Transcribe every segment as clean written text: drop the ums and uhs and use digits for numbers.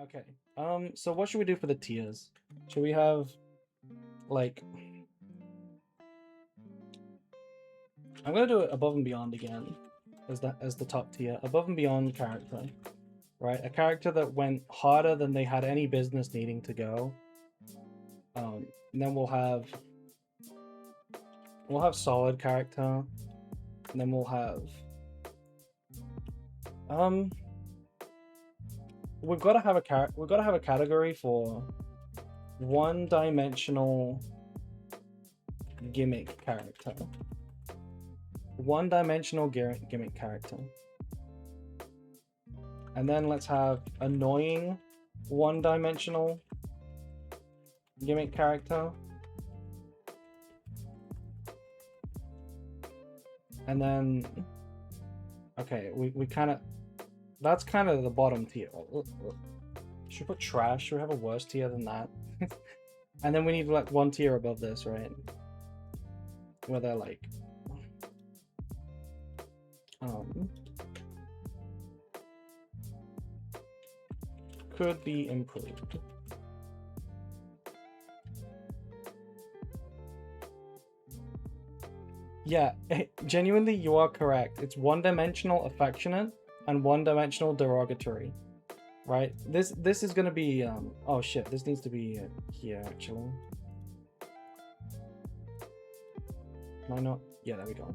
Okay. So what should we do for the tiers? Should we have like I'm gonna do it above and beyond again as the top tier. Above and beyond character. Right? A character that went harder than they had any business needing to go. And then we'll have solid character. And then we'll have we've got to have a category for one-dimensional gimmick character. One-dimensional gimmick character. And then let's have annoying one-dimensional gimmick character. And then okay, we kind of that's kind of the bottom tier. Should we put trash? Should we have a worse tier than that? And then we need like one tier above this, right? Where they're like could be improved. Yeah, genuinely you are correct. It's one-dimensional affectionate and one-dimensional derogatory. Right? This is gonna be oh shit, this needs to be here actually. Why not? Yeah, there we go.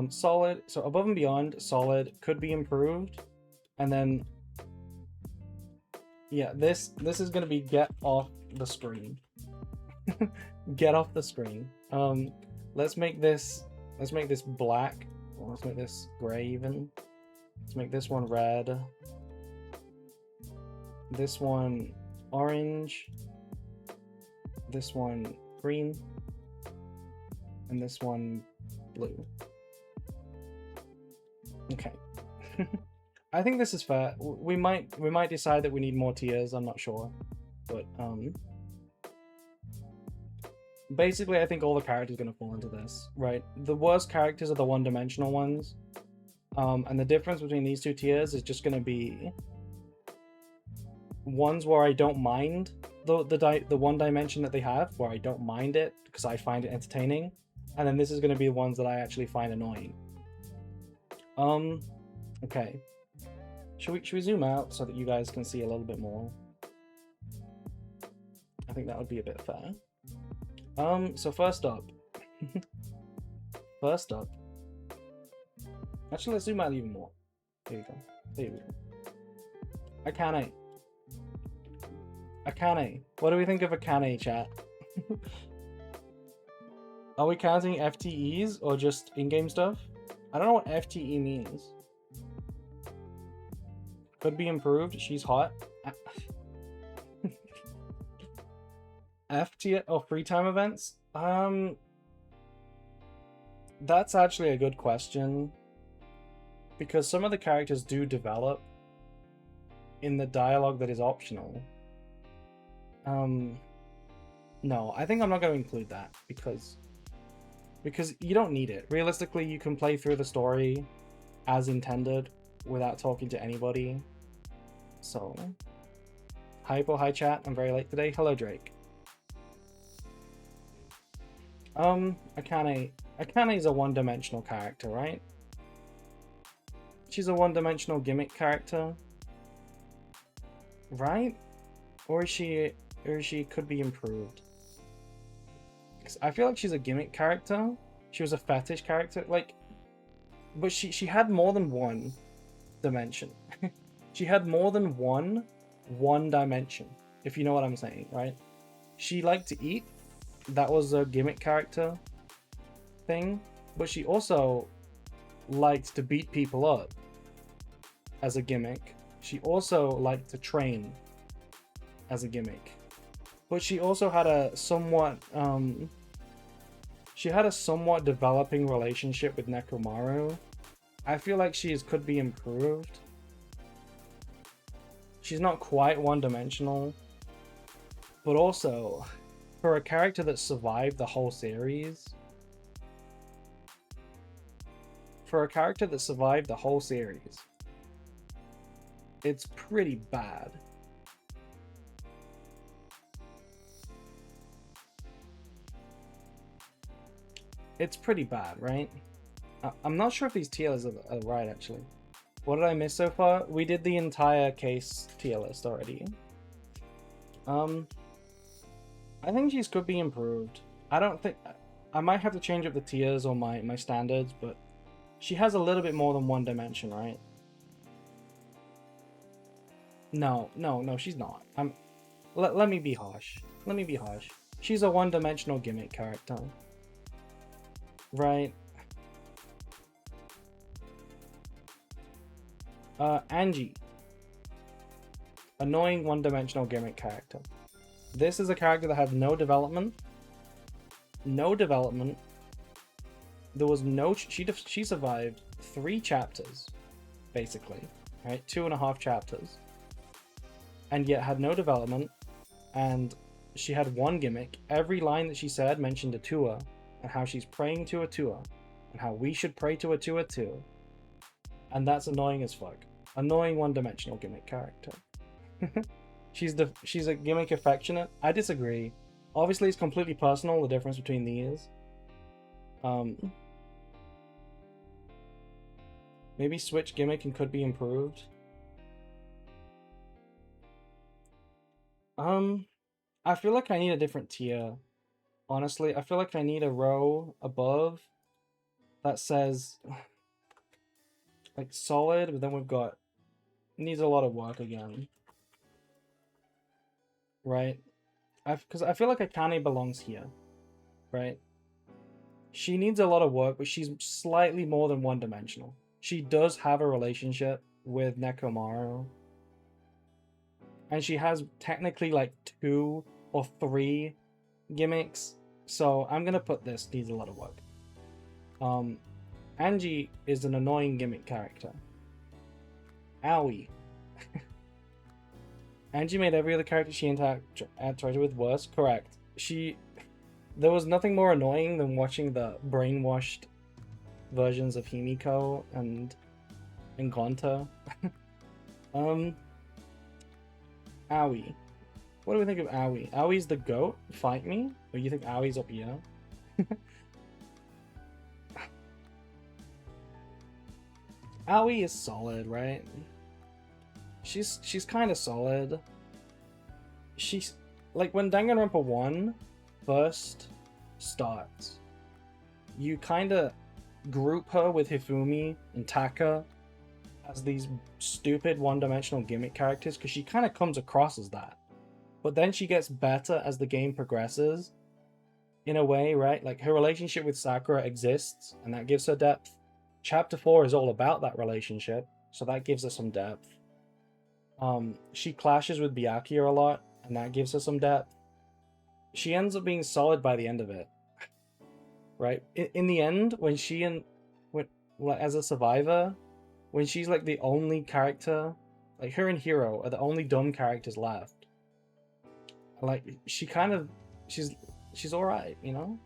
Solid, so above and beyond, solid, could be improved. And then yeah, this is gonna be get off the screen. Get off the screen. Let's make this black. Or let's make this gray even. Let's make this one red. This one orange. This one green. And this one blue. Okay. I think this is fair. We might decide that we need more tiers, I'm not sure. But basically I think all the characters are gonna fall into this, right? The worst characters are the one-dimensional ones. And the difference between these two tiers is just gonna be ones where I don't mind the one dimension that they have, where I don't mind it because I find it entertaining. And then this is gonna be the ones that I actually find annoying. Okay. Should we zoom out so that you guys can see a little bit more? I think that would be a bit fair. So first up. Actually, let's zoom out even more. There you go. There you go. Akane. What do we think of Akane, chat? Are we counting FTEs or just in-game stuff? I don't know what FTE means. Could be improved. She's hot. F tier or free time events? That's actually a good question. Because some of the characters do develop in the dialogue that is optional. No, I think I'm not going to include that because you don't need it. Realistically, you can play through the story as intended without talking to anybody. So, Hypo, hi chat, I'm very late today. Hello, Drake. Akane is a one-dimensional character, right? She's a one-dimensional gimmick character, right? Or is she could be improved? I feel like she's a gimmick character. She was a fetish character, like, but she had more than one dimension. She had more than one dimension, if you know what I'm saying, right? She liked to eat. That was a gimmick character thing, but she also liked to beat people up as a gimmick. She also liked to train as a gimmick, but she also had a somewhat developing relationship with Nekomaru. I feel like could be improved. She's not quite one-dimensional, but also for a character that survived the whole series, it's pretty bad. It's pretty bad, right? I'm not sure if these tier lists are right, actually. What did I miss so far? We did the entire case tier list already. I think she's could be improved. I don't think... I might have to change up the tiers or my standards, but she has a little bit more than one dimension, right? No, she's not. Let me be harsh. Let me be harsh. She's a one-dimensional gimmick character. Right? Angie. Annoying one-dimensional gimmick character. This is a character that had no development. No development. There was no... She survived 3 chapters, basically. Right? 2.5 chapters. And yet had no development. And she had one gimmick. Every line that she said mentioned a Tua. And how she's praying to a Tua. And how we should pray to a Tua too. And that's annoying as fuck. Annoying one-dimensional gimmick character. She's a gimmick affectionate. I disagree. Obviously, it's completely personal, the difference between these. Maybe switch gimmick and could be improved. I feel like I need a different tier. Honestly, I feel like I need a row above that says like solid, but then we've got needs a lot of work again. Right? Because I feel like Akane belongs here. Right? She needs a lot of work, but she's slightly more than one-dimensional. She does have a relationship with Nekomaru. And she has technically like 2 or 3 gimmicks. So I'm gonna put this needs a lot of work. Angie is an annoying gimmick character. Owie. Angie made every other character she interacted with worse. Correct. There was nothing more annoying than watching the brainwashed versions of Himiko and Gonta. Owie. What do we think of Owie? Owie's the goat? Fight me? Or you think Owie's up here? Owie is solid, right? She's kind of solid. She's like when Danganronpa 1 first starts, you kind of group her with Hifumi and Taka as these stupid one-dimensional gimmick characters because she kind of comes across as that. But then she gets better as the game progresses, in a way, right? Like her relationship with Sakura exists, and that gives her depth. Chapter 4 is all about that relationship, so that gives her some depth. She clashes with Byakuya a lot, and that gives her some depth. She ends up being solid by the end of it, right? In the end, when as a survivor, when she's like the only character, like her and Hiro are the only dumb characters left. Like she's alright, you know?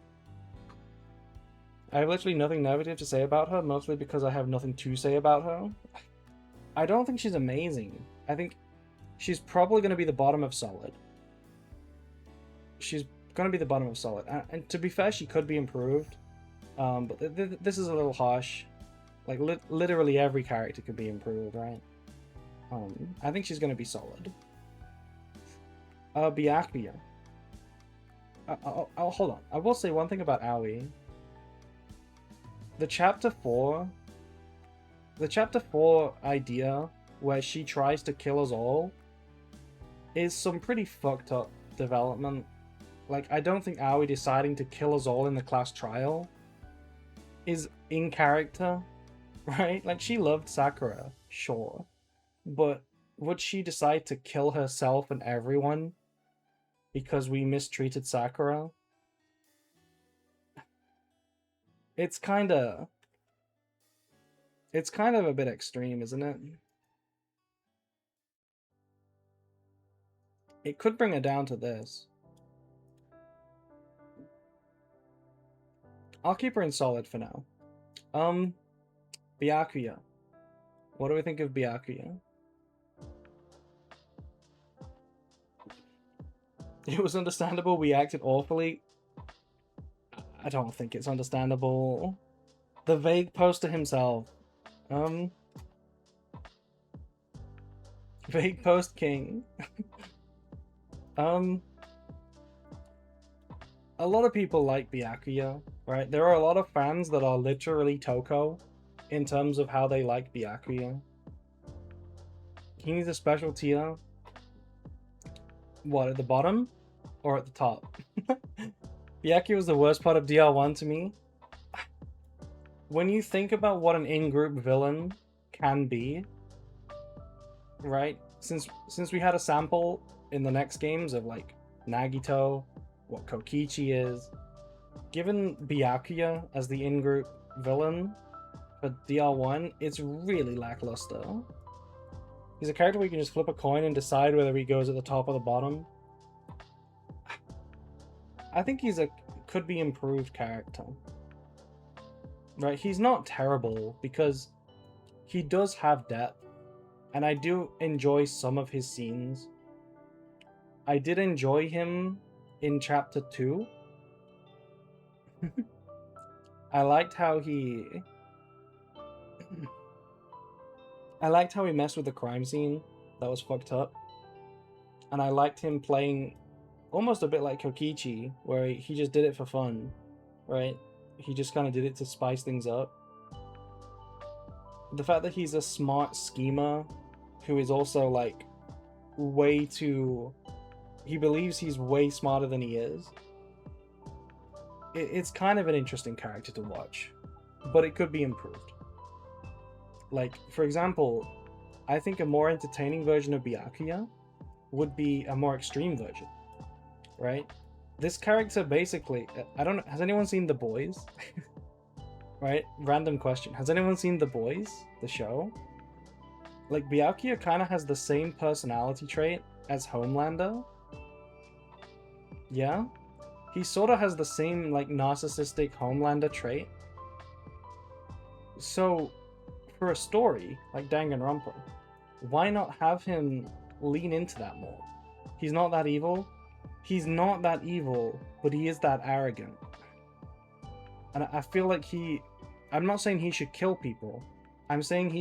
I have literally nothing negative to say about her, mostly because I have nothing to say about her. I don't think she's amazing. I think she's probably going to be the bottom of solid. She's going to be the bottom of solid. And to be fair, she could be improved. But this is a little harsh. Like, literally every character could be improved, right? I think she's going to be solid. Byakuya. Hold on. I will say one thing about Aoi. The chapter 4 idea where she tries to kill us all is some pretty fucked up development. Like, I don't think Aoi deciding to kill us all in the class trial is in character, right? Like, she loved Sakura, sure. But would she decide to kill herself and everyone because we mistreated Sakura? It's kind of a bit extreme, isn't it? It could bring her down to this. I'll keep her in solid for now. Byakuya. What do we think of Byakuya? It was understandable. We acted awfully. I don't think it's understandable. The vague poster himself. Vague post king. A lot of people like Byakuya, right? There are a lot of fans that are literally Toko in terms of how they like Byakuya. He needs a special tier. What, at the bottom or at the top? Byakuya was the worst part of DR1 to me. When you think about what an in-group villain can be, right? Since we had a sample in the next games of like Nagito, what Kokichi is, given Byakuya as the in-group villain for DR1, it's really lackluster. He's a character where you can just flip a coin and decide whether he goes at the top or the bottom. I think he's a could be improved character. Right? He's not terrible because he does have depth, and I do enjoy some of his scenes. I did enjoy him in chapter 2. I liked how he messed with the crime scene. That was fucked up. And I liked him playing almost a bit like Kokichi, where he just did it for fun, right? He just kind of did it to spice things up. The fact that he's a smart schemer who is also like way too... He believes he's way smarter than he is. It's kind of an interesting character to watch, but it could be improved. Like, for example, I think a more entertaining version of Byakuya would be a more extreme version, right? This character basically, I don't know, has anyone seen The Boys? Right? Random question. Has anyone seen The Boys, the show? Like, Byakuya kind of has the same personality trait as Homelander. Yeah? He sort of has the same, like, narcissistic Homelander trait. So, for a story like Danganronpa, why not have him lean into that more? He's not that evil. He's not that evil, but he is that arrogant. And I feel like I'm not saying he should kill people. I'm saying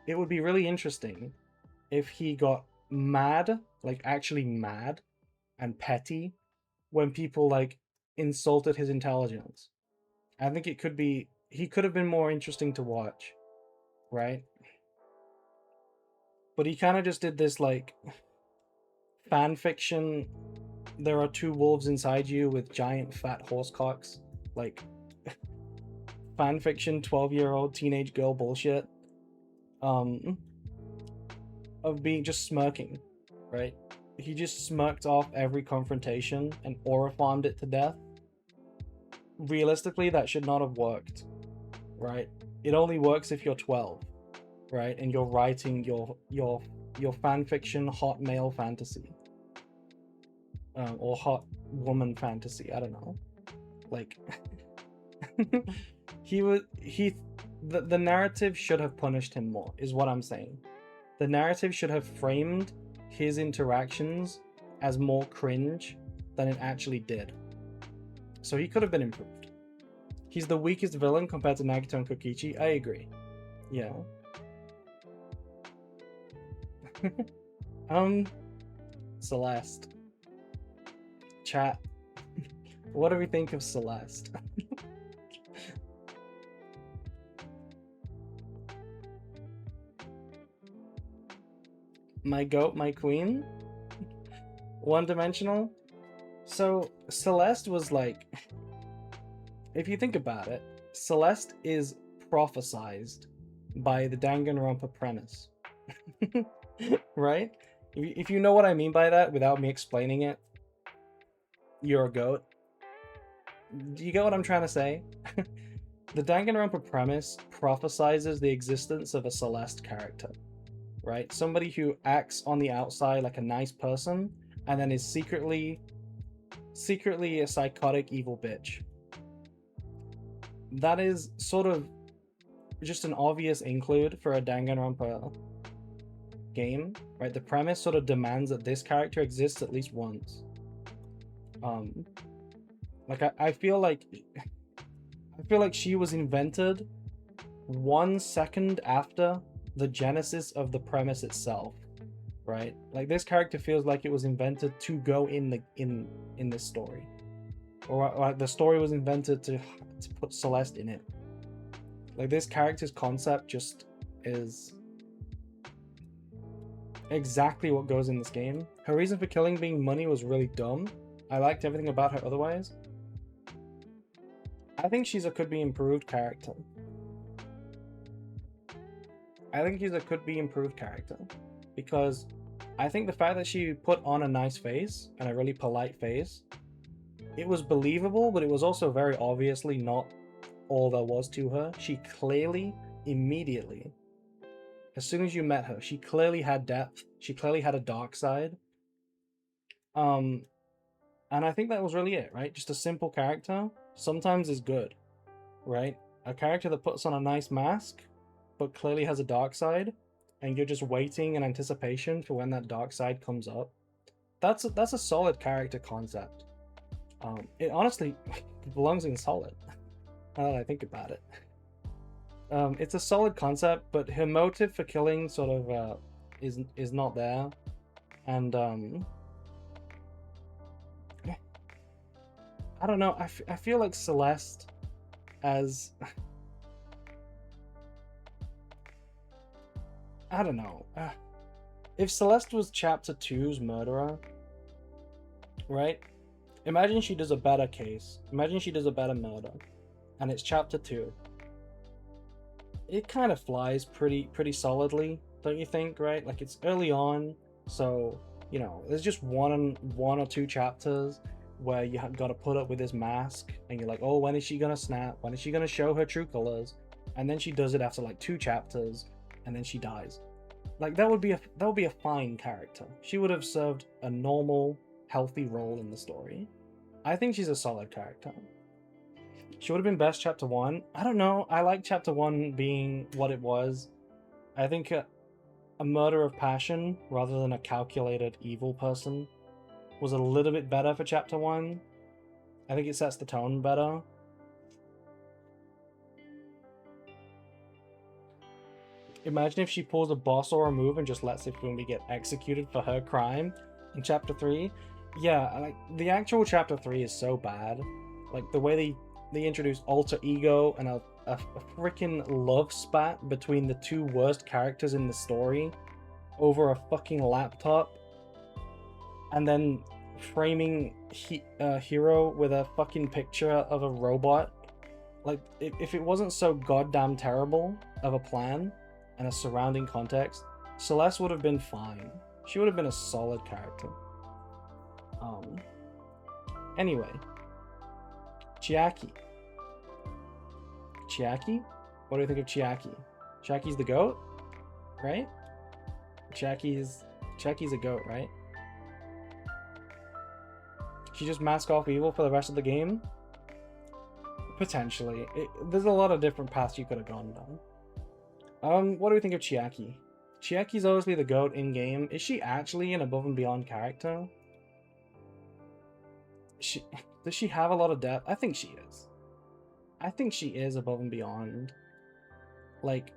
it would be really interesting if he got mad, like actually mad and petty when people like insulted his intelligence. I think he could have been more interesting to watch, right? But he kind of just did this like fan fiction. There are two wolves inside you with giant fat horse cocks, like fan fiction 12-year-old teenage girl bullshit of being just smirking, right? He just smirked off every confrontation and aura farmed it to death. Realistically, that should not have worked, right? It only works if you're 12, right? And you're writing your fan fiction hot male fantasy. Or hot woman fantasy, I don't know. Like the narrative should have punished him more, is what I'm saying. The narrative should have framed his interactions as more cringe than it actually did. So he could have been improved. He's the weakest villain compared to Nagito and Kokichi. I agree. Yeah. Celeste. Chat. What do we think of Celeste? My goat, my queen? One-dimensional? So, Celeste was like... If you think about it, Celeste is prophesized by the Danganronpa premise. Right? If you know what I mean by that without me explaining it, you're a goat. Do you get what I'm trying to say? The Danganronpa premise prophesizes the existence of a Celeste character, right? Somebody who acts on the outside like a nice person and then is secretly a psychotic evil bitch. That is sort of just an obvious include for a Danganronpa game, right? The premise sort of demands that this character exists at least once. Um, like I feel like she was invented 1 second after the genesis of the premise itself, right? Like this character feels like it was invented to go in the in this story, or like the story was invented to put Celeste in it. Like this character's concept just is exactly what goes in this game. Her reason for killing being money was really dumb. I liked everything about her otherwise. I think she's a could be improved character. Because I think the fact that she put on a nice face and a really polite face, it was believable, but it was also very obviously not all there was to her. She clearly, immediately, as soon as you met her, she clearly had depth. She clearly had a dark side. And I think that was really it, right? Just a simple character sometimes is good, right? A character that puts on a nice mask, but clearly has a dark side, and you're just waiting in anticipation for when that dark side comes up. That's a solid character concept. It honestly belongs in solid. Now that I think about it, it's a solid concept, but her motive for killing sort of is not there, and I don't know. I feel like Celeste as I don't know. If Celeste was Chapter 2's murderer, right? Imagine she does a better case. Imagine she does a better murder, and it's Chapter 2. It kind of flies pretty solidly, don't you think? Right? Like it's early on, so you know there's just one or two chapters where you got to put up with this mask, and you're like, oh, when is she gonna snap? When is she gonna show her true colors? And then she does it after like 2 chapters, and then she dies. Like that would be a fine character. She would have served a normal, healthy role in the story. I think she's a solid character. She would have been best Chapter 1. I don't know. I like Chapter 1 being what it was. I think a murder of passion rather than a calculated evil person was a little bit better for Chapter 1. I think it sets the tone better. Imagine if she pulls a boss or a move and just lets Ifumi get executed for her crime in Chapter 3. Yeah, like the actual Chapter 3 is so bad. Like the way they introduce alter ego and a freaking love spat between the 2 worst characters in the story over a fucking laptop, and then framing Hero with a fucking picture of a robot. Like if it wasn't so goddamn terrible of a plan and a surrounding context, Celeste would have been fine. She would have been a solid character. Anyway, Chiaki. What do you think of Chiaki? Chiaki's the goat, right? Chiaki's a goat, right? She just mask off evil for the rest of the game? Potentially. There's a lot of different paths you could have gone down. What do we think of Chiaki? Chiaki's obviously the GOAT in-game. Is she actually an above and beyond character? Does she have a lot of depth? I think she is. I think she is above and beyond. Like,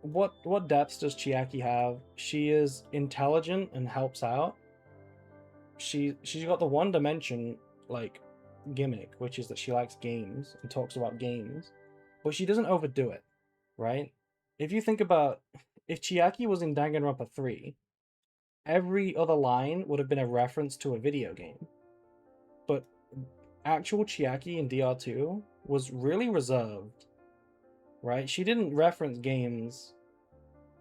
what depths does Chiaki have? She is intelligent and helps out. She's got the one dimension, like, gimmick, which is that she likes games and talks about games, but she doesn't overdo it, right? If you think about, if Chiaki was in Danganronpa 3, every other line would have been a reference to a video game. But actual Chiaki in DR2 was really reserved, right? She didn't reference games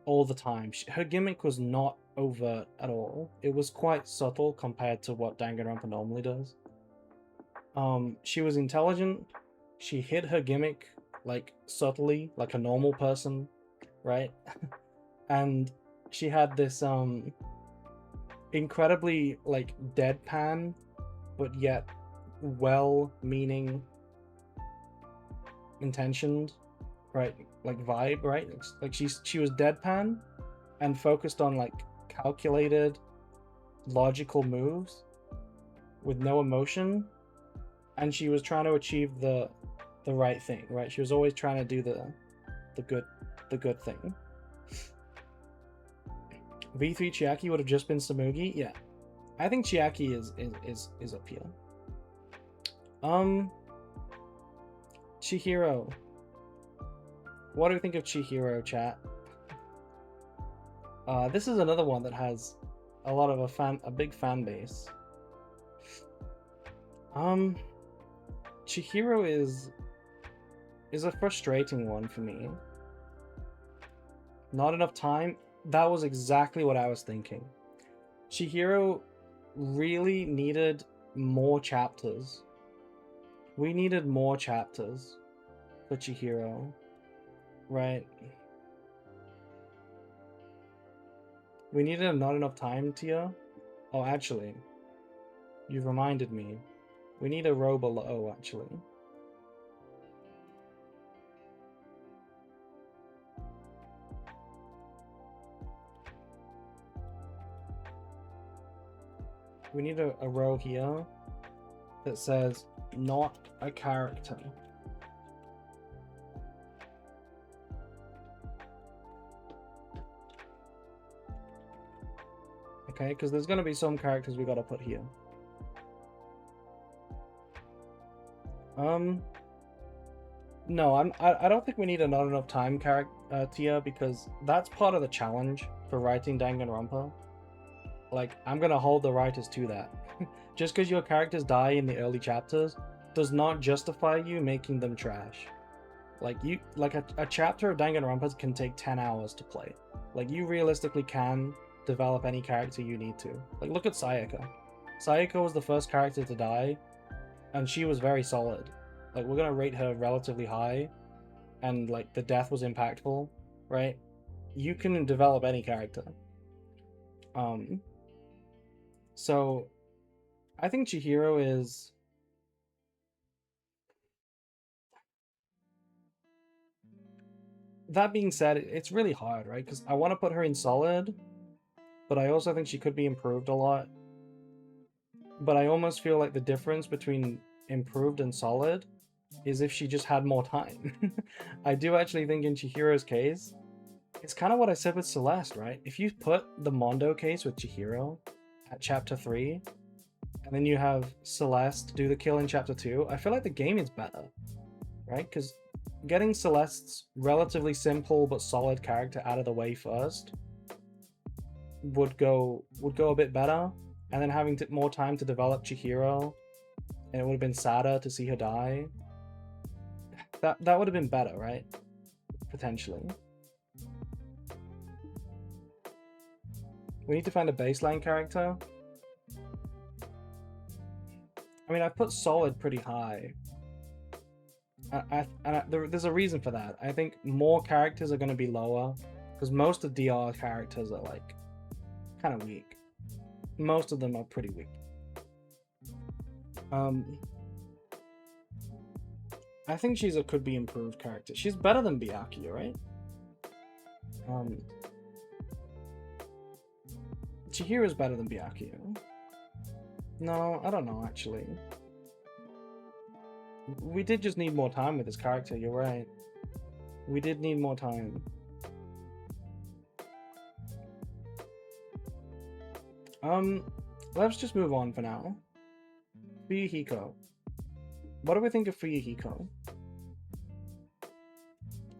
all the time. Her gimmick was not overt at all. It was quite subtle compared to what Danganronpa normally does. She was intelligent. She hid her gimmick like subtly, like a normal person, right? And she had this incredibly like deadpan, but yet well-meaning, intentioned, right? Like vibe, right? Like she was deadpan and focused on like calculated, logical moves, with no emotion, and she was trying to achieve the right thing, right? She was always trying to do the good thing. V3 Chiaki would have just been Samugi. Yeah, I think Chiaki is up here. Chihiro. What do we think of Chihiro, chat? This is another one that has a lot of a big fan base. Chihiro is a frustrating one for me. Not enough time. That was exactly what I was thinking. Chihiro really needed more chapters. We needed more chapters for Chihiro, right? We needed a not enough time tier. Oh, actually, you've reminded me. We need a row below, actually. We need a row here that says not a character. Okay, because there's going to be some characters we got to put here. No, I don't think we need a not enough time character tier, because that's part of the challenge for writing Danganronpa. Like, I'm gonna hold the writers to that. Just because your characters die in the early chapters does not justify you making them trash. Like, a chapter of Danganronpa can take 10 hours to play. Like, you realistically can develop any character you need to. Like, look at Sayaka. Sayaka was the first character to die, and she was very solid. Like, we're gonna rate her relatively high, and like the death was impactful, right? You can develop any character. So I think Chihiro is... That being said, it's really hard, right? Because I want to put her in solid, but I also think she could be improved a lot. But I almost feel like the difference between improved and solid is if she just had more time. I do actually think in Chihiro's case, it's kind of what I said with Celeste, right? If you put the Mondo case with Chihiro at chapter 3, and then you have Celeste do the kill in chapter 2, I feel like the game is better, right? Because getting Celeste's relatively simple but solid character out of the way first would go a bit better, and then having more time to develop Chihiro, and it would have been sadder to see her die. That would have been better, right? Potentially. We need to find a baseline character. I mean, I put solid pretty high. There's a reason for that. I think more characters are going to be lower, because most of DR characters are like kind of weak. Most of them are pretty weak. I think she's a could be improved character. She's better than Byakuya, right? Chihiro's better than Byakuya. No, I don't know, actually. We did just need more time with this character, you're right. We did need more time. Let's just move on for now. Fuyuhiko. What do we think of Fuyuhiko?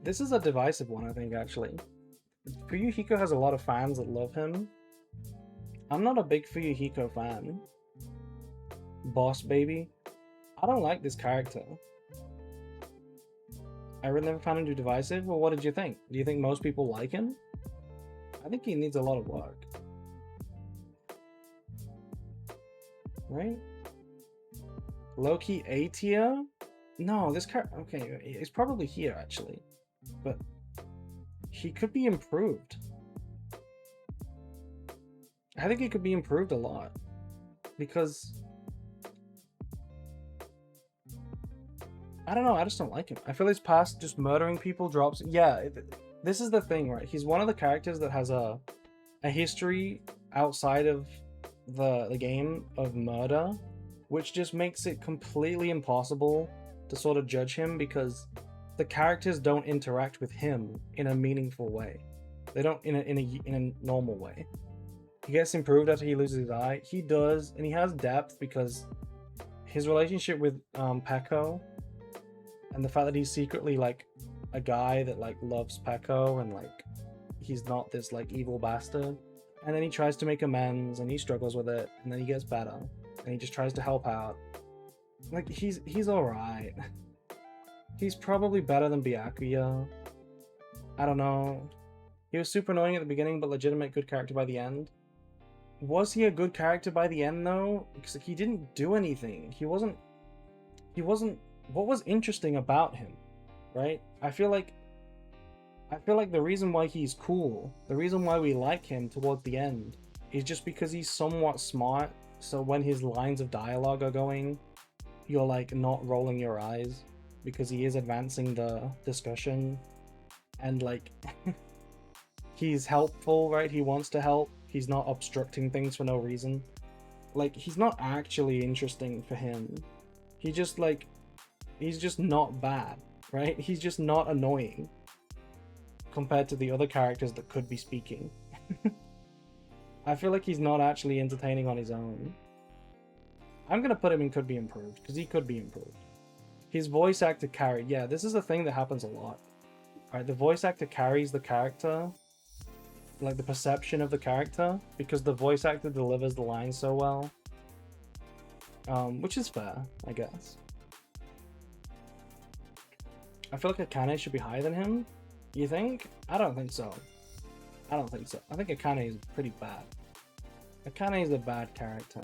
This is a divisive one, I think, actually. Fuyuhiko has a lot of fans that love him. I'm not a big Fuyuhiko fan. Boss baby. I don't like this character. I really never found him too divisive. Well, what did you think? Do you think most people like him? I think he needs a lot of work. Right? Low-key A tier? No, this character... Okay, it's probably here, actually. But he could be improved. I think he could be improved a lot. Because... I don't know, I just don't like him. I feel his past just murdering people drops... Yeah, this is the thing, right? He's one of the characters that has a history outside of the game of murder. which just makes it completely impossible to sort of judge him because the characters don't interact with him in a meaningful way. They don't in a normal way. He gets improved after he loses his eye. He does, and he has depth because his relationship with Peko, and the fact that he's secretly like a guy that like loves Peko, and like he's not this like evil bastard. And then he tries to make amends, and he struggles with it, and then he gets better, and he just tries to help out. Like he's all right. He's probably better than Byakuya. I don't know. He was super annoying at the beginning, but legitimate good character by the end. Was he a good character by the end though? Because he didn't do anything. He wasn't. What was interesting about him, right? I feel like the reason why he's cool, the reason why we like him towards the end, is just because he's somewhat smart. So when his lines of dialogue are going, you're like not rolling your eyes because he is advancing the discussion, and like he's helpful, right? He wants to help. He's not obstructing things for no reason. Like, he's not actually interesting for him. He just like, he's just not bad, right? He's just not annoying compared to the other characters that could be speaking. I feel like he's not actually entertaining on his own. I'm gonna put him in could be improved, because he could be improved. His voice actor carried. Yeah, this is a thing that happens a lot. Alright, the voice actor carries the character, like the perception of the character, because the voice actor delivers the lines so well. Which is fair, I guess. I feel like Akane should be higher than him. You think? I don't think so. I don't think so. I think Akane is pretty bad. Akane is a bad character.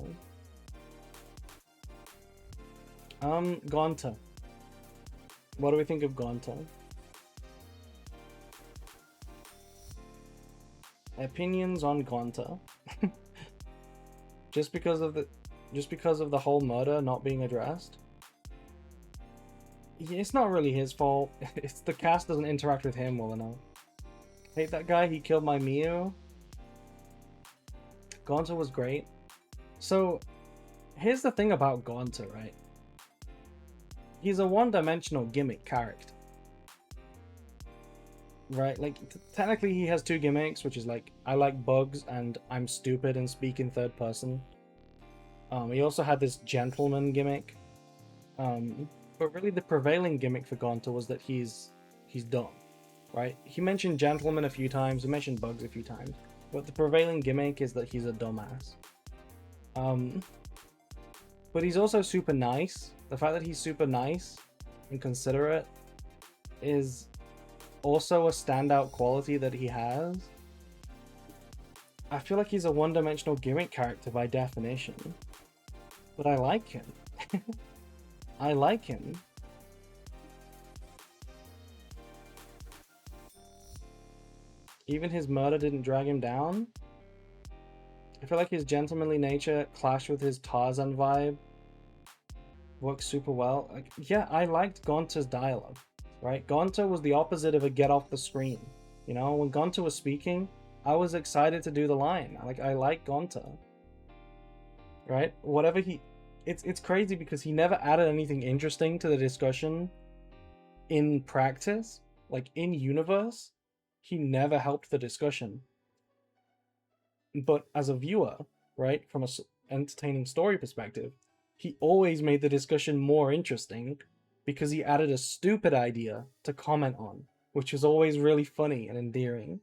Gonta. What do we think of Gonta? Opinions on Gonta. just because of the whole murder not being addressed. It's not really his fault. It's the cast doesn't interact with him well enough. Hate that guy, he killed my Miu. Gonta was great. So here's the thing about Gonta, right? He's a one-dimensional gimmick character. Right, like technically he has two gimmicks, which is like I like bugs and I'm stupid and speak in third person. He also had this gentleman gimmick, but really the prevailing gimmick for Gonta was that he's dumb, right? He mentioned gentleman a few times, he mentioned bugs a few times, but the prevailing gimmick is that he's a dumbass. But he's also super nice. The fact that he's super nice and considerate is also a standout quality that he has. I feel like he's a one-dimensional gimmick character by definition, but I like him. I like him. Even his murder didn't drag him down. I feel like his gentlemanly nature clashed with his Tarzan vibe. Works super well. Like, yeah, I liked Gonta's dialogue. Right? Gonta was the opposite of a get off the screen. You know, when Gonta was speaking, I was excited to do the line. Like, I like Gonta. Right? Whatever he... It's crazy because he never added anything interesting to the discussion in practice. Like, in universe, he never helped the discussion. But as a viewer, right, from an entertaining story perspective, he always made the discussion more interesting because he added a stupid idea to comment on, which was always really funny and endearing.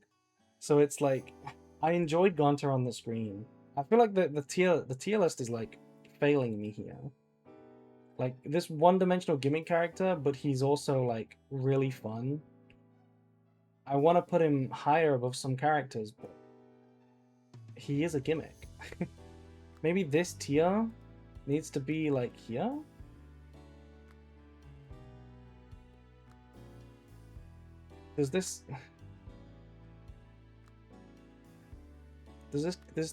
So it's like, I enjoyed Gonta on the screen. I feel like the tier list is like failing me here. Like this one-dimensional gimmick character, but he's also like really fun. I want to put him higher above some characters, but he is a gimmick. Maybe this tier needs to be like here? Does this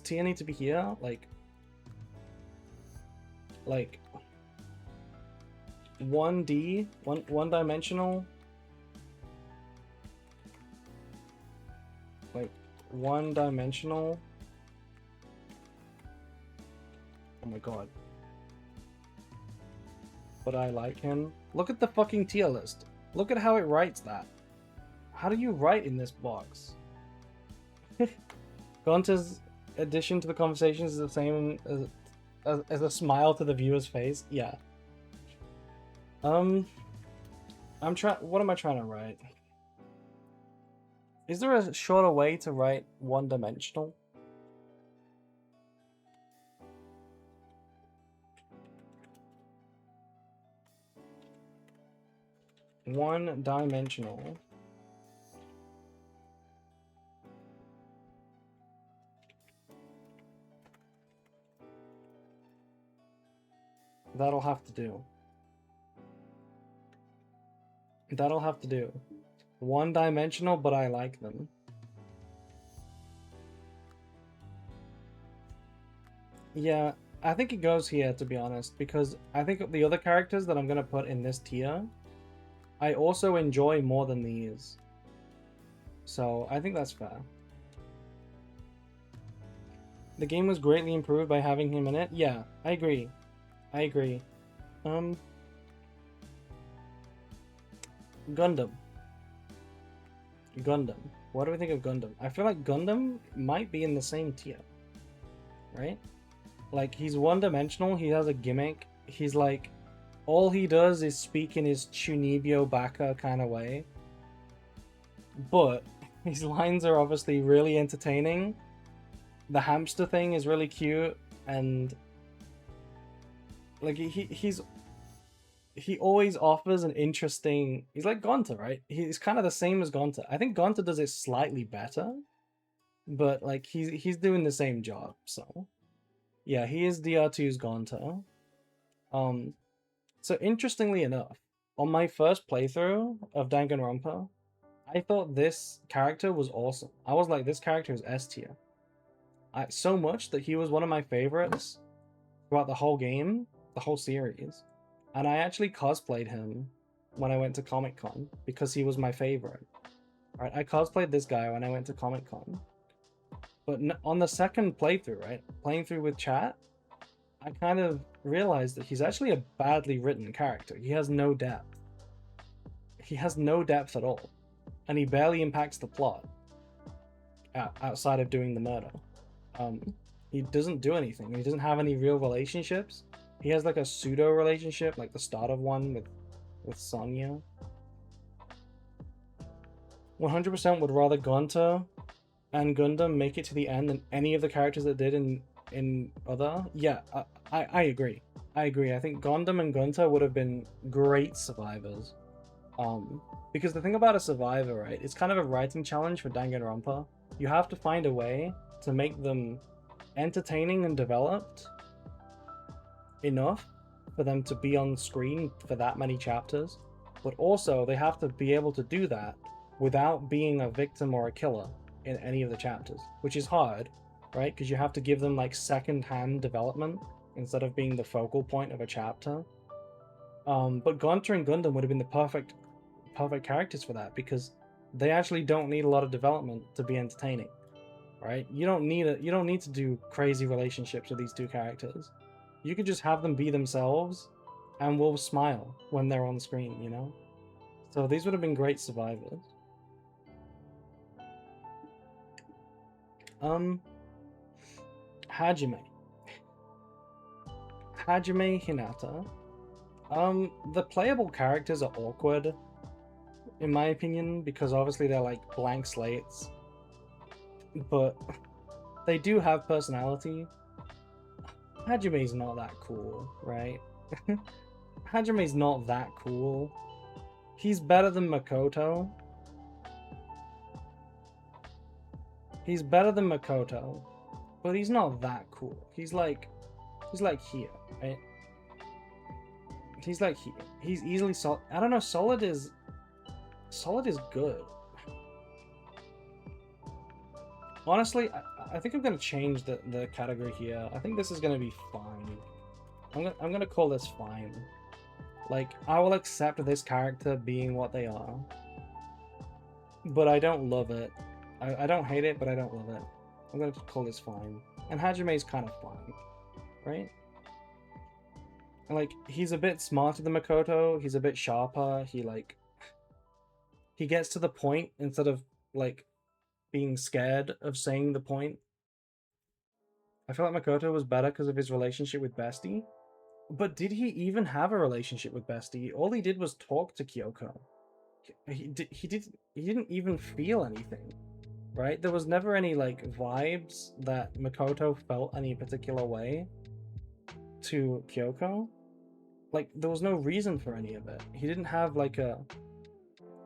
tier need to be here? Like 1D, one dimensional? Like one dimensional? Oh my god. but I like him. Look at the fucking tier list. Look at how it writes that. How do you write in this box? Gunter's addition to the conversation is the same as a smile to the viewer's face. Yeah. I'm trying. What am I trying to write? Is there a shorter way to write one-dimensional? One-dimensional. That'll have to do. That'll have to do. One-dimensional, but I like them. Yeah, I think it goes here, to be honest, because I think the other characters that I'm going to put in this tier, I also enjoy more than these. So I think that's fair. The game was greatly improved by having him in it. Yeah, I agree. I agree. Gundam. Gundam. What do we think of Gundam? I feel like Gundam might be in the same tier. Right? Like, he's one-dimensional, he has a gimmick. He's like, all he does is speak in his Chunibyo Baka kind of way. But his lines are obviously really entertaining. The hamster thing is really cute, and like he always offers an interesting. He's like Gonta, right? He's kind of the same as Gonta. I think Gonta does it slightly better, but like he's doing the same job. So yeah, he is DR2's Gonta. So interestingly enough, on my first playthrough of Danganronpa, I thought this character was awesome. I was like, this character is S tier. So much that he was one of my favorites throughout the whole game, the whole series. And I actually cosplayed him when I went to Comic-Con because he was my favorite. Right, I cosplayed this guy when I went to Comic-Con. But on the second playthrough, right, playing through with chat, I kind of realized that he's actually a badly written character. He has no depth. He has no depth at all. And he barely impacts the plot outside of doing the murder. He doesn't do anything. He doesn't have any real relationships. He has like a pseudo relationship, like the start of one with Sonya. 100% would rather Gonta and Gundam make it to the end than any of the characters that did in other. Yeah, I agree. I agree. I think Gundam and Gunta would have been great survivors. Because the thing about a survivor, right, it's kind of a writing challenge for Danganronpa. You have to find a way to make them entertaining and developed enough for them to be on screen for that many chapters, but also they have to be able to do that without being a victim or a killer in any of the chapters, which is hard, right? Because you have to give them like second-hand development instead of being the focal point of a chapter. But Gonta and Gundam would have been the perfect characters for that, because they actually don't need a lot of development to be entertaining, right? You don't need to do crazy relationships with these two characters. You could just have them be themselves, and we'll smile when they're on screen, you know? So these would have been great survivors. Hajime Hinata. The playable characters are awkward, in my opinion, because obviously they're like blank slates, but they do have personality. Hajime's not that cool, right? Hajime's not that cool. He's better than Makoto. He's better than Makoto, but he's not that cool. He's like here, right? He's like here. He's easily solid. I don't know. Solid is good. Honestly, I think I'm gonna change the category here. I think this is gonna be fine. I'm gonna call this fine. Like, I will accept this character being what they are, but I don't love it. I don't hate it, but I don't love it. I'm gonna call this fine. And Hajime's kind of fine, right? Like, he's a bit smarter than Makoto, he's a bit sharper, he gets to the point instead of, like, being scared of saying the point. I feel like Makoto was better because of his relationship with Bestie. But did he even have a relationship with Bestie? All he did was talk to Kyoko. He didn't even feel anything, right? There was never any like vibes that Makoto felt any particular way to Kyoko. Like there was no reason for any of it. He didn't have like a,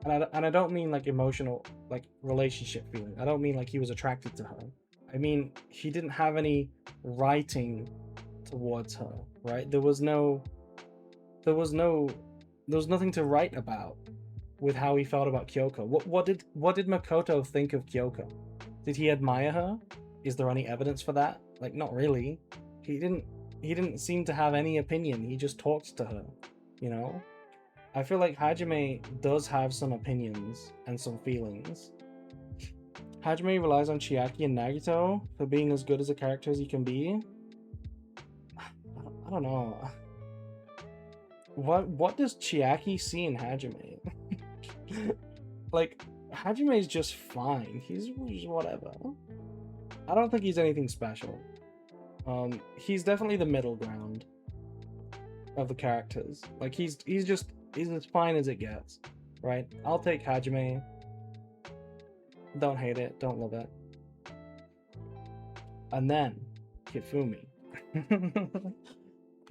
and I don't mean like emotional like relationship feeling. I don't mean like he was attracted to her. I mean he didn't have any writing towards her, right? There was nothing to write about with how he felt about Kyoko. What did Makoto think of Kyoko? Did he admire her? Is there any evidence for that? Like not really. He didn't seem to have any opinion. He just talked to her, you know? I feel like Hajime does have some opinions and some feelings. Hajime relies on Chiaki and Nagito for being as good as a character as he can be. I don't know. What does Chiaki see in Hajime? Like, Hajime is just fine. He's just whatever. I don't think he's anything special. He's definitely the middle ground of the characters. Like, he's as fine as it gets, right? I'll take Hajime. Don't hate it, don't love it. And then, Hifumi.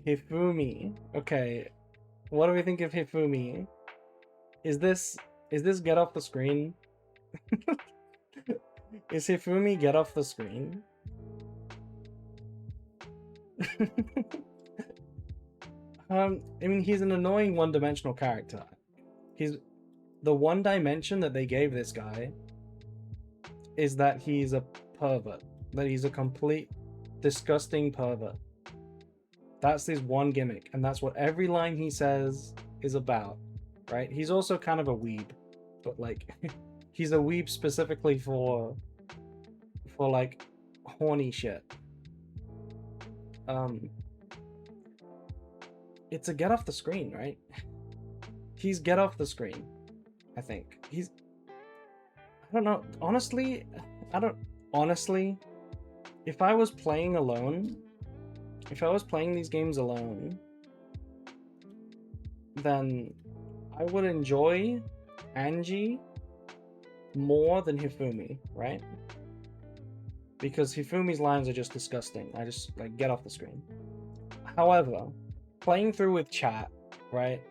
Hifumi. Okay, what do we think of Hifumi? Is this get off the screen? Is Hifumi get off the screen? I mean, he's an annoying one-dimensional character. He's the one dimension that they gave this guy is that he's a pervert. That he's a complete disgusting pervert. That's his one gimmick, and that's what every line he says is about, right? He's also kind of a weeb, but like he's a weeb specifically for like horny shit. It's a get off the screen, right? He's get off the screen. I think I don't know. Honestly, if I was playing alone, if I was playing these games alone, then I would enjoy Angie more than Hifumi, right? Because Hifumi's lines are just disgusting. I just like get off the screen. However, playing through with chat, right?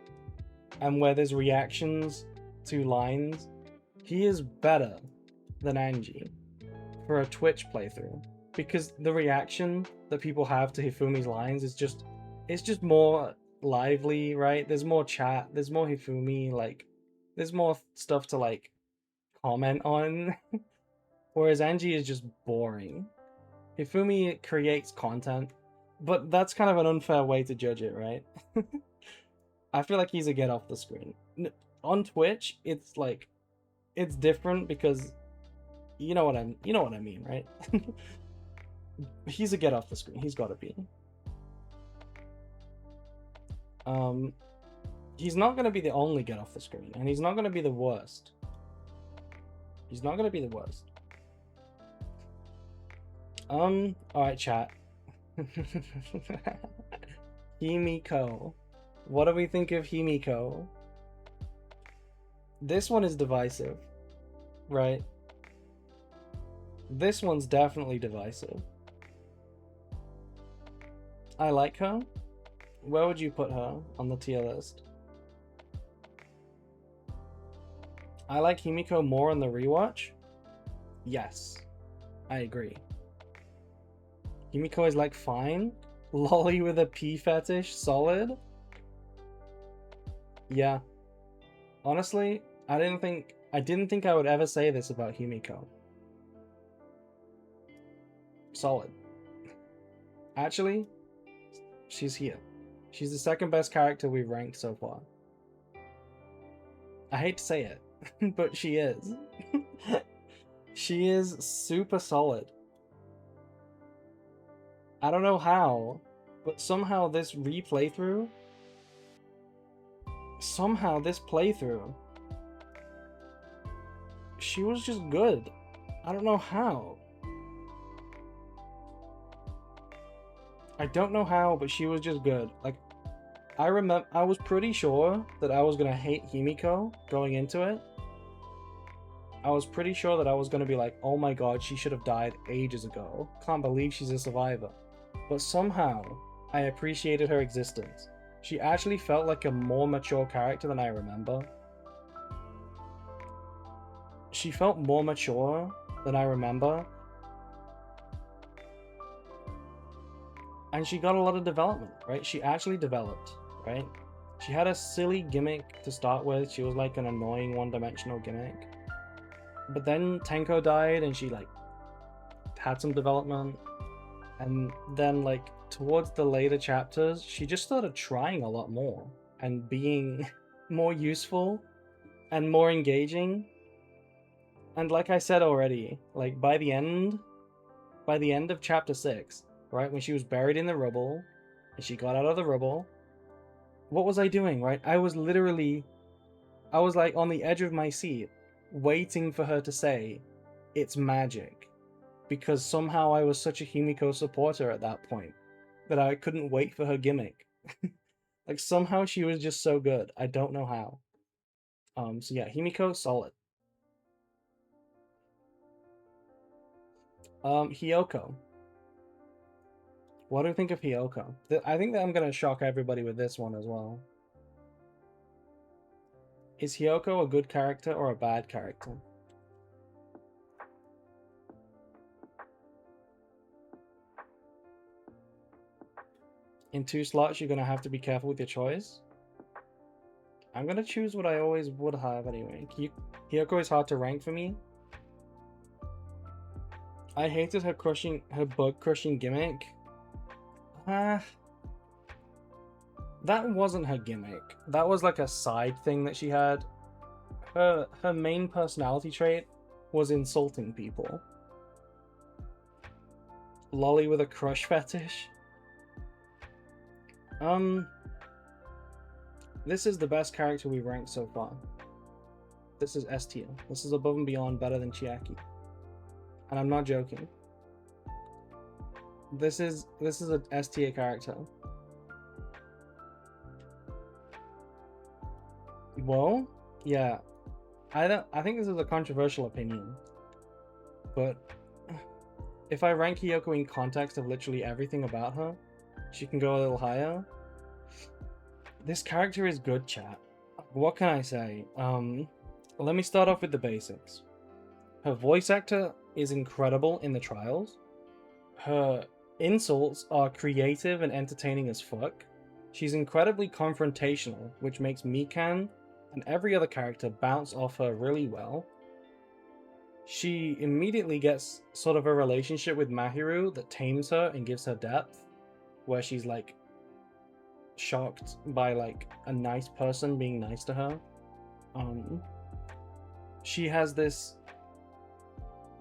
And where there's reactions to lines, he is better than Angie for a Twitch playthrough. Because the reaction that people have to Hifumi's lines is just, it's just more lively, right? There's more chat, there's more Hifumi, like, there's more stuff to, like, comment on. Whereas Angie is just boring. Hifumi creates content, but that's kind of an unfair way to judge it, right? I feel like he's a get off the screen. On Twitch, it's like, it's different because you know what I mean, right? He's a get off the screen. He's got to be. He's not going to be the only get off the screen, and he's not going to be the worst. He's not going to be the worst. All right, chat. Himiko. What do we think of Himiko? This one is divisive, right? This one's definitely divisive. I like her. Where would you put her on the tier list? I like Himiko more on the rewatch. Yes, I agree. Himiko is like fine. Lolly with a P fetish, solid. Yeah. Honestly, I didn't think I would ever say this about Himiko. Solid. Actually, she's here. She's the second best character we've ranked so far. I hate to say it, but she is. She is super solid. I don't know how, But somehow this playthrough, she was just good. I don't know how. I don't know how, but she was just good. Like, I remember, I was pretty sure that I was gonna hate Himiko going into it. I was pretty sure that I was gonna be like, oh my god, she should have died ages ago. Can't believe she's a survivor. But somehow, I appreciated her existence. She actually felt like a more mature character than I remember. She felt more mature than I remember. And she got a lot of development, right? She actually developed, right? She had a silly gimmick to start with. She was like an annoying one-dimensional gimmick. But then Tenko died and she like had some development. And then like towards the later chapters, she just started trying a lot more and being more useful and more engaging. And like I said already, like by the end of chapter 6, right, when she was buried in the rubble and she got out of the rubble, what was I doing, right? I was like on the edge of my seat waiting for her to say it's magic, because somehow I was such a Himiko supporter at that point that I couldn't wait for her gimmick. Like somehow she was just so good. I don't know how. So yeah, Himiko, solid. Hiyoko. What do you think of Hiyoko? I think that I'm gonna shock everybody with this one as well. Is Hiyoko a good character or a bad character? In 2 slots, you're gonna have to be careful with your choice. I'm gonna choose what I always would have anyway. Hiyoko is hard to rank for me. I hated her bug crushing gimmick. That wasn't her gimmick. That was like a side thing that she had. Her main personality trait was insulting people. Lolly with a crush fetish. This is the best character we've ranked so far. This is S tier. This is above and beyond better than Chiaki. And I'm not joking. This is a S tier character. Well, yeah. I think this is a controversial opinion. But if I rank Hiyoko in context of literally everything about her, she can go a little higher. This character is good, chat. What can I say? Let me start off with the basics. Her voice actor is incredible in the trials. Her insults are creative and entertaining as fuck. She's incredibly confrontational, which makes Mikan and every other character bounce off her really well. She immediately gets sort of a relationship with Mahiru that tames her and gives her depth, where she's like shocked by like a nice person being nice to her. She has this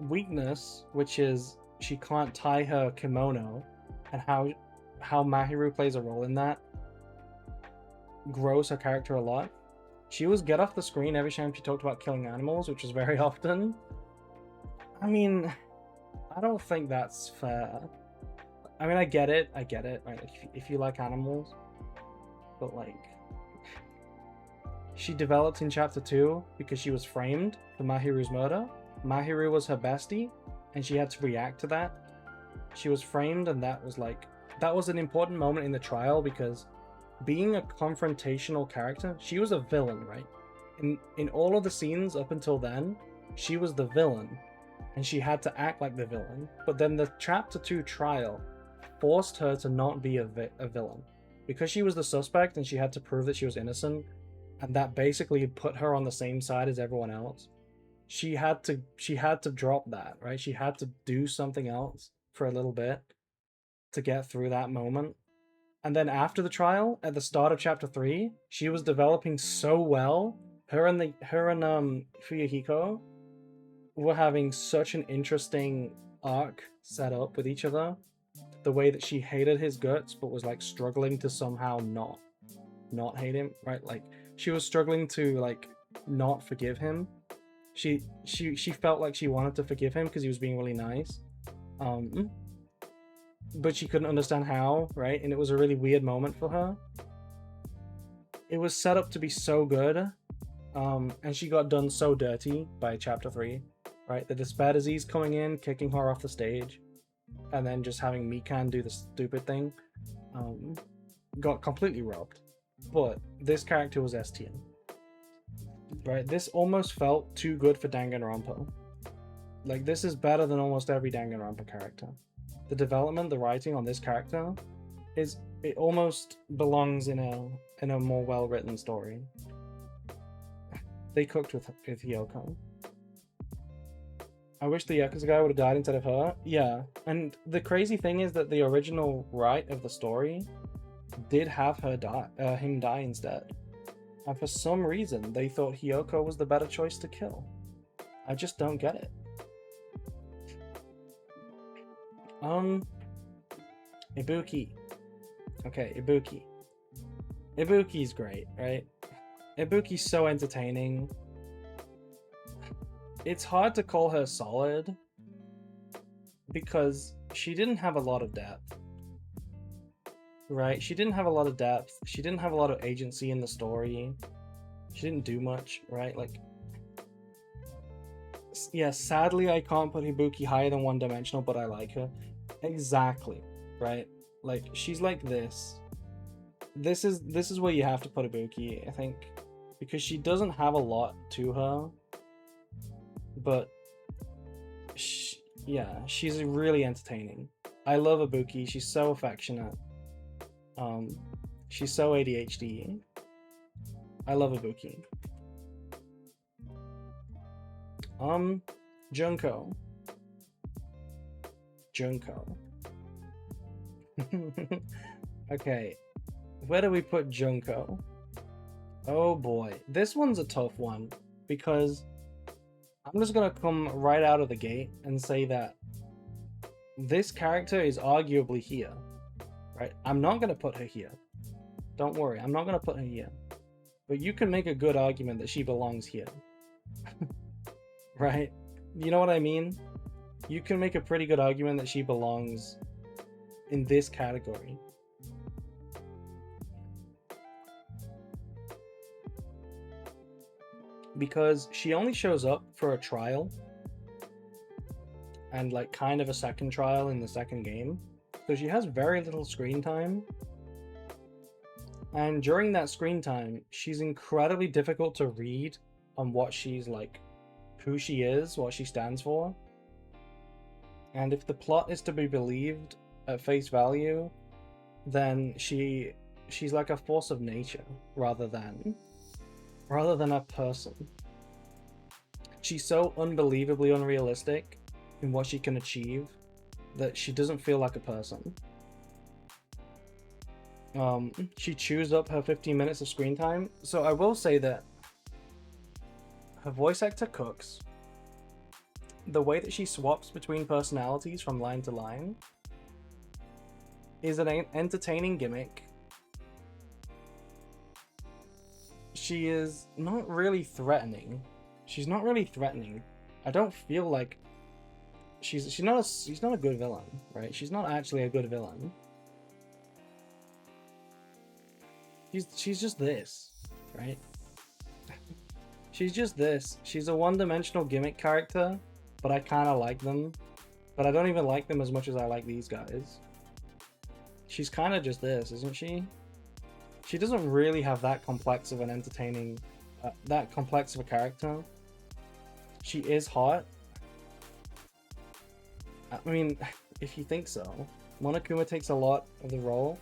weakness, which is she can't tie her kimono, and how Mahiru plays a role in that grows her character a lot. She was get off the screen every time she talked about killing animals, which is very often. I mean, I don't think that's fair. I mean, I get it, right? Like, if you like animals, but like, she developed in chapter 2 because she was framed for Mahiru's murder. Mahiru was her bestie, and she had to react to that. She was framed, and that was an important moment in the trial because being a confrontational character, she was a villain, right? In all of the scenes up until then, she was the villain, and she had to act like the villain. But then the chapter 2 trial forced her to not be a villain. Because she was the suspect and she had to prove that she was innocent, and that basically put her on the same side as everyone else. She had to drop that, right? She had to do something else for a little bit to get through that moment. And then after the trial, at the start of chapter 3, she was developing so well. Her and Fuyuhiko were having such an interesting arc set up with each other. the way that she hated his guts but was like struggling to somehow not hate him, right? Like she was struggling to like not forgive him. She felt like she wanted to forgive him because he was being really nice, but she couldn't understand how, right? And it was a really weird moment for her. It was set up to be so good, and she got done so dirty by chapter 3, right? The despair disease coming in, kicking her off the stage, and then just having Mikan do the stupid thing, got completely robbed. But this character was STN. Right, this almost felt too good for Danganronpa. Like, this is better than almost every Danganronpa character. The development, the writing on this character it almost belongs in a more well-written story. They cooked with Hiyoko. I wish the Yakuza guy would have died instead of her. Yeah, and the crazy thing is that the original write of the story did have him die instead. And for some reason, they thought Hiyoko was the better choice to kill. I just don't get it. Ibuki. Okay, Ibuki. Ibuki's great, right? Ibuki's so entertaining. It's hard to call her solid because she didn't have a lot of depth. Right? She didn't have a lot of depth. She didn't have a lot of agency in the story. She didn't do much, right? Like, yeah, sadly I can't put Ibuki higher than one-dimensional, but I like her. Exactly, right? Like, she's like this. This is where you have to put Ibuki, I think, because she doesn't have a lot to her, but yeah, she's really entertaining. I love Ibuki. She's so affectionate. She's so ADHD. I love Ibuki. Junko. Okay, where do we put Junko? Oh boy, this one's a tough one because I'm just gonna come right out of the gate and say that this character is arguably here. Right? I'm not going to put her here. Don't worry, I'm not going to put her here. But you can make a good argument that she belongs here. Right? You know what I mean? You can make a pretty good argument that she belongs in this category. Because she only shows up for a trial and like kind of a second trial in the second game. So she has very little screen time. And during that screen time, she's incredibly difficult to read on what she's like, who she is, what she stands for. And if the plot is to be believed at face value, then she's like a force of nature rather than a person. She's so unbelievably unrealistic in what she can achieve that she doesn't feel like a person. She chews up her 15 minutes of screen time. So I will say that her voice actor cooks. The way that she swaps between personalities from line to line is an entertaining gimmick. She is not really threatening. She's not really threatening. I don't feel like she's not a good villain, right? She's not actually a good villain. She's just this, right? She's just this. She's a one-dimensional gimmick character, but I kind of like them. But I don't even like them as much as I like these guys. She's kind of just this, isn't she? She doesn't really have that complex of an entertaining, that complex of a character. She is hot. I mean, if you think so. Monokuma takes a lot of the role.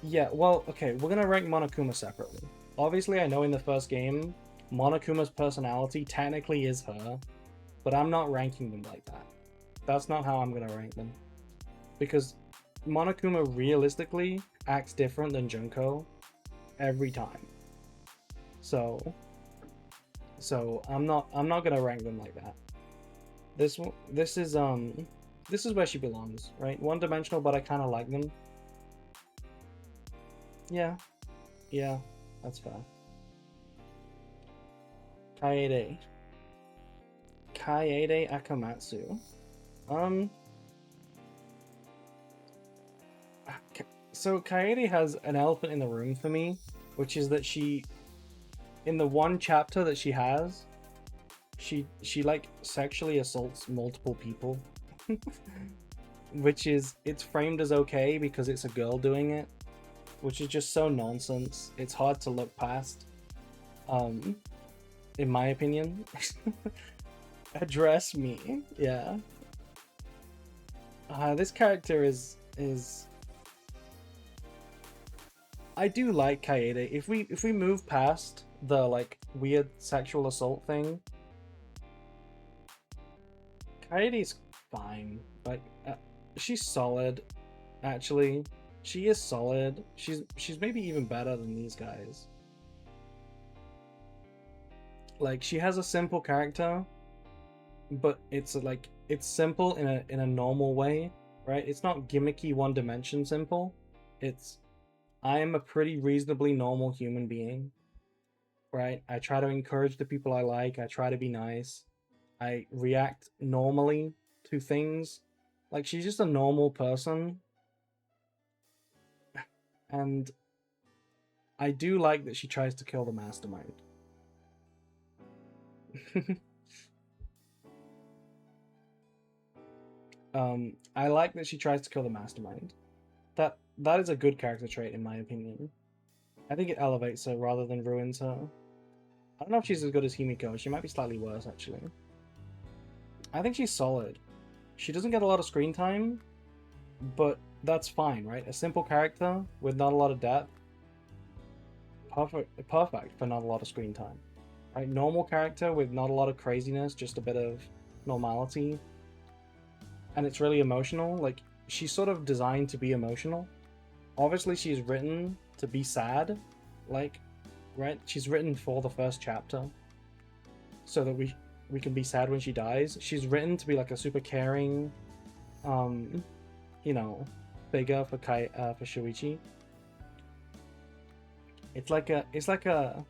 Yeah, well, okay, we're gonna rank Monokuma separately. Obviously, I know in the first game, Monokuma's personality technically is her, but I'm not ranking them like that. That's not how I'm gonna rank them. Because Monokuma realistically acts different than Junko every time. So I'm not gonna rank them like that. This is this is where she belongs, right? One-dimensional, but I kind of like them. Yeah, yeah, that's fair. Kaede. Kaede Akamatsu. Um, so Kaede has an elephant in the room for me, which is that she, in the one chapter that she has, she like sexually assaults multiple people. Which is, it's framed as okay because it's a girl doing it, which is just so nonsense. It's hard to look past, in my opinion. Address me, yeah. This character is I do like Kaede. If we move past the like weird sexual assault thing, Kaede's fine. Like she's solid, actually. She is solid. She's maybe even better than these guys. Like she has a simple character, but it's like it's simple in a normal way, right? It's not gimmicky one dimension simple. It's I am a pretty reasonably normal human being, right? I try to encourage the people I like. I try to be nice. I react normally to things. Like she's just a normal person. And I do like that she tries to kill the mastermind. I like that she tries to kill the mastermind. That is a good character trait in my opinion. I think it elevates her rather than ruins her. I don't know if she's as good as Himiko. She might be slightly worse actually. I think she's solid. She doesn't get a lot of screen time, but that's fine, right? A simple character with not a lot of depth. Perfect for not a lot of screen time. Right? Normal character with not a lot of craziness, just a bit of normality. And it's really emotional. Like, she's sort of designed to be emotional. Obviously, she's written to be sad. Like, right? She's written for the first chapter. So that we can be sad when she dies. She's written to be like a super caring, you know, figure for for Shuichi. It's like a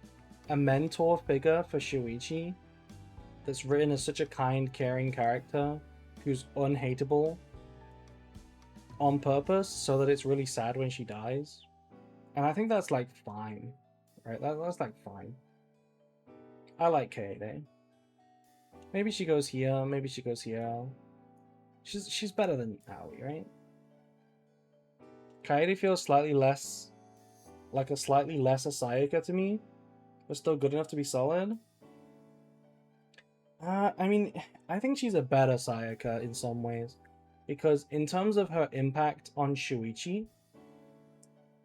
mentor figure for Shuichi that's written as such a kind, caring character who's unhateable on purpose so that it's really sad when she dies. And I think that's like fine, right? That's like fine. I like Kaede. Maybe she goes here, maybe she goes here. She's better than Aoi, right? Kaede feels slightly less, like a slightly lesser Sayaka to me, but still good enough to be solid. I mean, I think she's a better Sayaka in some ways, because in terms of her impact on Shuichi,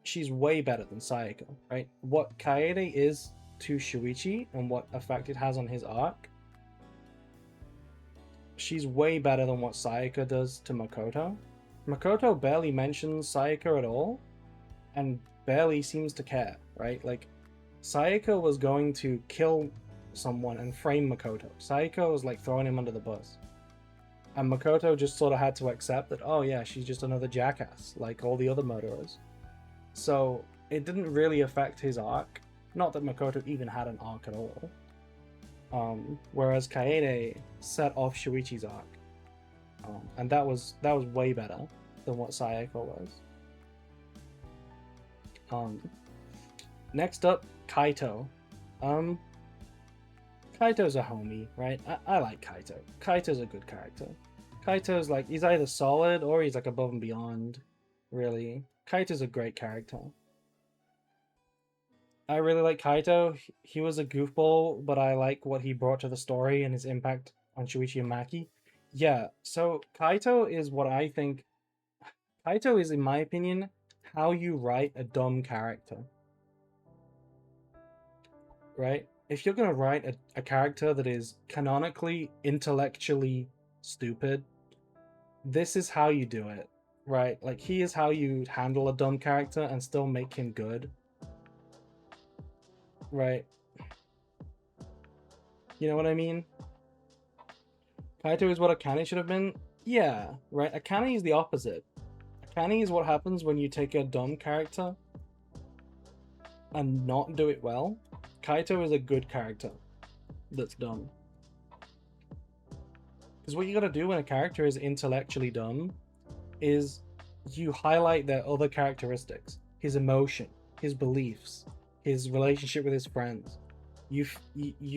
she's way better than Sayaka, right? What Kaede is to Shuichi and what effect it has on his arc, she's way better than what Sayaka does to Makoto. Makoto barely mentions Sayaka at all, and barely seems to care, right? Like, Sayaka was going to kill someone and frame Makoto. Sayaka was like throwing him under the bus. And Makoto just sort of had to accept that, oh yeah, she's just another jackass, like all the other murderers. So it didn't really affect his arc. Not that Makoto even had an arc at all. Whereas Kaede set off Shuichi's arc. And that was way better than what Sayaka was. Next up, Kaito. Kaito's a homie, right? I like Kaito. Kaito's a good character. Kaito's like, he's either solid or he's like above and beyond, really. Kaito's a great character. I really like Kaito. He was a goofball, but I like what he brought to the story and his impact on Shuichi and Maki. Yeah, so Kaito is what I think. Kaito is, in my opinion, how you write a dumb character. Right? If you're going to write a character that is canonically, intellectually stupid, this is how you do it, right? Like, he is how you handle a dumb character and still make him good. Right? You know what I mean? Kaito is what Akane should have been. Yeah, right. Akane is the opposite. Akane is what happens when you take a dumb character and not do it well. Kaito is a good character that's dumb. Because what you gotta do when a character is intellectually dumb is you highlight their other characteristics, his emotion, his beliefs, his relationship with his friends. You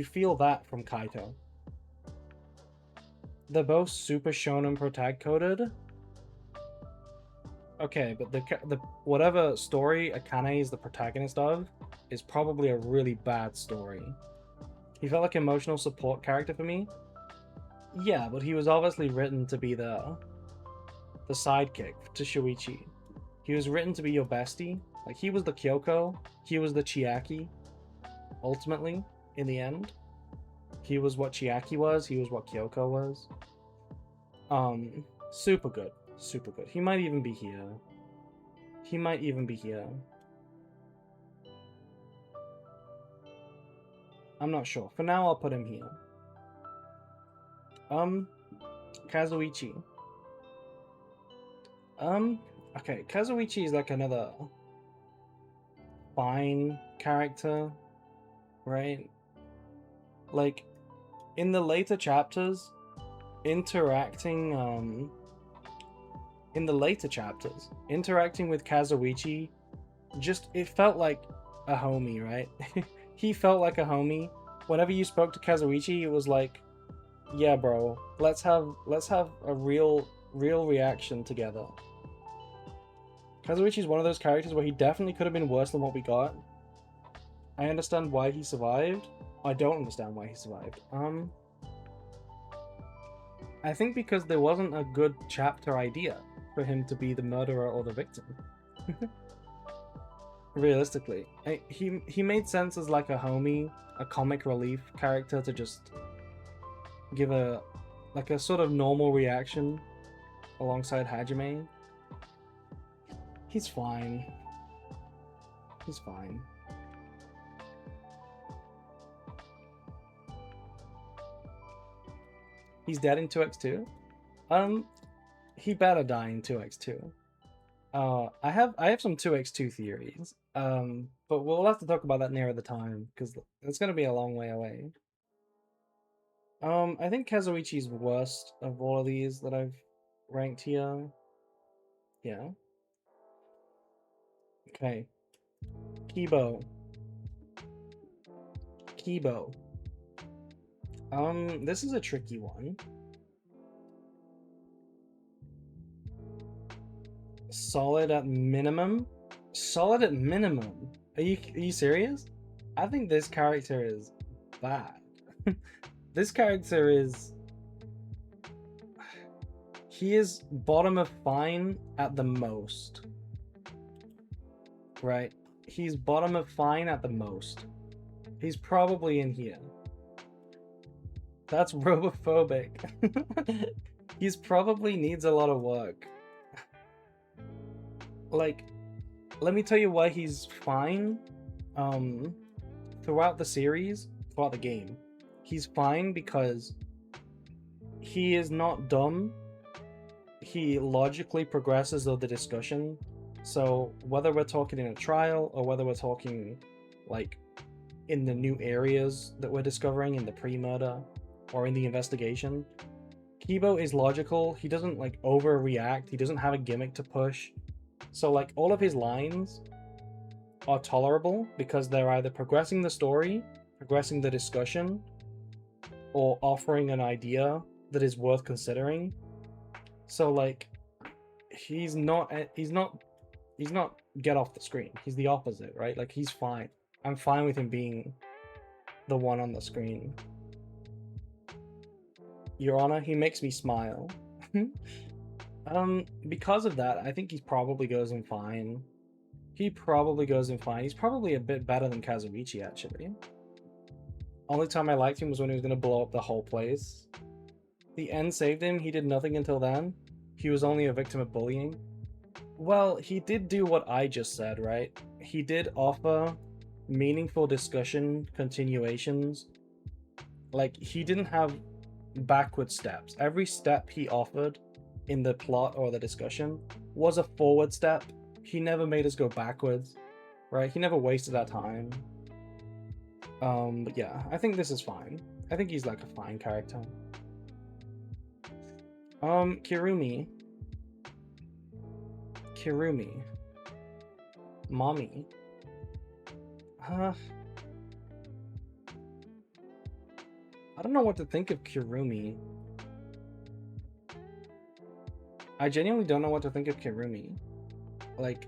feel that from Kaito. They're both super shonen protag coded. Okay, but the whatever story Akane is the protagonist of is probably a really bad story. He felt like an emotional support character for me. Yeah, but he was obviously written to be the sidekick to Shuichi. He was written to be your bestie. Like, he was the Kyoko, he was the Chiaki. Ultimately, in the end, he was what Chiaki was, he was what Kyoko was. Super good. Super good. He might even be here. He might even be here. I'm not sure. For now, I'll put him here. Kazuichi. Okay, Kazuichi is like another fine character, right? Like, in the later chapters, interacting with Kazuichi, just, it felt like a homie, right? He felt like a homie. Whenever you spoke to Kazuichi, it was like, yeah, bro, let's have a real reaction together. Kazuichi is one of those characters where he definitely could have been worse than what we got. I understand why he survived. I don't understand why he survived. I think because there wasn't a good chapter idea for him to be the murderer or the victim. Realistically, he made sense as like a homie, a comic relief character to just give a sort of normal reaction alongside Hajime. He's fine. He's fine. He's dead in 2x2? He better die in 2x2. I have some 2x2 theories. But we'll have to talk about that nearer the time, because it's gonna be a long way away. I think Kazuichi's worst of all of these that I've ranked here. Yeah. Okay. Kibo. This is a tricky one. Solid at minimum? Solid at minimum? Are you serious? I think this character is bad. This character is... He is bottom of fine at the most. Right? He's bottom of fine at the most. He's probably in here. That's robophobic. He's probably needs a lot of work. Like, let me tell you why he's fine. Throughout the series, throughout the game, he's fine because he is not dumb. He logically progresses of the discussion. So whether we're talking in a trial or whether we're talking like in the new areas that we're discovering in the pre-murder or in the investigation, Kibo is logical. He doesn't like overreact. He doesn't have a gimmick to push. So like all of his lines are tolerable because they're either progressing the story, progressing the discussion, or offering an idea that is worth considering. So like he's not get off the screen. He's the opposite, right? Like he's fine. I'm fine with him being the one on the screen. Your Honor, he makes me smile. Because of that, I think he probably goes in fine. He probably goes in fine. He's probably a bit better than Kazuichi, actually. Only time I liked him was when he was going to blow up the whole place. The end saved him. He did nothing until then. He was only a victim of bullying. Well, he did do what I just said, right? He did offer meaningful discussion continuations. Like, he didn't have backward steps. Every step he offered in the plot or the discussion was a forward step. He never made us go backwards, right? He never wasted our time. But yeah, I think this is fine. I think he's like a fine character. Kirumi. Mommy. I don't know what to think of Kirumi. I genuinely don't know what to think of Kirumi. Like,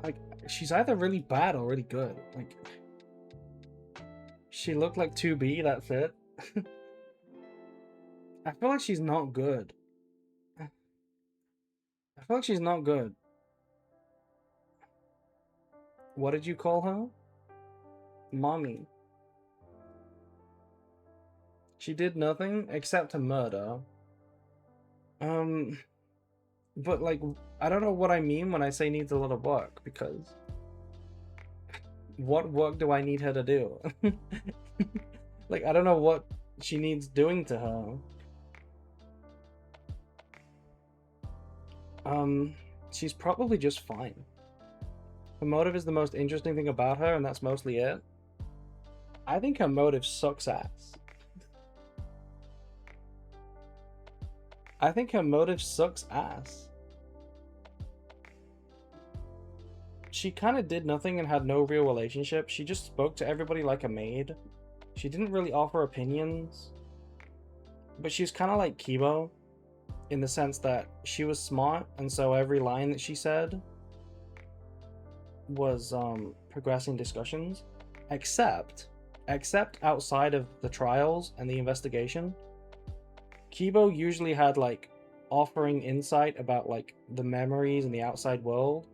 like she's either really bad or really good. Like, she looked like 2B, that's it. I feel like she's not good. I feel like she's not good. What did you call her? Mommy. She did nothing except to murder. But like, I don't know what I mean when I say needs a lot of work, because what work do I need her to do? Like, I don't know what she needs doing to her. She's probably just fine. Her motive is the most interesting thing about her, and that's mostly it. I think her motive sucks ass. I think her motive sucks ass. She kind of did nothing and had no real relationship. She just spoke to everybody like a maid. She didn't really offer opinions. But she's kind of like Kibo, in the sense that she was smart, and so every line that she said was progressing discussions, except outside of the trials and the investigation. Kibo usually had like offering insight about like the memories and the outside world,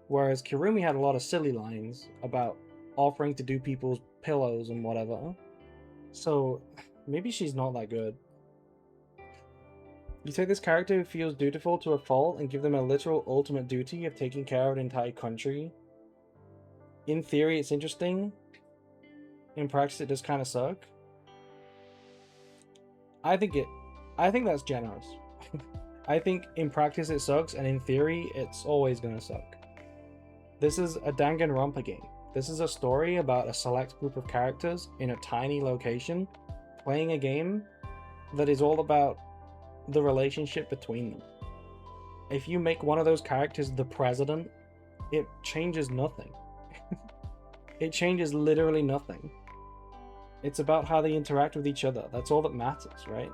whereas Kirumi had a lot of silly lines about offering to do people's pillows and whatever. So maybe she's not that good. You take this character who feels dutiful to a fault and give them a literal ultimate duty of taking care of an entire country. In theory, it's interesting. In practice, it does kind of suck. I think that's generous. I think in practice it sucks, and in theory, it's always gonna suck. This is a Danganronpa game. This is a story about a select group of characters in a tiny location, playing a game that is all about the relationship between them. If you make one of those characters the president, it changes nothing. It changes literally nothing. It's about how they interact with each other. That's all that matters, right?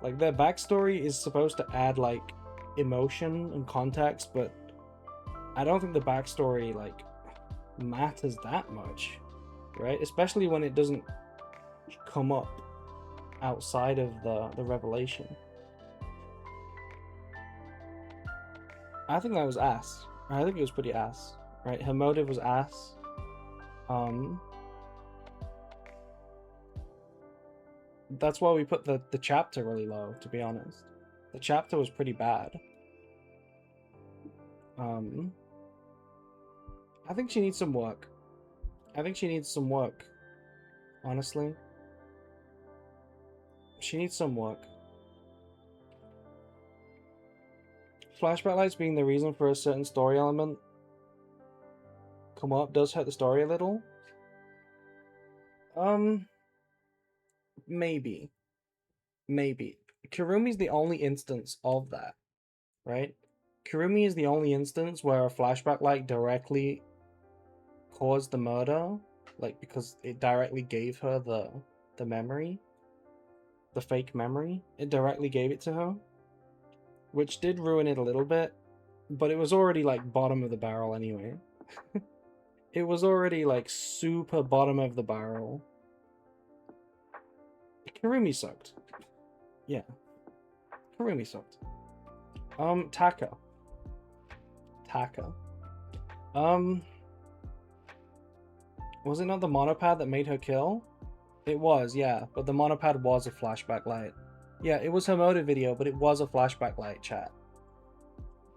Like, their backstory is supposed to add like emotion and context, but I don't think the backstory like matters that much, right? Especially when it doesn't come up outside of the revelation. I think that was ass. I think it was pretty ass, right? Her motive was ass. That's why we put the chapter really low, to be honest. The chapter was pretty bad. I think she needs some work. Honestly. She needs some work. Flashback lights being the reason for a certain story element come up does hurt the story a little. Maybe. Kirumi's the only instance of that, right? Kirumi is the only instance where a flashback light directly caused the murder, like, because it directly gave her the memory, the fake memory. It directly gave it to her, which did ruin it a little bit, but it was already like bottom of the barrel anyway. It was already like super bottom of the barrel. Kirumi sucked. Yeah. Kirumi sucked. Taka. Was it not the monopad that made her kill? It was, yeah, but the monopad was a flashback light. Yeah, it was her motive video, but it was a flashback light, chat.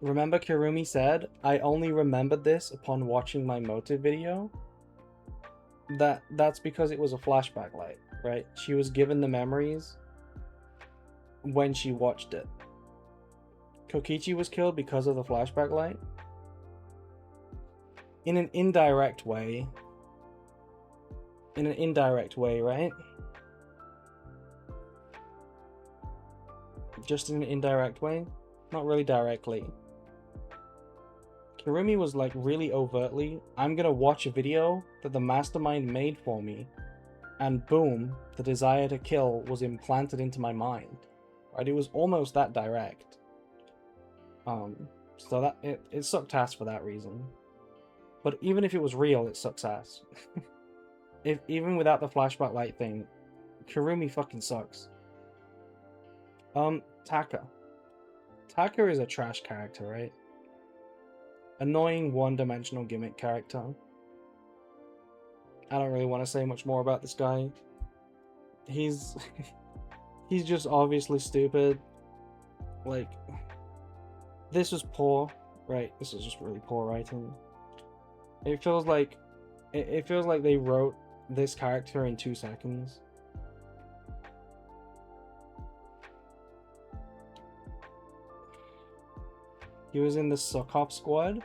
Remember Kirumi said, I only remembered this upon watching my motive video? That's because it was a flashback light. right? She was given the memories when she watched it. Kokichi was killed because of the flashback light. In an indirect way. In an indirect way, right? Just in an indirect way. Not really directly. Kirumi was like really overtly, I'm gonna watch a video that the mastermind made for me, and boom, the desire to kill was implanted into my mind. Right? It was almost that direct. So that it sucked ass for that reason. But even if it was real, it sucks ass. Even without the flashback light thing, Kirumi fucking sucks. Taka. Taka is a trash character, right? Annoying one-dimensional gimmick character. I don't really want to say much more about this guy. He's he's just obviously stupid. Like, this was poor, right? This is just really poor writing. It feels like they wrote this character in 2 seconds. He was in the Suck-Off Squad.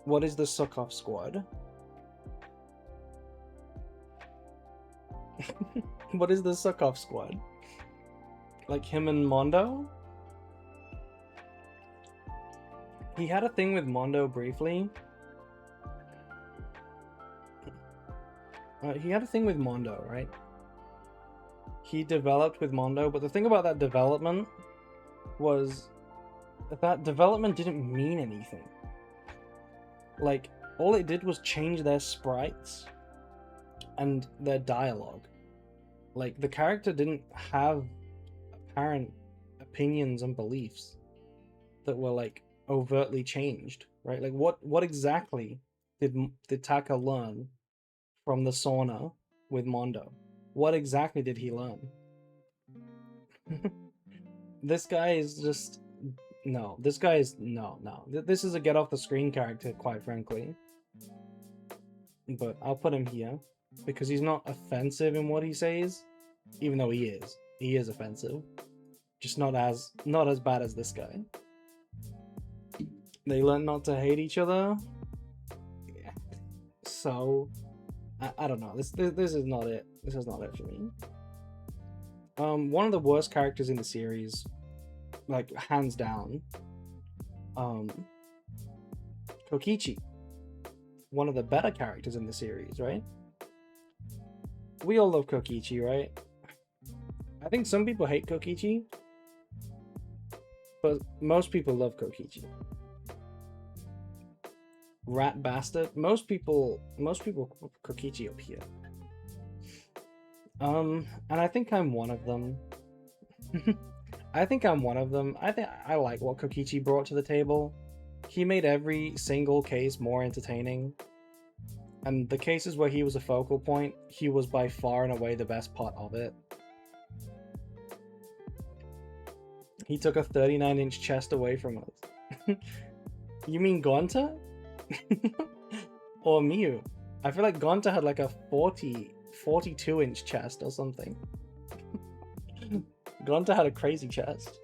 What is the Suck-Off Squad? What is the Suck-Off Squad? Like him and Mondo? He had a thing with Mondo briefly. He had a thing with Mondo, right? He developed with Mondo, but the thing about that development was that development didn't mean anything. Like, all it did was change their sprites and their dialogue. Like, the character didn't have apparent opinions and beliefs that were, like, overtly changed, right? Like, what exactly did Taka learn from the sauna with Mondo? What exactly did he learn? This guy is just... No, this guy is... No. This is a get off the screen character, quite frankly. But I'll put him here, because he's not offensive in what he says, even though he is. He is offensive. Just not as bad as this guy. They learn not to hate each other. Yeah. So... I don't know. This is not it. This is not it for me. One of the worst characters in the series, like hands down, Kokichi. One of the better characters in the series, right? We all love Kokichi, right? I think some people hate Kokichi, but most people love Kokichi. Rat bastard. Most people Kokichi up here. And I think I'm one of them. I think I'm one of them. I think I like what Kokichi brought to the table. He made every single case more entertaining. And the cases where he was a focal point, he was by far and away the best part of it. He took a 39-inch chest away from us. You mean Gonta? Or Miu? I feel like Gonta had like a 42-inch chest or something. Gonta had a crazy chest.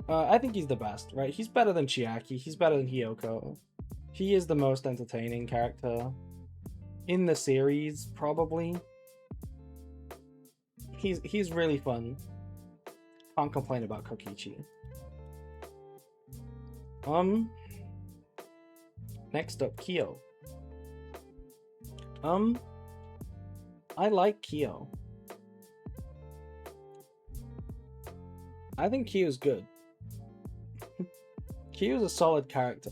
I think he's the best, right? He's better than Chiaki. He's better than Hiyoko. He is the most entertaining character in the series, probably. He's really fun. Can't complain about Kokichi. Next up, Kyo. I like Kyo. I think Kyo's good. Kyo's a solid character.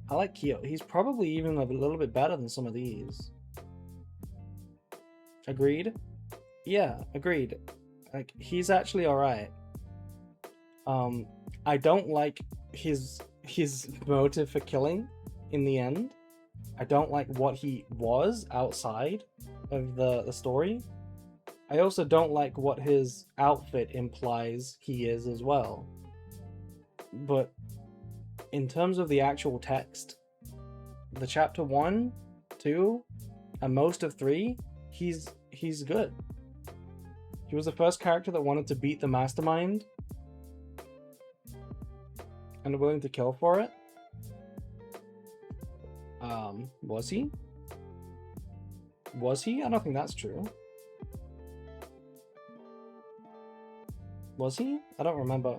I like Kyo. He's probably even a little bit better than some of these. Agreed? Yeah, agreed. Like, he's actually alright. I don't like his motive for killing in the end. I don't like what he was outside of the story. I also don't like what his outfit implies he is as well. But in terms of the actual text, the chapter 1, 2, And most of 3, he's good. He was the first character that wanted to beat the mastermind and willing to kill for it. Was he? Was he? I don't think that's true. Was he? I don't remember.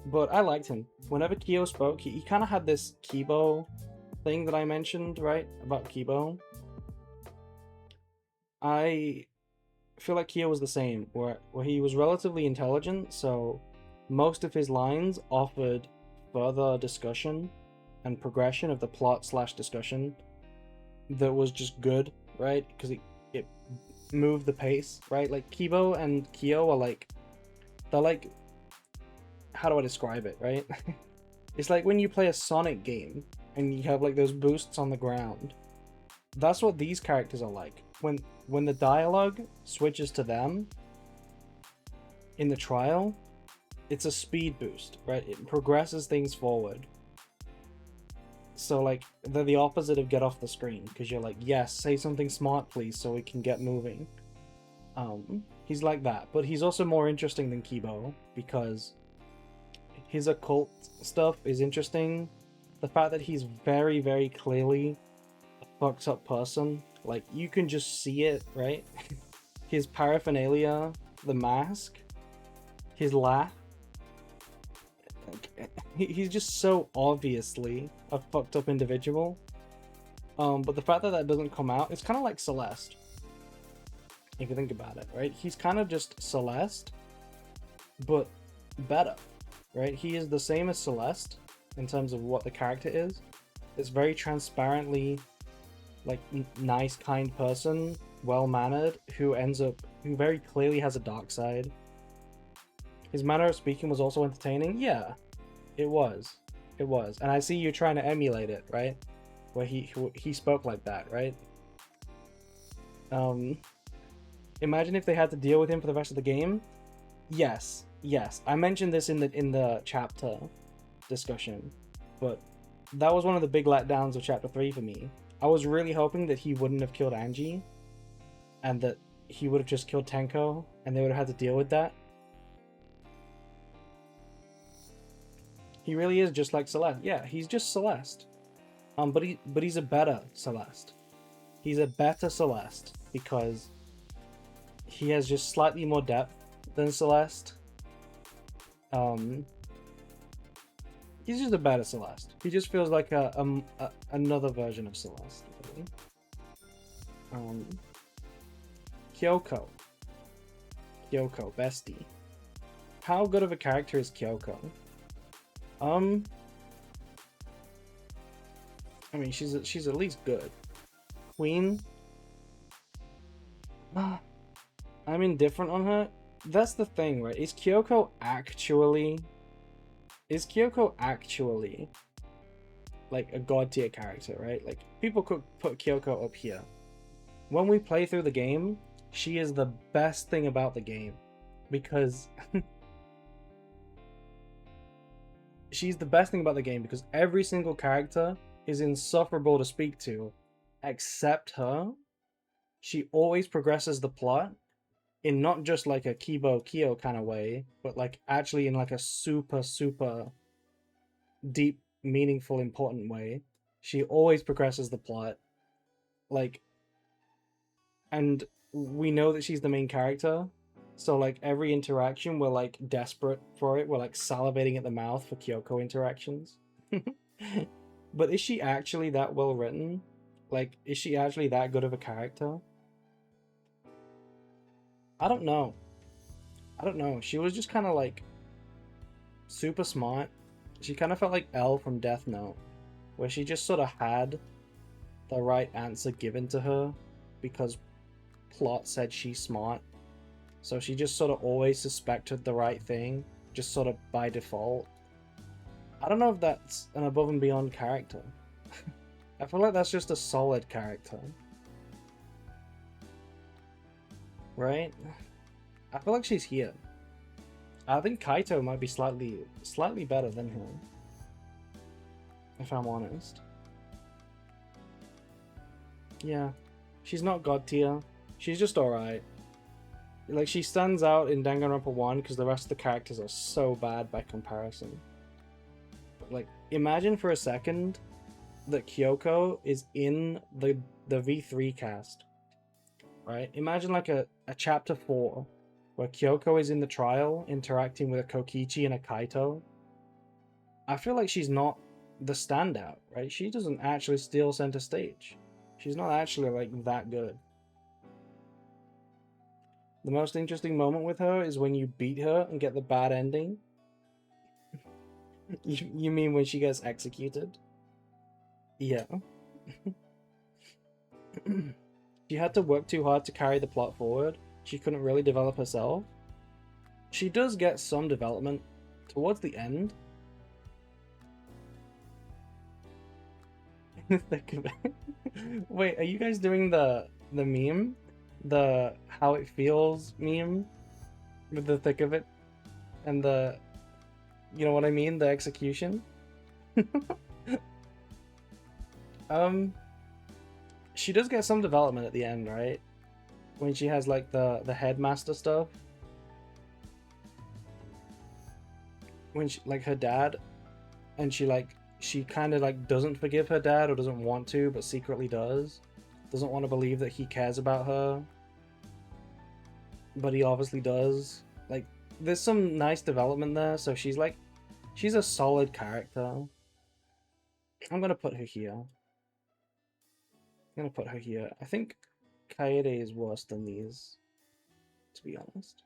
But I liked him. Whenever Kyo spoke, he kind of had this Kibo thing that I mentioned, right? About Kibo. I feel like Kyo was the same, where he was relatively intelligent, so most of his lines offered further discussion and progression of the plot / discussion that was just good, right? Because it moved the pace, right? Like Kibo and Kyo are like, they're like, how do I describe it, right? It's like when you play a Sonic game and you have like those boosts on the ground. That's what these characters are like. When the dialogue switches to them in the trial, it's a speed boost, right? It progresses things forward. So like they're the opposite of get off the screen, because you're like, yes, say something smart please so we can get moving. He's like that, but he's also more interesting than Kibo because his occult stuff is interesting. The fact that he's very, very clearly a fucked up person, like you can just see it, right? His paraphernalia, the mask, his laugh, he's just so obviously a fucked up individual. But the fact that that doesn't come out, it's kind of like Celeste. If you think about it, right? He's kind of just Celeste, but better, right? He is the same as Celeste in terms of what the character is. It's very transparently like nice, kind person, well-mannered, who very clearly has a dark side. His manner of speaking was also entertaining. Yeah, it was. And I see you trying to emulate it, right? Where he spoke like that, right? Imagine if they had to deal with him for the rest of the game. Yes. I mentioned this in the chapter discussion, but that was one of the big letdowns of chapter 3 for me. I was really hoping that he wouldn't have killed Angie, and that he would have just killed Tenko, and they would have had to deal with that. He really is just like Celeste. Yeah, he's just Celeste. But he's a better Celeste. He's a better Celeste because he has just slightly more depth than Celeste. He's just a better Celeste. He just feels like another version of Celeste. Really. Kyoko, bestie. How good of a character is Kyoko? I mean, she's at least good. Queen. I'm indifferent on her. That's the thing, right? Is Kyoko actually like a god tier character, right? Like people could put Kyoko up here. When we play through the game, she is the best thing about the game because she's the best thing about the game because every single character is insufferable to speak to except her. She always progresses the plot in not just like a Kibo Kyo kind of way, but like actually in like a super deep, meaningful, important way. She always progresses the plot. Like, and we know that she's the main character, so like every interaction we're like desperate for it. We're like salivating at the mouth for Kyoko interactions. But is she actually that well written? Like, is she actually that good of a character? I don't know. She was just kind of like super smart. She kind of felt like Elle from Death Note, where she just sort of had the right answer given to her because plot said she's smart. So she just sort of always suspected the right thing, just sort of by default. I don't know if that's an above and beyond character. I feel like that's just a solid character. Right? I feel like she's here. I think Kaito might be slightly better than her, if I'm honest. Yeah. She's not god tier. She's just alright. Like, she stands out in Danganronpa 1 because the rest of the characters are so bad by comparison. But, like, imagine for a second that Kyoko is in the V3 cast, right? Imagine like a chapter 4 where Kyoko is in the trial interacting with a Kokichi and a Kaito. I feel like she's not the standout, right? She doesn't actually steal center stage. She's not actually like that good. The most interesting moment with her is when you beat her and get the bad ending. You mean when she gets executed? Yeah. She had to work too hard to carry the plot forward. She couldn't really develop herself. She does get some development towards the end. Think of it. Wait, are you guys doing the meme? The how it feels meme? With the thick of it? And the, you know what I mean? The execution? She does get some development at the end, right? When she has like the headmaster stuff. When she, like, her dad, and she kind of like doesn't forgive her dad or doesn't want to, but secretly does. Doesn't want to believe that he cares about her, but he obviously does. Like, there's some nice development there, so she's a solid character. I'm gonna put her here. I think Kaede is worse than these, to be honest.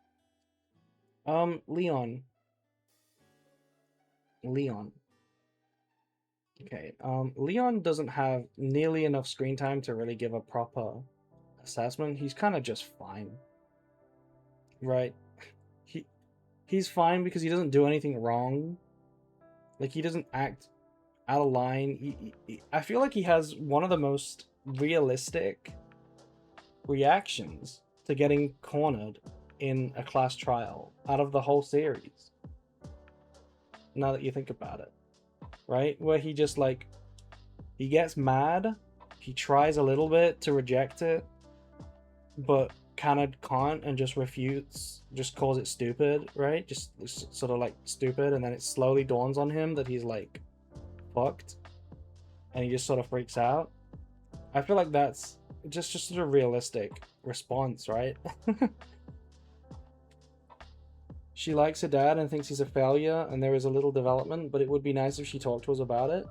Leon. Okay, Leon doesn't have nearly enough screen time to really give a proper assessment. He's kind of just fine. Right? He's fine because he doesn't do anything wrong. Like, he doesn't act out of line. I feel like he has one of the most realistic reactions to getting cornered in a class trial out of the whole series. Now that you think about it. Right? Where he just, like, he gets mad, he tries a little bit to reject it, but kind of can't and just refutes, just calls it stupid, right? Just sort of like stupid, and then it slowly dawns on him that he's like fucked, and he just sort of freaks out. I feel like that's just sort of realistic response, right? She likes her dad and thinks he's a failure, and there is a little development, but it would be nice if she talked to us about it.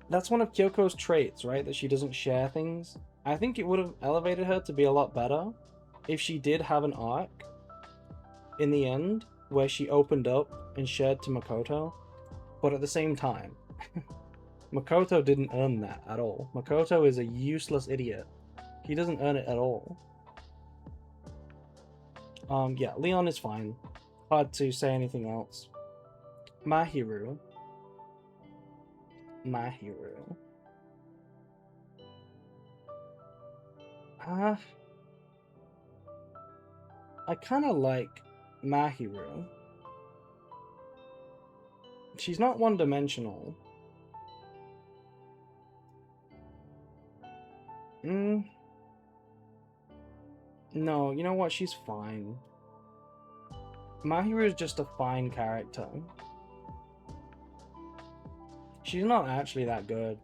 That's one of Kyoko's traits, right? That she doesn't share things. I think it would have elevated her to be a lot better if she did have an arc in the end where she opened up and shared to Makoto, but at the same time, Makoto didn't earn that at all. Makoto is a useless idiot. He doesn't earn it at all. Yeah, Leon is fine. Hard to say anything else. Mahiru. I kind of like Mahiru. She's not one-dimensional. No, you know what? She's fine. Mahiru is just a fine character. She's not actually that good,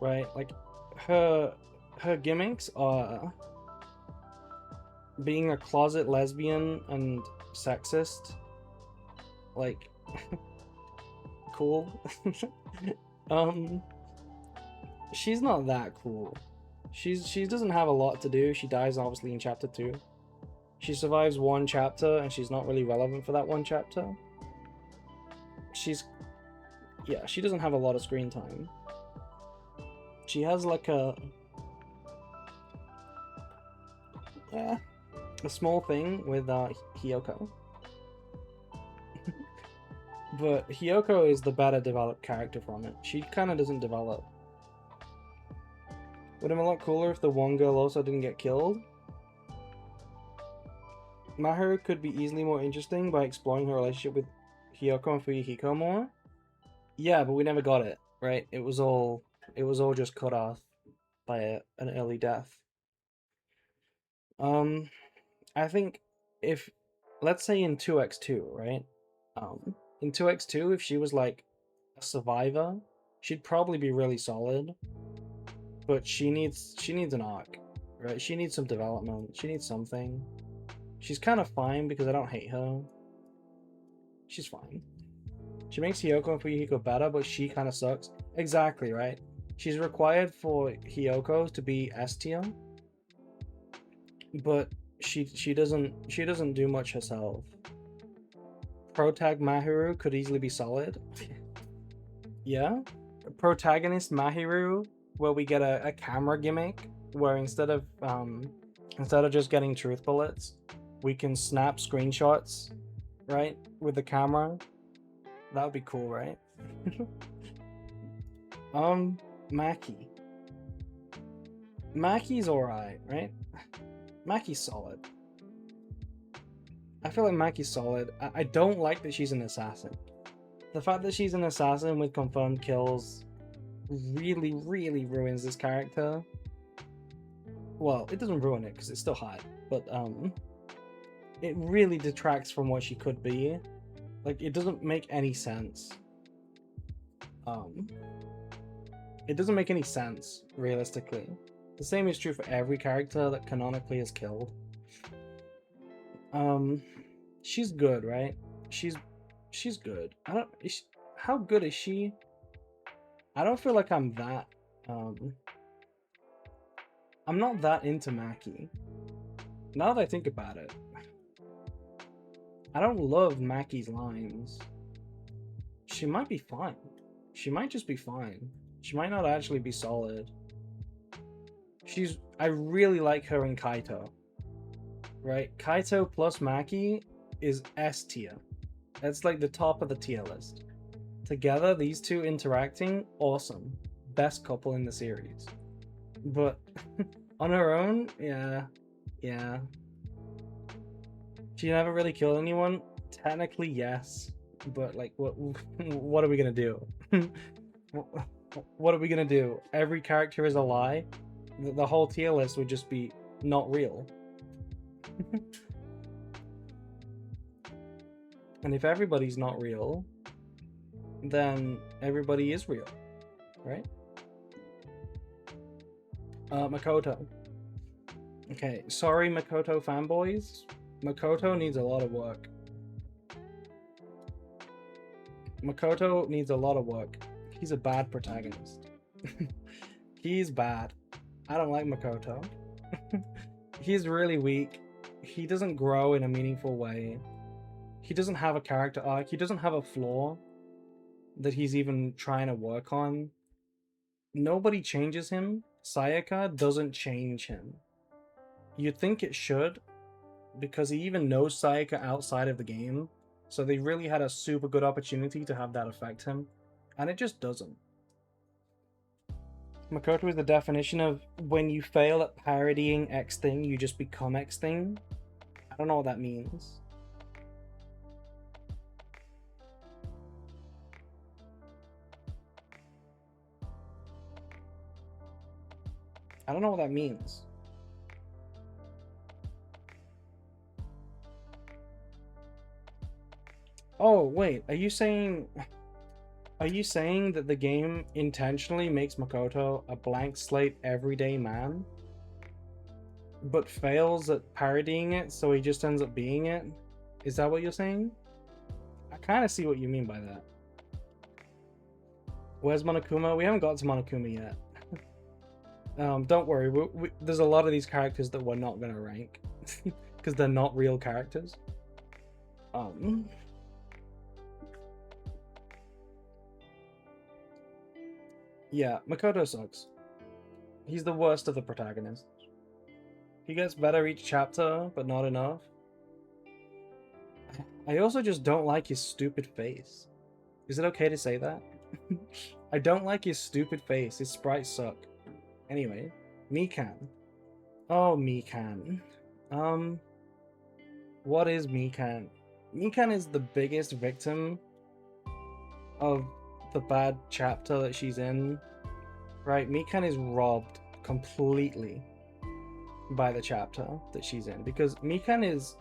right? Like, her gimmicks are being a closet lesbian and sexist. Like, cool. She's not that cool. She doesn't have a lot to do. She dies obviously in chapter 2. She survives one chapter and she's not really relevant for that one chapter. Yeah, she doesn't have a lot of screen time. She has like a small thing with Hiyoko. But Hiyoko is the better developed character from it. She kind of doesn't develop. Would have been a lot cooler if the one girl also didn't get killed. Mahiru could be easily more interesting by exploring her relationship with Hiyoko and Fuyuhiko more. Yeah, but we never got it, right? It was all It was all just cut off by an early death. I think if, let's say in 2x2, right? In 2x2, if she was like a survivor, she'd probably be really solid. But she needs an arc, right? She needs some development. She needs something. She's kind of fine because I don't hate her. She's fine. She makes Hiyoko and Fuyuhiko better, but she kind of sucks. Exactly, right? She's required for Hiyoko to be S tier, but she doesn't do much herself. Protag Mahiru could easily be solid. Yeah. Protagonist Mahiru, where we get a camera gimmick where instead of just getting truth bullets, we can snap screenshots, right? With the camera. That would be cool, right? Maki. Maki's alright, right? Maki's solid. I feel like Maki's solid. I don't like that she's an assassin. The fact that she's an assassin with confirmed kills really, really ruins this character. Well, it doesn't ruin it because it's still hot, but it really detracts from what she could be. Like, it doesn't make any sense. It doesn't make any sense, realistically. The same is true for every character that canonically is killed. She's good, right? She's good. How good is she? I don't feel like I'm that, I'm not that into Maki. Now that I think about it, I don't love Maki's lines. She might be fine. She might just be fine. She might not actually be solid. I really like her in Kaito. Right? Kaito plus Maki is S tier. That's like the top of the tier list. Together, these two interacting, awesome. Best couple in the series. But on her own, yeah. She never really killed anyone. Technically, yes. But like, what are we gonna do? What are we gonna do? Every character is a lie. The whole tier list would just be not real. And if everybody's not real, then everybody is real, right? Makoto. Okay, sorry Makoto fanboys. Makoto needs a lot of work. Makoto needs a lot of work. He's a bad protagonist. He's bad. I don't like Makoto. He's really weak. He doesn't grow in a meaningful way. He doesn't have a character arc. He doesn't have a flaw that he's even trying to work on. Nobody changes him. Sayaka doesn't change him. You'd think it should, because he even knows Sayaka outside of the game, so they really had a super good opportunity to have that affect him, and it just doesn't. Makoto is the definition of when you fail at parodying X thing, you just become X thing. I don't know what that means. I don't know what that means. Oh, wait, are you saying that the game intentionally makes Makoto a blank slate everyday man, but fails at parodying it, so he just ends up being it? Is that what you're saying? I kind of see what you mean by that. Where's Monokuma? We haven't got to Monokuma yet. Don't worry, there's a lot of these characters that we're not gonna rank because they're not real characters. Yeah, Makoto sucks. He's the worst of the protagonists. He gets better each chapter, but not enough. I also just don't like his stupid face. Is it okay to say that? I don't like his stupid face. His sprites suck. Anyway, Mikan. Oh, Mikan. What is Mikan? Mikan is the biggest victim of the bad chapter that she's in, right? Mikan is robbed completely by the chapter that she's in, because Mikan is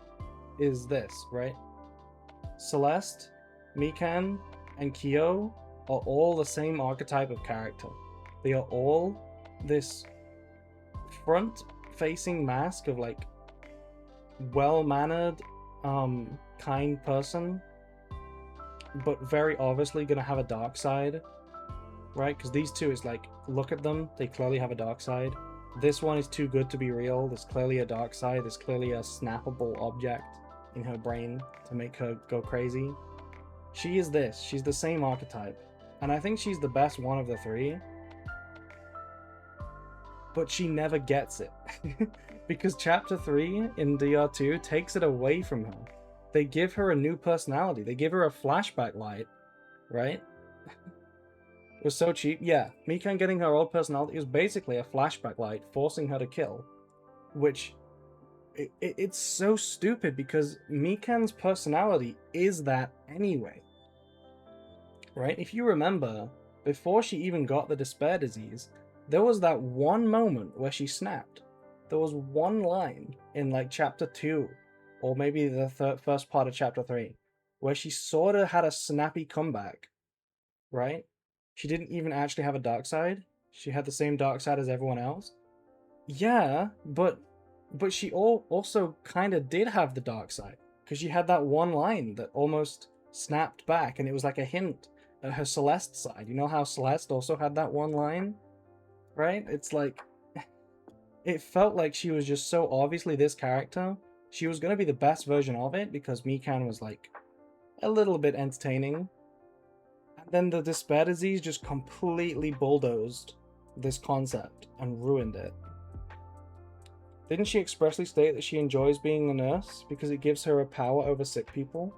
this, right? Celeste, Mikan, and Kyo are all the same archetype of character. They are all this front-facing mask of like well-mannered, kind person, but very obviously gonna have a dark side, right? Because these two is like, look at them, they clearly have a dark side. This one is too good to be real. There's clearly a dark side. There's clearly a snappable object in her brain to make her go crazy. She is this. She's the same archetype. And I think she's the best one of the three. But she never gets it. Because Chapter 3 in DR2 takes it away from her. They give her a new personality. They give her a flashback light, right? It was so cheap. Yeah, Mikan getting her old personality is basically a flashback light forcing her to kill. Which, it's so stupid because Mikan's personality is that anyway. Right? If you remember, before she even got the despair disease, there was that one moment where she snapped. There was one line in like Chapter 2, or maybe the first part of Chapter 3, where she sort of had a snappy comeback, right? She didn't even actually have a dark side. She had the same dark side as everyone else. Yeah, but she also kind of did have the dark side, because she had that one line that almost snapped back, and it was like a hint at her Celeste side. You know how Celeste also had that one line? Right? It's like, it felt like she was just so obviously this character. She was going to be the best version of it because Mikan was like a little bit entertaining. And then the despair disease just completely bulldozed this concept and ruined it. Didn't she expressly state that she enjoys being a nurse because it gives her a power over sick people?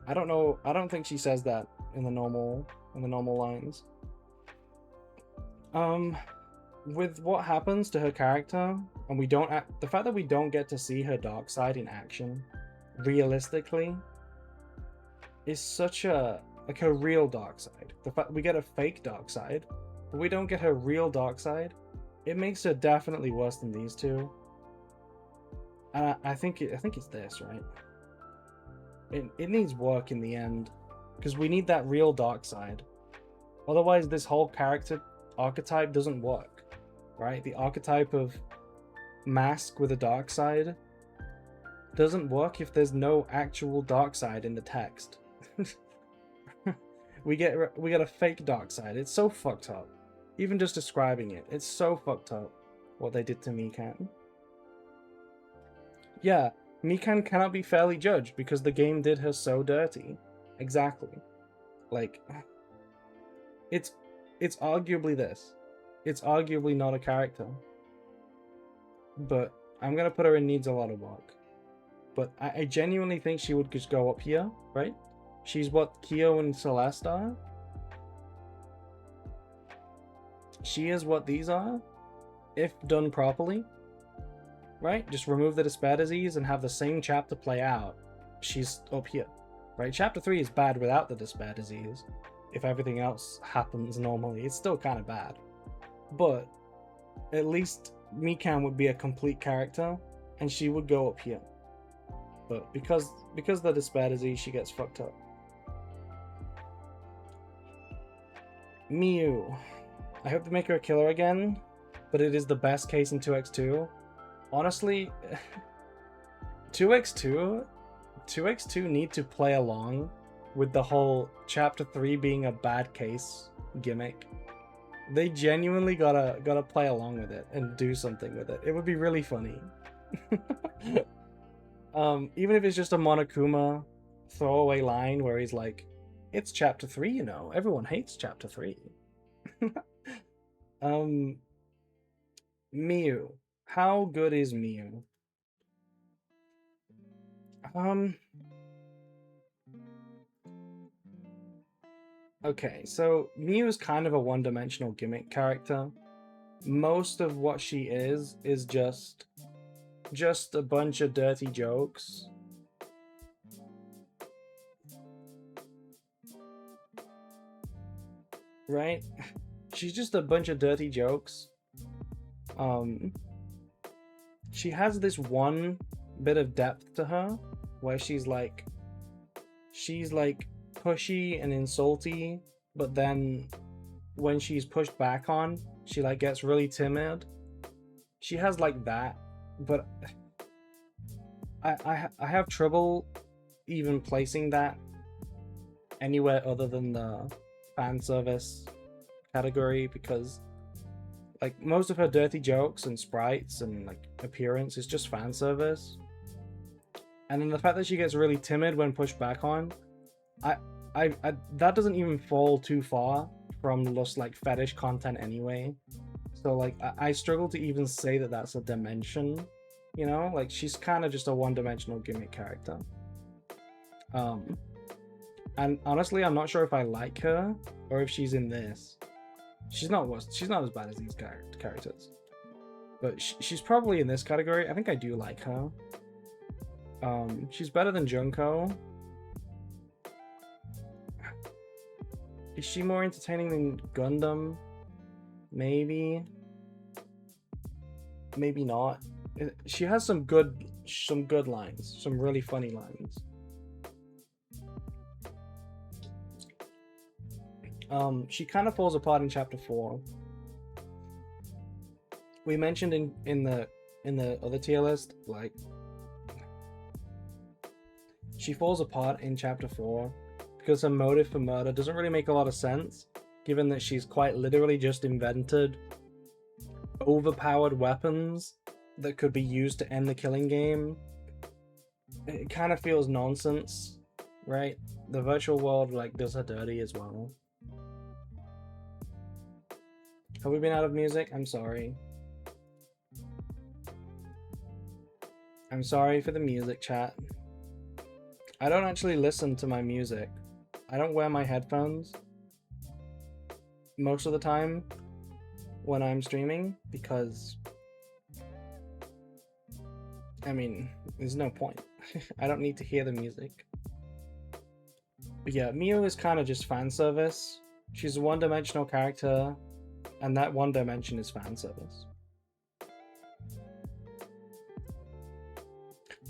I don't know. I don't think she says that in the normal lines. With what happens to her character, and the fact that we don't get to see her dark side in action, realistically, is such a real dark side. The fact we get a fake dark side, but we don't get her real dark side, it makes her definitely worse than these two. And I think it's this, right? It needs work in the end, because we need that real dark side. Otherwise, this whole character archetype doesn't work, right? The archetype of mask with a dark side doesn't work if there's no actual dark side in the text. we get a fake dark side. It's so fucked up. Even just describing it, it's so fucked up what they did to Mikan. Yeah, Mikan cannot be fairly judged because the game did her so dirty. Exactly. Like, it's arguably this. It's arguably not a character. But I'm gonna put her in needs a lot of work. But I genuinely think she would just go up here, right? She's what Kyo and Celeste are. She is what these are, if done properly. Right? Just remove the despair disease and have the same chapter play out. She's up here. Right? Chapter 3 is bad without the despair disease. If everything else happens normally, it's still kind of bad. But at least Mikan would be a complete character, and she would go up here. But because of the despair disease, she gets fucked up. Miu. I hope they make her a killer again, but it is the best case in 2x2. Honestly, 2x2 need to play along with the whole Chapter 3 being a bad case gimmick. They genuinely gotta play along with it and do something with it. It would be really funny. Even if it's just a Monokuma throwaway line where he's like, "It's Chapter 3, you know. Everyone hates Chapter 3." Miu. How good is Miu? Okay, so Miu is kind of a one-dimensional gimmick character. Most of what she is just a bunch of dirty jokes. Right? she's just a bunch of dirty jokes. She has this one bit of depth to her where she's like pushy and insulty, but then when she's pushed back on, she like gets really timid. She has like that, but I have trouble even placing that anywhere other than the fan service category, because like most of her dirty jokes and sprites and like appearance is just fan service. And then the fact that she gets really timid when pushed back on, I that doesn't even fall too far from just like fetish content anyway. So like I struggle to even say that that's a dimension, you know? Like she's kind of just a one-dimensional gimmick character. And honestly, I'm not sure if I like her or if she's in this. She's not as bad as these characters, but she's probably in this category. I think I do like her. She's better than Junko. Is she more entertaining than Gundam? Maybe. Maybe not. She has some good lines, some really funny lines. She kind of falls apart in chapter 4. We mentioned in the other tier list, like she falls apart in chapter 4 because her motive for murder doesn't really make a lot of sense, given that she's quite literally just invented overpowered weapons that could be used to end the killing game. It kind of feels nonsense, right? The virtual world like does her dirty as well. Have we been out of music? I'm sorry. I'm sorry for the music, chat. I don't actually listen to my music. I don't wear my headphones most of the time when I'm streaming because, I mean, there's no point. I don't need to hear the music. But yeah, Miu is kind of just fan service. She's a one-dimensional character, and that one dimension is fan service.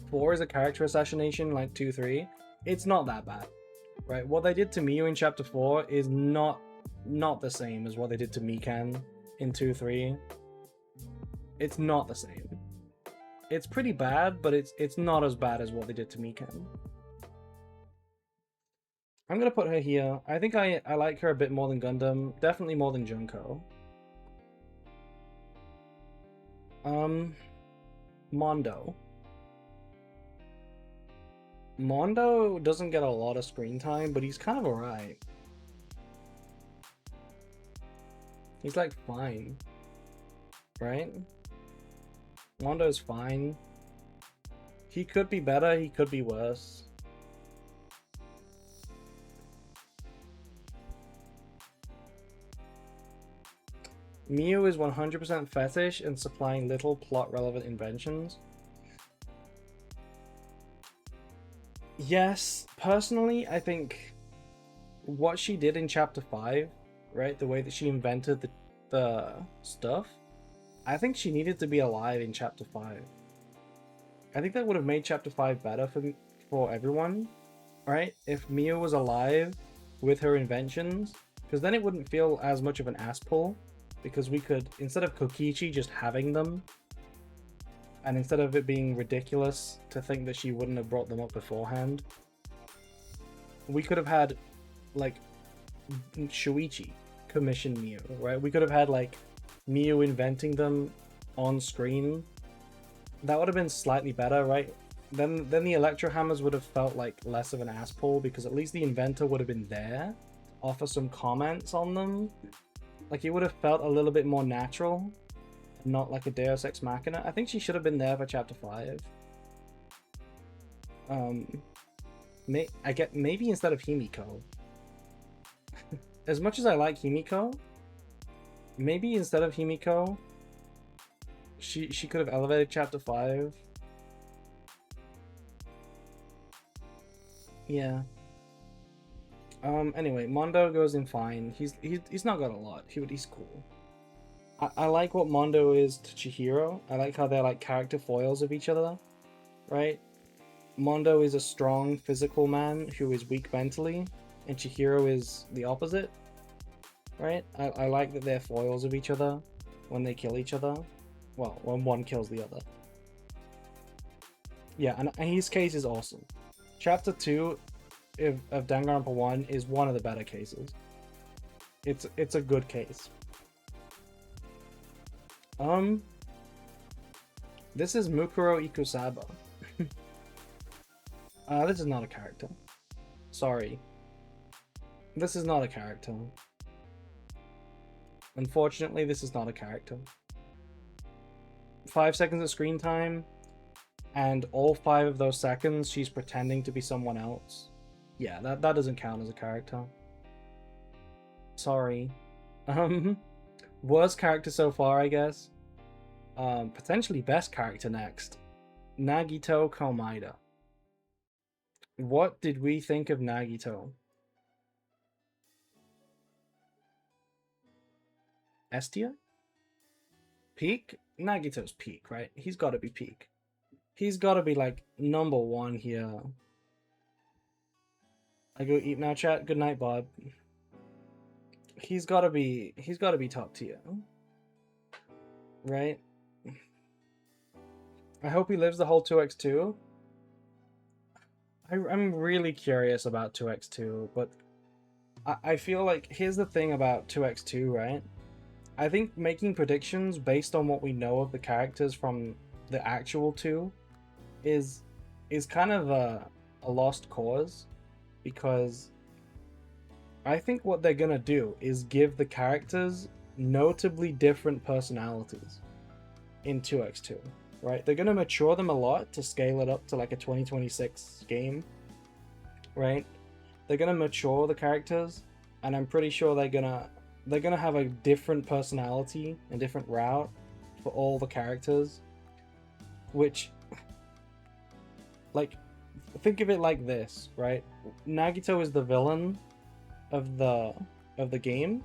4 is a character assassination like 2-3. It's not that bad, right? What they did to Miu in chapter 4 is not the same as what they did to Mikan in 2-3. It's not the same. It's pretty bad, but it's not as bad as what they did to Mikan. I'm gonna put her here. I think I like her a bit more than Gundam. Definitely more than Junko. Mondo. Mondo doesn't get a lot of screen time, but he's kind of alright. He's like fine, right? Mondo's fine. He could be better, he could be worse. Miu is 100% fetish and supplying little plot-relevant inventions. Yes, personally, I think what she did in chapter 5, right, the way that she invented the stuff, I think she needed to be alive in chapter 5. I think that would have made chapter 5 better for everyone, right? If Miu was alive with her inventions, because then it wouldn't feel as much of an ass pull. Because we could, instead of Kokichi just having them, and instead of it being ridiculous to think that she wouldn't have brought them up beforehand, we could have had, like, Shuichi commission Miu, right? We could have had, like, Miu inventing them on screen. That would have been slightly better, right? Then the Electro Hammers would have felt like less of an ass pull, because at least the inventor would have been there to offer some comments on them. Like, it would have felt a little bit more natural, not like a Deus Ex Machina. I think she should have been there for chapter 5. Maybe instead of Himiko. As much as I like Himiko, maybe instead of Himiko, she could have elevated chapter 5. Yeah. Anyway, Mondo goes in fine. He's not got a lot. He's cool. I like what Mondo is to Chihiro. I like how they're like character foils of each other, right? Mondo is a strong physical man who is weak mentally, and Chihiro is the opposite, right? I like that they're foils of each other when they kill each other. Well, when one kills the other. Yeah, and his case is awesome. Chapter 2 of Danganronpa 1 is one of the better cases. It's a good case. This is Mukuro Ikusaba. This is not a character. Sorry. This is not a character. Unfortunately, this is not a character. 5 seconds of screen time, and all 5 of those seconds she's pretending to be someone else. Yeah, that doesn't count as a character. Sorry. Worst character so far, I guess. Potentially best character next. Nagito Komaeda. What did we think of Nagito? Estia? Peak? Nagito's peak, right? He's gotta be peak. He's gotta be like #1 here. I go eat now, chat. Good night, Bob. He's gotta be top tier. Right? I hope he lives the whole 2x2. I'm really curious about 2x2, but I feel like here's the thing about 2x2, right? I think making predictions based on what we know of the characters from the actual 2 is kind of a lost cause, because I think what they're gonna do is give the characters notably different personalities in 2x2, right? They're gonna mature them a lot to scale it up to like a 2026 game, right? They're gonna mature the characters, and I'm pretty sure they're gonna have a different personality and different route for all the characters, which, like, think of it like this, right? Nagito is the villain of the game.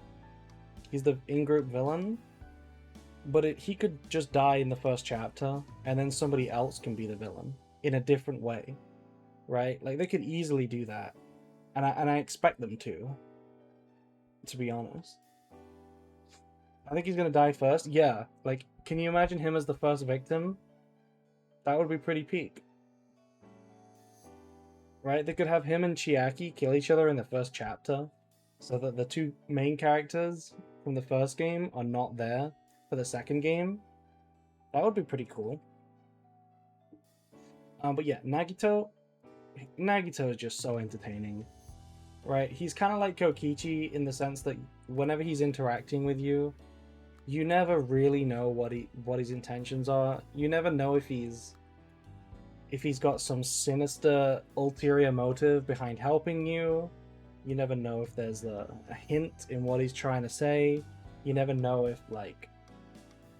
He's the in-group villain, but he could just die in the first chapter, and then somebody else can be the villain in a different way, right? Like, they could easily do that, and I expect them to be honest. I think he's gonna die first. Yeah, like, can you imagine him as the first victim? That would be pretty peak. Right? They could have him and Chiaki kill each other in the first chapter, so that the 2 main characters from the first game are not there for the second game. That would be pretty cool. But yeah, Nagito is just so entertaining. Right? He's kind of like Kokichi in the sense that whenever he's interacting with you, you never really know what his intentions are. You never know if he's got some sinister ulterior motive behind helping you. You never know if there's a hint in what he's trying to say. You never know if, like,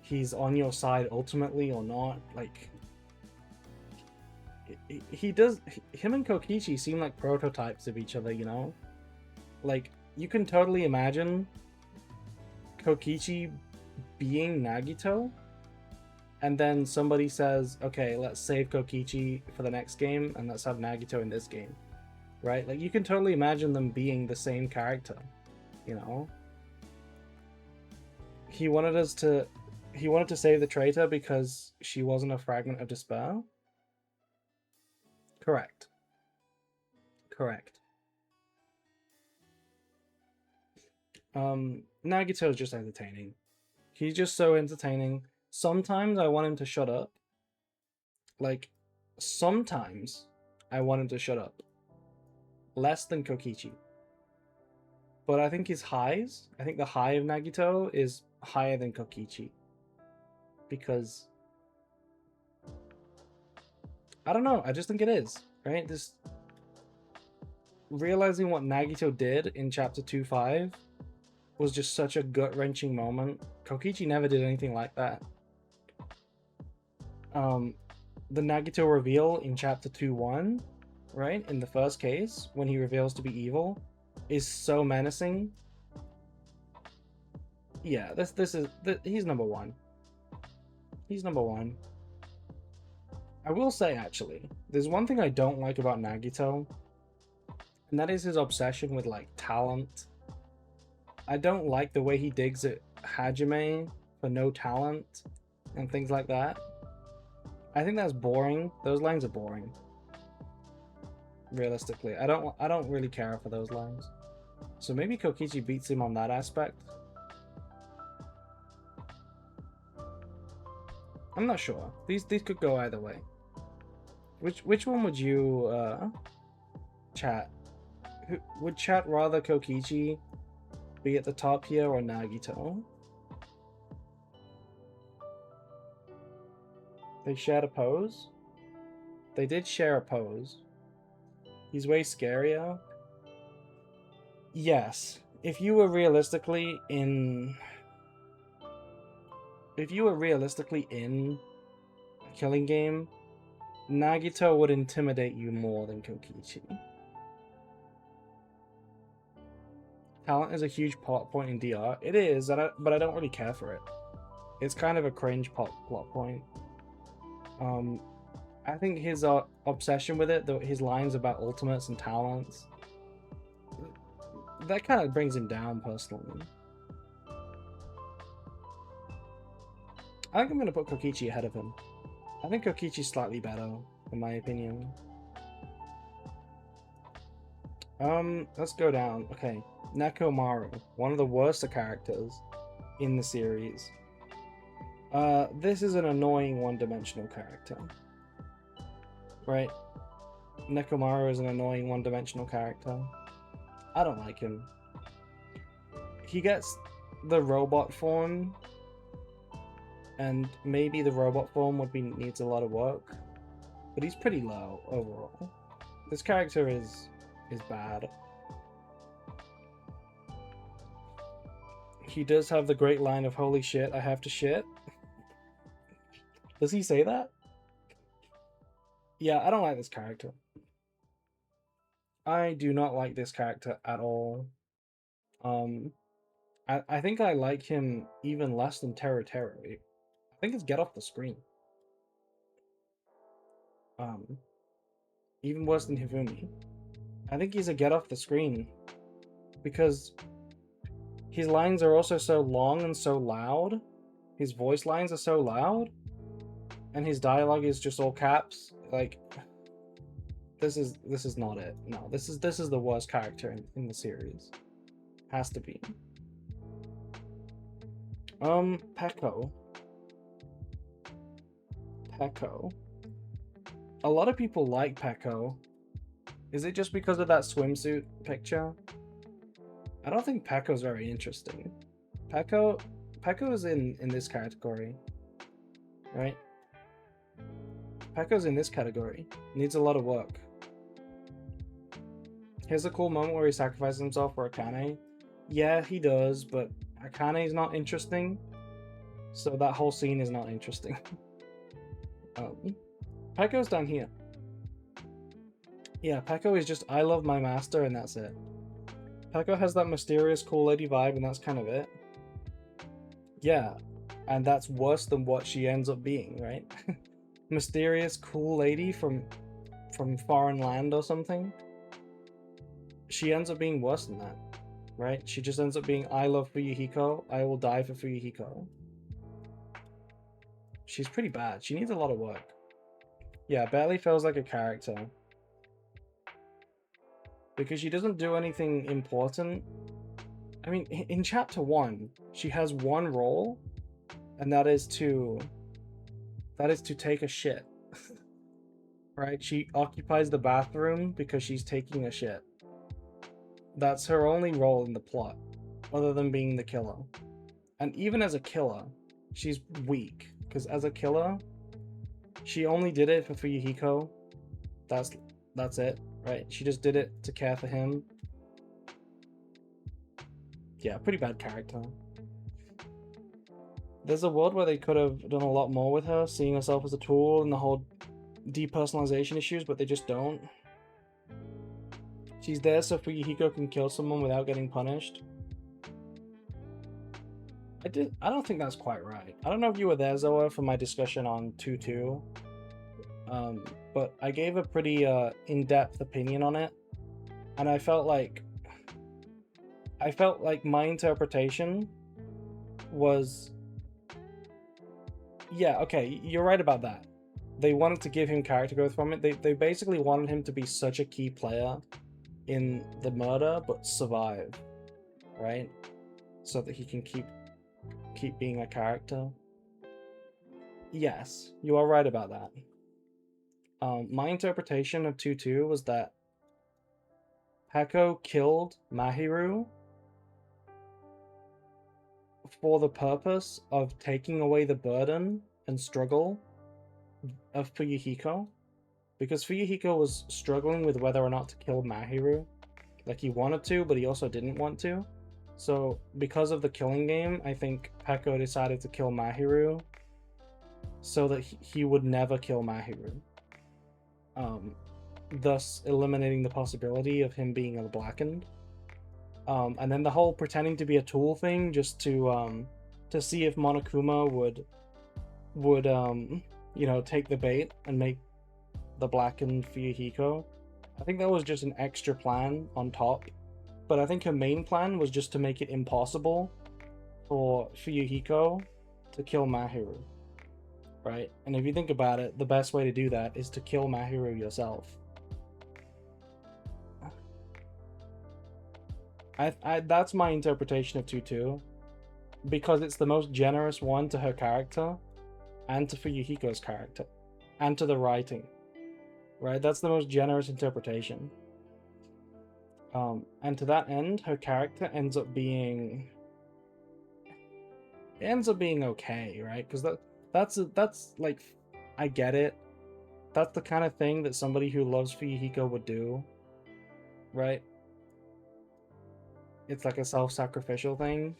he's on your side ultimately or not. Like, him and Kokichi seem like prototypes of each other, you know? Like, you can totally imagine Kokichi being Nagito, and then somebody says, okay, let's save Kokichi for the next game, and let's have Nagito in this game. Right? Like, you can totally imagine them being the same character, you know? He wanted to save the traitor because she wasn't a fragment of despair? Correct. Nagito is just entertaining. He's just so entertaining. Sometimes I want him to shut up. Like, sometimes I want him to shut up. Less than Kokichi. But I think his highs, I think the high of Nagito is higher than Kokichi. Because, I don't know, I just think it is, right? Just realizing what Nagito did in chapter 2.5 was just such a gut-wrenching moment. Kokichi never did anything like that. The Nagito reveal in chapter 2.1, right, in the first case, when he reveals to be evil, is so menacing. Yeah, he's number one. He's number one. I will say, actually, there's one thing I don't like about Nagito, and that is his obsession with, like, talent. I don't like the way he digs at Hajime for no talent and things like that. I think that's boring. Those lines are boring. Realistically, I don't really care for those lines. So maybe Kokichi beats him on that aspect. I'm not sure. These could go either way. Which one would you chat? Would chat rather Kokichi be at the top here or Nagito? They shared a pose? They did share a pose. He's way scarier. Yes. If you were realistically in a killing game, Nagito would intimidate you more than Kokichi. Talent is a huge plot point in DR. It is, but I don't really care for it. It's kind of a cringe plot point. I think his obsession with it, his lines about ultimates and talents, that kind of brings him down personally. I think I'm going to put Kokichi ahead of him. I think Kokichi's slightly better, in my opinion. Let's go down. Okay, Nekomaru, one of the worst characters in the series. This is an annoying one-dimensional character. Right? Nekomaru is an annoying one-dimensional character. I don't like him. He gets the robot form, and maybe the robot form needs a lot of work, but he's pretty low overall. This character is bad. He does have the great line of "Holy shit, I have to shit." Does he say that? Yeah, I don't like this character. I do not like this character at all. I think I like him even less than Teruteru. I think it's Get Off the Screen. Even worse than Hifumi. I think he's a Get Off the Screen because his lines are also so long and so loud. His voice lines are so loud, and his dialogue is just all caps. Like, this is not it. No, this is the worst character in the series. Has to be. Peko. A lot of people like Peko. Is it just because of that swimsuit picture? I don't think Peko's very interesting. Peko is in this category, right? Peko's in this category. Needs a lot of work. Here's a cool moment where he sacrifices himself for Akane. Yeah, he does, but Akane's not interesting, so that whole scene is not interesting. Peko's down here. Yeah, Peko is just I love my master and that's it. Peko has that mysterious cool lady vibe and that's kind of it. Yeah, and that's worse than what she ends up being, right? Mysterious cool lady from foreign land or something. She ends up being worse than that, right? She just ends up being I love Fuyuhiko, I will die for Fuyuhiko. She's pretty bad. She needs a lot of work. Yeah, barely feels like a character. Because she doesn't do anything important. I mean, in chapter 1, she has one role, and that is to take a shit. Right? She occupies the bathroom because she's taking a shit. That's her only role in the plot, other than being the killer. And even as a killer, she's weak. Because as a killer, she only did it for Fuyuhiko. That's it, right? She just did it to care for him. Yeah, pretty bad character. There's a world where they could have done a lot more with her, seeing herself as a tool and the whole depersonalization issues, but they just don't. She's there so Fuyuhiko can kill someone without getting punished. I don't think that's quite right. I don't know if you were there, Zoa, for my discussion on 2-2. But I gave a pretty in-depth opinion on it, and I felt like my interpretation was, yeah, okay, you're right about that. They wanted to give him character growth from it. They basically wanted him to be such a key player in the murder, but survive, right? So that he can keep being a character. Yes, you are right about that. My interpretation of 2-2 was that Heko killed Mahiru for the purpose of taking away the burden and struggle of Fuyuhiko, because Fuyuhiko was struggling with whether or not to kill Mahiru. Like, he wanted to, but he also didn't want to. So because of the killing game, I think Heko decided to kill Mahiru so that he would never kill Mahiru, thus eliminating the possibility of him being a blackened. And then the whole pretending to be a tool thing, just to see if Monokuma would you know, take the bait and make the blackened Fuyuhiko. I think that was just an extra plan on top, but I think her main plan was just to make it impossible for Fuyuhiko to kill Mahiru, right? And if you think about it, the best way to do that is to kill Mahiru yourself. That's my interpretation of 2-2, because it's the most generous one to her character, and to Fuyuhiko's character, and to the writing, right? That's the most generous interpretation. And to that end, her character ends up being okay, right? Because that's like, I get it. That's the kind of thing that somebody who loves Fuyuhiko would do, right? It's like a self-sacrificial thing,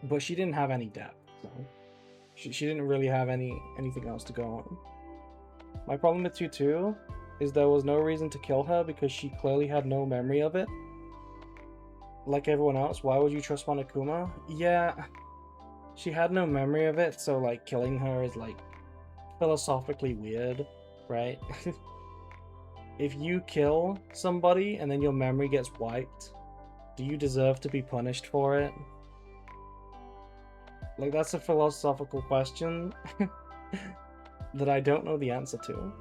but she didn't have any depth, so she didn't really have anything else to go on. My problem with 2-2 is there was no reason to kill her because she clearly had no memory of it. Like everyone else, why would you trust Monokuma? Yeah, she had no memory of it, so like killing her is like philosophically weird, right? If you kill somebody and then your memory gets wiped, do you deserve to be punished for it? Like, that's a philosophical question that I don't know the answer to.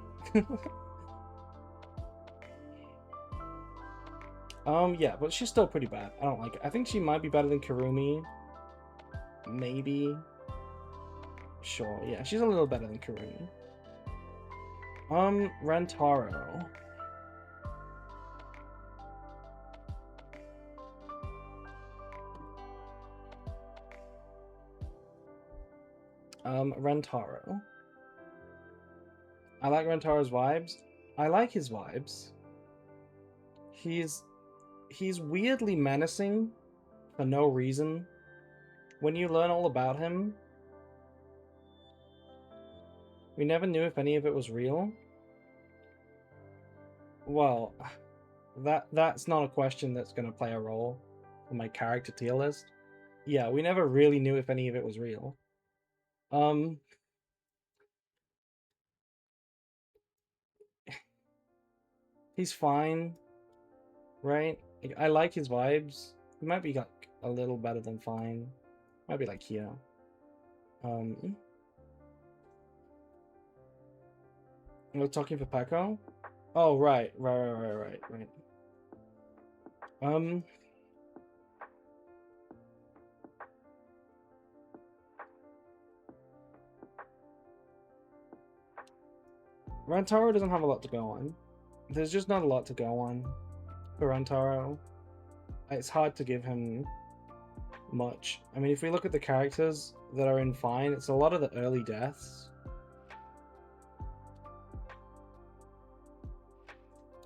Yeah, but she's still pretty bad. I don't like it. I think she might be better than Kurumi. Maybe. Sure, yeah, she's a little better than Kurumi. Rentaro. Rentaro. I like Rentaro's vibes. I like his vibes. He's weirdly menacing for no reason. When you learn all about him, we never knew if any of it was real. Well, that's not a question that's going to play a role in my character tier list. Yeah, we never really knew if any of it was real. He's fine, right? Like, I like his vibes. He might be like a little better than fine. Might be like here. We're talking for Peko? Oh, right. Rantaro doesn't have a lot to go on. There's just not a lot to go on for Rantaro. It's hard to give him much. I mean, if we look at the characters that are in Fine, it's a lot of the early deaths.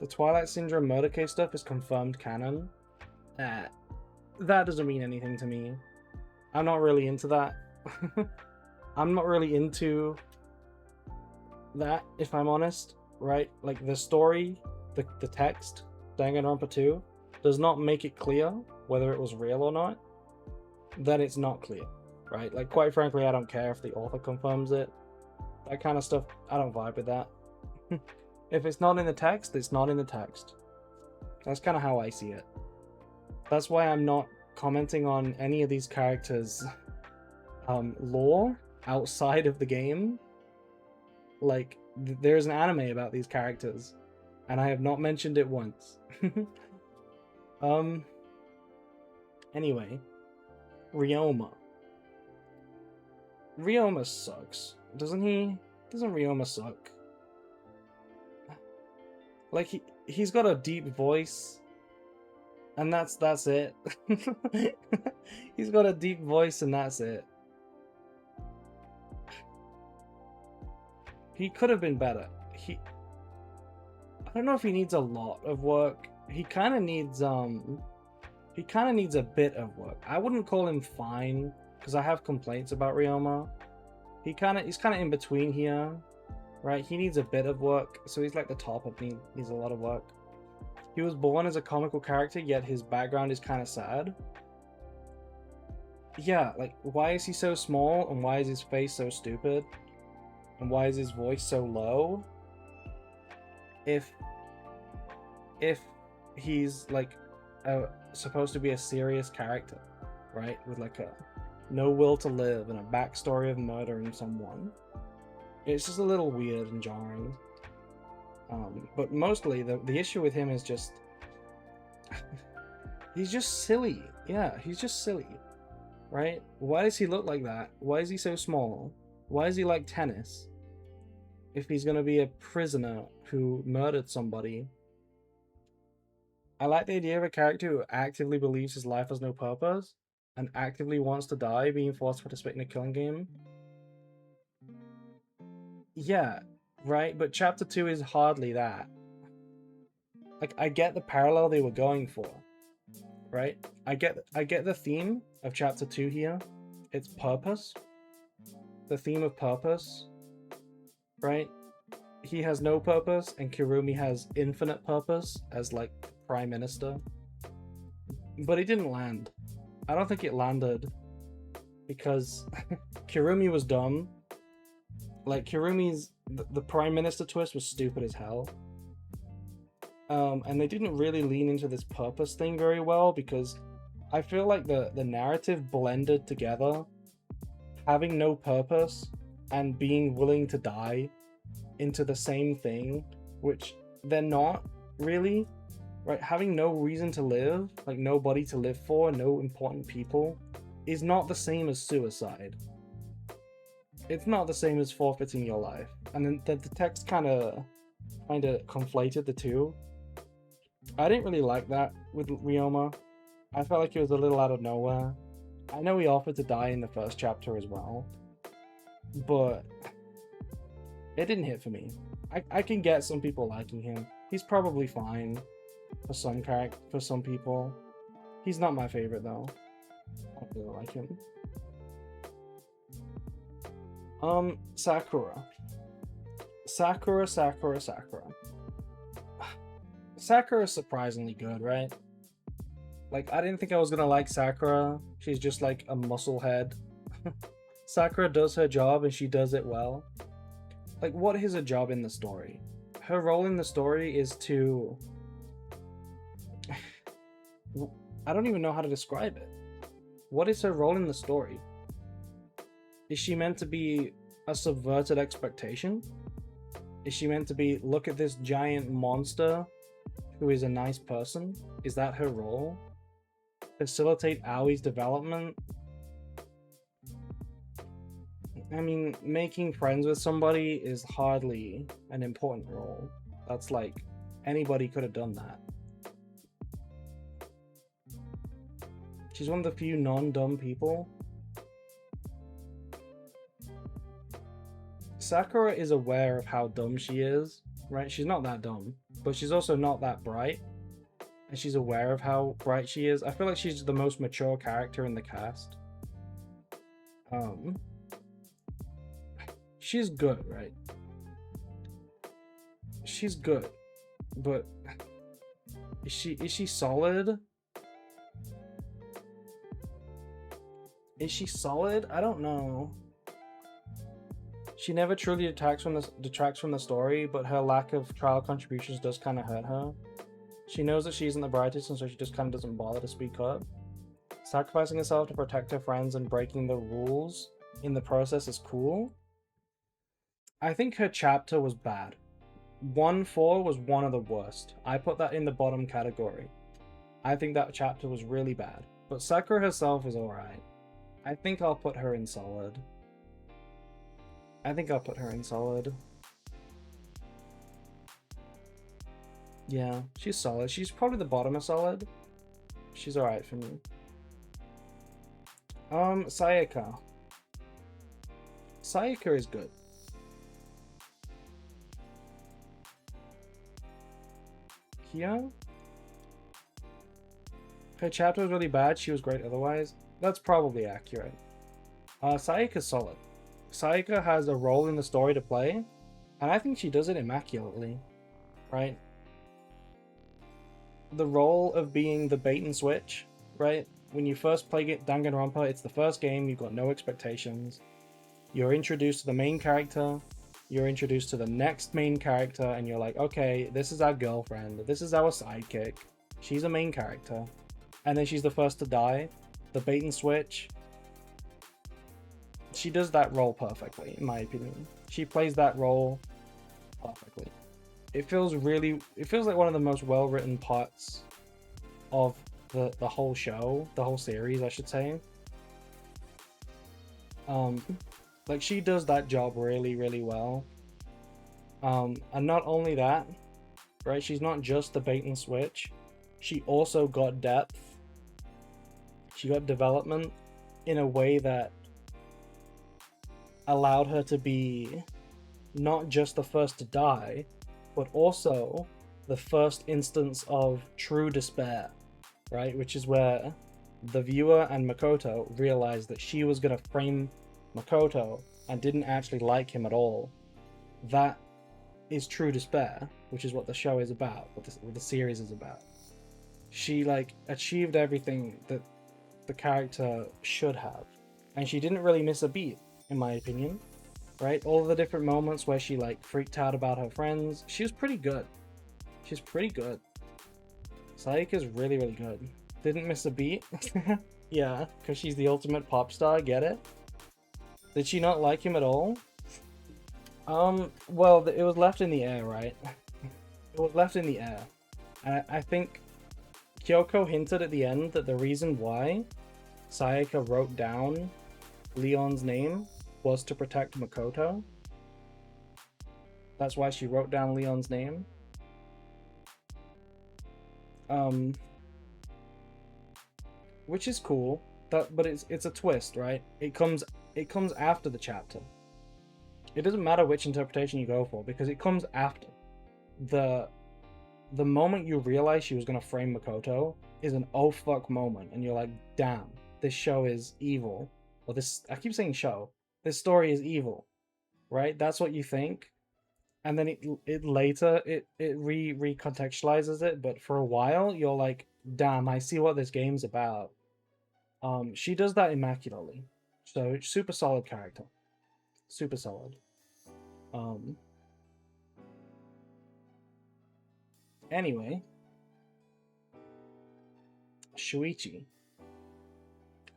The Twilight Syndrome murder case stuff is confirmed canon. That doesn't mean anything to me. I'm not really into that. I'm not really into that, if I'm honest, right? Like, the story, the text Danganronpa 2 does not make it clear whether it was real or not, then it's not clear, right? Like, quite frankly, I don't care if the author confirms it. That kind of stuff, I don't vibe with that. If it's not in the text, it's not in the text. That's kind of how I see it. That's why I'm not commenting on any of these characters' lore outside of the game. Like, there's an anime about these characters, and I have not mentioned it once. Anyway, Ryoma. Ryoma sucks, doesn't he? Doesn't Ryoma suck? Like, he's got a deep voice, and that's it. He's got a deep voice, and that's it. He could have been better. I don't know if he needs a lot of work. He kind of needs a bit of work. I wouldn't call him fine, because I have complaints about Ryoma. He's kind of in between here, right? He needs a bit of work, so he's like the top of me. Needs a lot of work. He was born as a comical character, yet his background is kind of sad. Yeah, like, why is he so small, and why is his face so stupid? And why is his voice so low? If he's like supposed to be a serious character, right, with like a no will to live and a backstory of murdering someone, it's just a little weird and jarring. But mostly the issue with him is just he's just silly. Yeah, he's just silly, right? Why does he look like that? Why is he so small? Why is he like tennis? If he's gonna be a prisoner who murdered somebody. I like the idea of a character who actively believes his life has no purpose and actively wants to die, being forced to participate in a killing game. Yeah, right, but chapter 2 is hardly that. Like, I get the parallel they were going for, right? I get the theme of chapter 2 here. It's purpose. The theme of purpose, right? He has no purpose, and Kirumi has infinite purpose as, like, Prime Minister. But it didn't land. I don't think it landed because Kirumi was dumb. Like, Kirumi's... The Prime Minister twist was stupid as hell. And they didn't really lean into this purpose thing very well, because I feel like the narrative blended together having no purpose and being willing to die into the same thing, which they're not really, right? Having no reason to live, like nobody to live for, no important people, is not the same as suicide. It's not the same as forfeiting your life. And then the text kind of conflated the two. I didn't really like that with Ryoma. I felt like it was a little out of nowhere. I know he offered to die in the first chapter as well, but it didn't hit for me. I can get some people liking him. He's probably fine for some people. He's not my favorite though. I don't really like him. Sakura. Sakura. Sakura's surprisingly good, right? Like, I didn't think I was gonna like Sakura. She's just like a muscle head. Sakura does her job and she does it well. Like, what is her job in the story? Her role in the story is to... I don't even know how to describe it. What is her role in the story? Is she meant to be a subverted expectation? Is she meant to be, look at this giant monster who is a nice person? Is that her role? Facilitate Aoi's development? I mean, making friends with somebody is hardly an important role. That's like, anybody could have done that. She's one of the few non-dumb people. Sakura is aware of how dumb she is, right? She's not that dumb, but she's also not that bright. And she's aware of how bright she is. I feel like she's the most mature character in the cast. She's good, right? She's good, but Is she solid? Is she solid? I don't know. She never truly detracts from the story, but her lack of trial contributions does kind of hurt her. She knows that she isn't the brightest, and so she just kind of doesn't bother to speak up. Sacrificing herself to protect her friends and breaking the rules in the process is cool. I think her chapter was bad. 1-4 was one of the worst. I put that in the bottom category. I think that chapter was really bad. But Sakura herself is alright. I think I'll put her in solid. Yeah, she's solid. She's probably the bottom of solid. She's alright for me. Sayaka. Sayaka is good. Kia? Her chapter was really bad, she was great otherwise. That's probably accurate. Sayaka's solid. Sayaka has a role in the story to play, and I think she does it immaculately, right? The role of being the bait and switch, right? When you first play Danganronpa, it's the first game, you've got no expectations. You're introduced to the main character, you're introduced to the next main character, and you're like, okay, this is our girlfriend, this is our sidekick, she's a main character. And then she's the first to die, the bait and switch. She does that role perfectly, in my opinion. She plays that role perfectly. It feels like one of the most well-written parts of the whole show, the whole series, I should say. Like, she does that job really, really well. And not only that, right, she's not just the bait and switch. She also got depth. She got development in a way that allowed her to be not just the first to die, but also the first instance of true despair, right? Which is where the viewer and Makoto realized that she was going to frame Makoto and didn't actually like him at all. That is true despair, which is what the show is about, what the series is about. She, like, achieved everything that the character should have, and she didn't really miss a beat, in my opinion, right? All the different moments where she, like, freaked out about her friends, she was pretty good. She's pretty good. Sayaka's really, really good. Didn't miss a beat. Yeah, because she's the ultimate pop star, get it? Did she not like him at all? Well, it was left in the air, right? It was left in the air. And I think Kyoko hinted at the end that the reason why Sayaka wrote down Leon's name was to protect Makoto. That's why she wrote down Leon's name. Which is cool. But it's a twist, right? It comes after the chapter. It doesn't matter which interpretation you go for, because it comes after. The moment you realize she was going to frame Makoto is an oh fuck moment, and you're like, damn, this show is evil. Or I keep saying show. This story is evil, right? That's what you think. And then it later recontextualizes it, but for a while you're like, damn, I see what this game's about. She does that immaculately. So super solid character. Super solid. Anyway, Shuichi.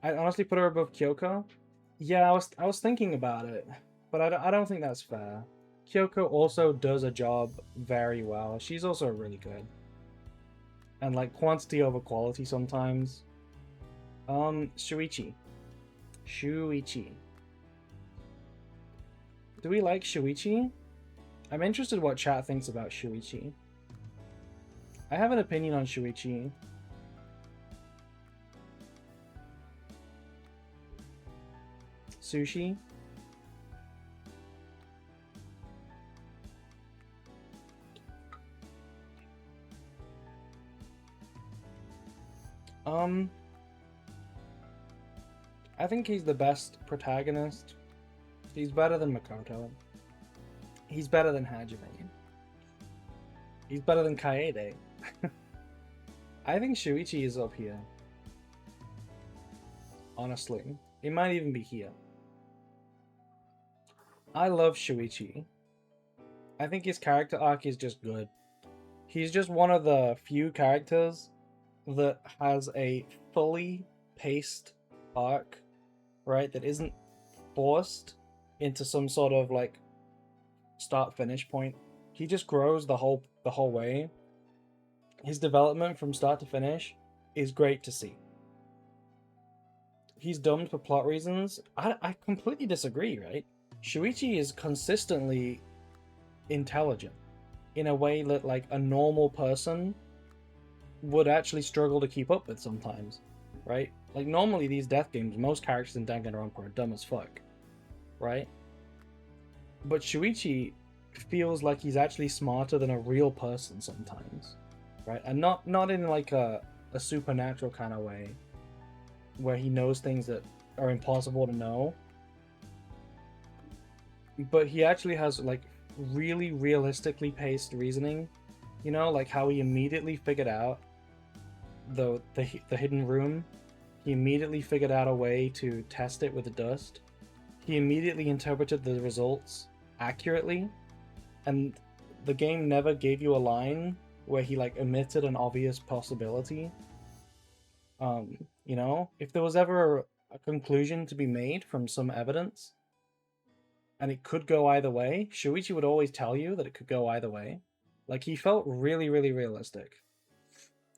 I honestly put her above Kyoko. Yeah, I was thinking about it, but I don't think that's fair. Kyoko also does a job very well. She's also really good. And like quantity over quality sometimes. Shuichi. Do we like Shuichi? I'm interested what chat thinks about Shuichi. I have an opinion on Shuichi. Sushi? I think he's the best protagonist. He's better than Makoto. He's better than Hajime. He's better than Kaede. I think Shuichi is up here. Honestly, it might even be here. I love Shuichi. I think his character arc is just good. He's just one of the few characters that has a fully paced arc, right? That isn't forced into some sort of like start finish point. He just grows the whole way. His development from start to finish is great to see. He's dumb for plot reasons. I completely disagree, right? Shuichi is consistently intelligent in a way that like a normal person would actually struggle to keep up with sometimes, right? Like normally these death games, most characters in Danganronpa are dumb as fuck, right? But Shuichi feels like he's actually smarter than a real person sometimes, right? And not in like a supernatural kind of way, where he knows things that are impossible to know. But he actually has like really realistically paced reasoning, you know, like how he immediately figured out the hidden room. He immediately figured out a way to test it with the dust. He immediately interpreted the results accurately, and the game never gave you a line where he like omitted an obvious possibility. You know, if there was ever a conclusion to be made from some evidence, and it could go either way, Shuichi would always tell you that it could go either way. Like he felt really, really realistic.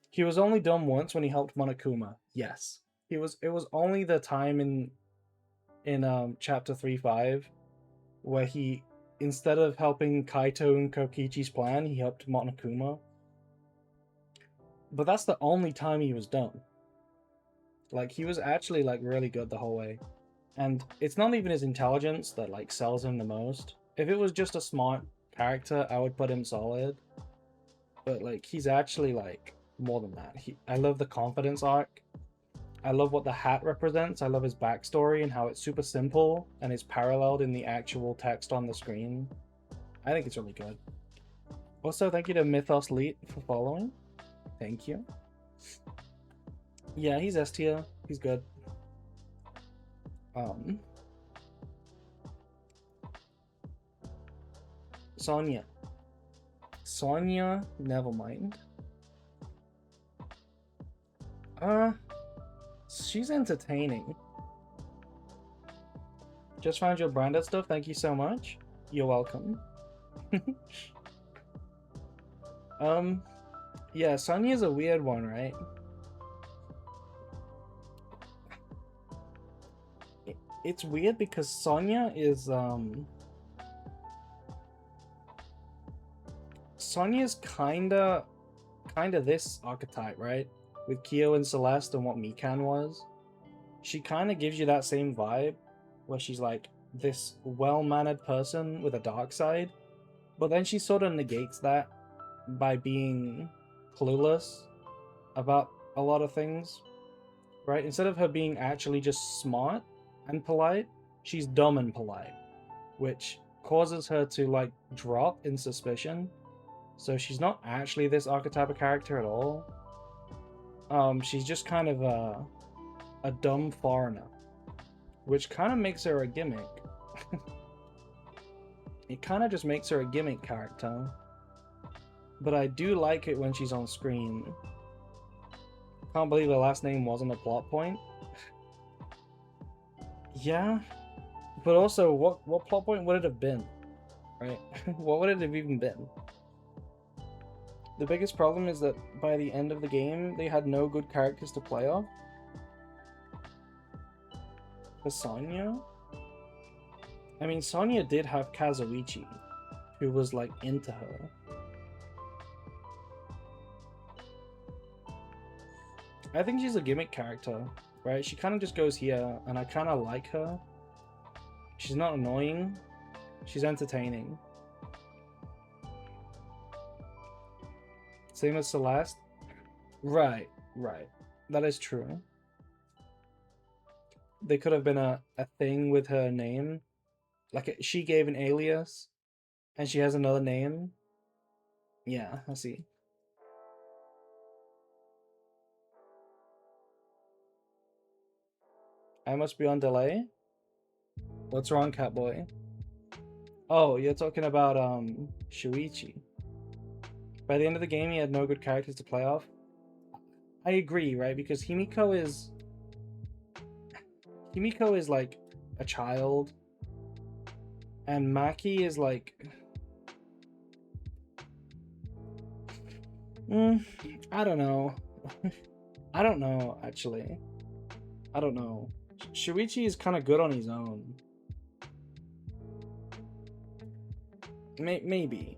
He was only dumb once when he helped Monokuma. Yes, he was. It was only the time in chapter 3-5 where he, instead of helping Kaito and Kokichi's plan, he helped Monokuma. But that's the only time he was dumb. Like he was actually like really good the whole way. And it's not even his intelligence that like sells him the most. If it was just a smart character, I would put him solid. But like he's actually like more than that. I love the confidence arc. I love what the hat represents. I love his backstory and how it's super simple and is paralleled in the actual text on the screen. I think it's really good. Also, thank you to Mythos Leet for following. Thank you. Yeah, he's S tier. He's good. Sonya. Sonya, never mind. She's entertaining. Just found your branded stuff. Thank you so much. You're welcome. Yeah, Sonya's a weird one, right? It's weird because Sonya is Sonya's kinda this archetype, right? With Kyo and Celeste and what Mikan was. She kinda gives you that same vibe, where she's like this well-mannered person with a dark side, but then she sort of negates that by being clueless about a lot of things, right? Instead of her being actually just smart and polite, she's dumb and polite, which causes her to like drop in suspicion. So she's not actually this archetype of character at all. She's just kind of a dumb foreigner, which kind of makes her a gimmick. It kind of just makes her a gimmick character. But I do like it when she's on screen. Can't believe her last name wasn't a plot point. Yeah, but also, what plot point would it have been, right? What would it have even been? The biggest problem is that by the end of the game, they had no good characters to play off. For Sonya? I mean, Sonya did have Kazuichi, who was like into her. I think she's a gimmick character, right? She kind of just goes here, and I kind of like her. She's not annoying. She's entertaining. Same as Celeste. Right. That is true. They could have been a thing with her name. Like, she gave an alias, and she has another name. Yeah, I see. I must be on delay. What's wrong, Catboy? Oh, you're talking about Shuichi. By the end of the game, he had no good characters to play off. I agree, right? Because Himiko is like a child, and Maki is like, I don't know. I don't know, actually. I don't know. Shuichi is kind of good on his own. Maybe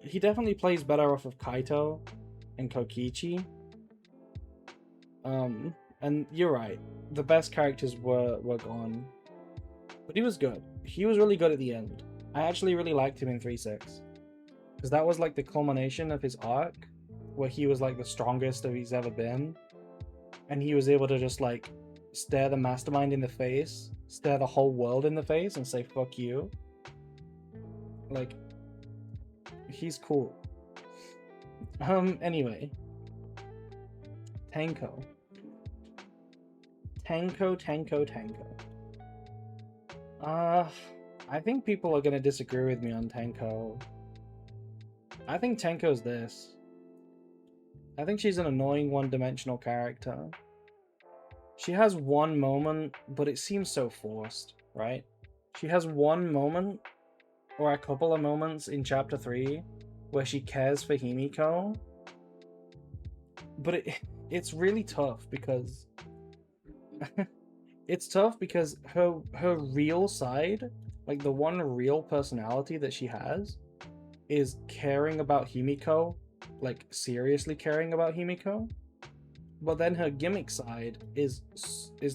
he definitely plays better off of Kaito and Kokichi. And you're right. The best characters were gone. But he was good. He was really good at the end. I actually really liked him in 3-6. Because that was like the culmination of his arc, where he was like the strongest of he's ever been. And he was able to just like stare the mastermind in the face, stare the whole world in the face, and say, fuck you. Like, he's cool. Anyway. Tanko. I think people are gonna disagree with me on Tanko. I think Tanko's this. I think she's an annoying one-dimensional character. She has one moment, but it seems so forced, right? She has one moment, or a couple of moments in Chapter 3, where she cares for Himiko. But it's really tough because... it's tough because her real side, like the one real personality that she has, is caring about Himiko, like seriously caring about Himiko. But then her gimmick side is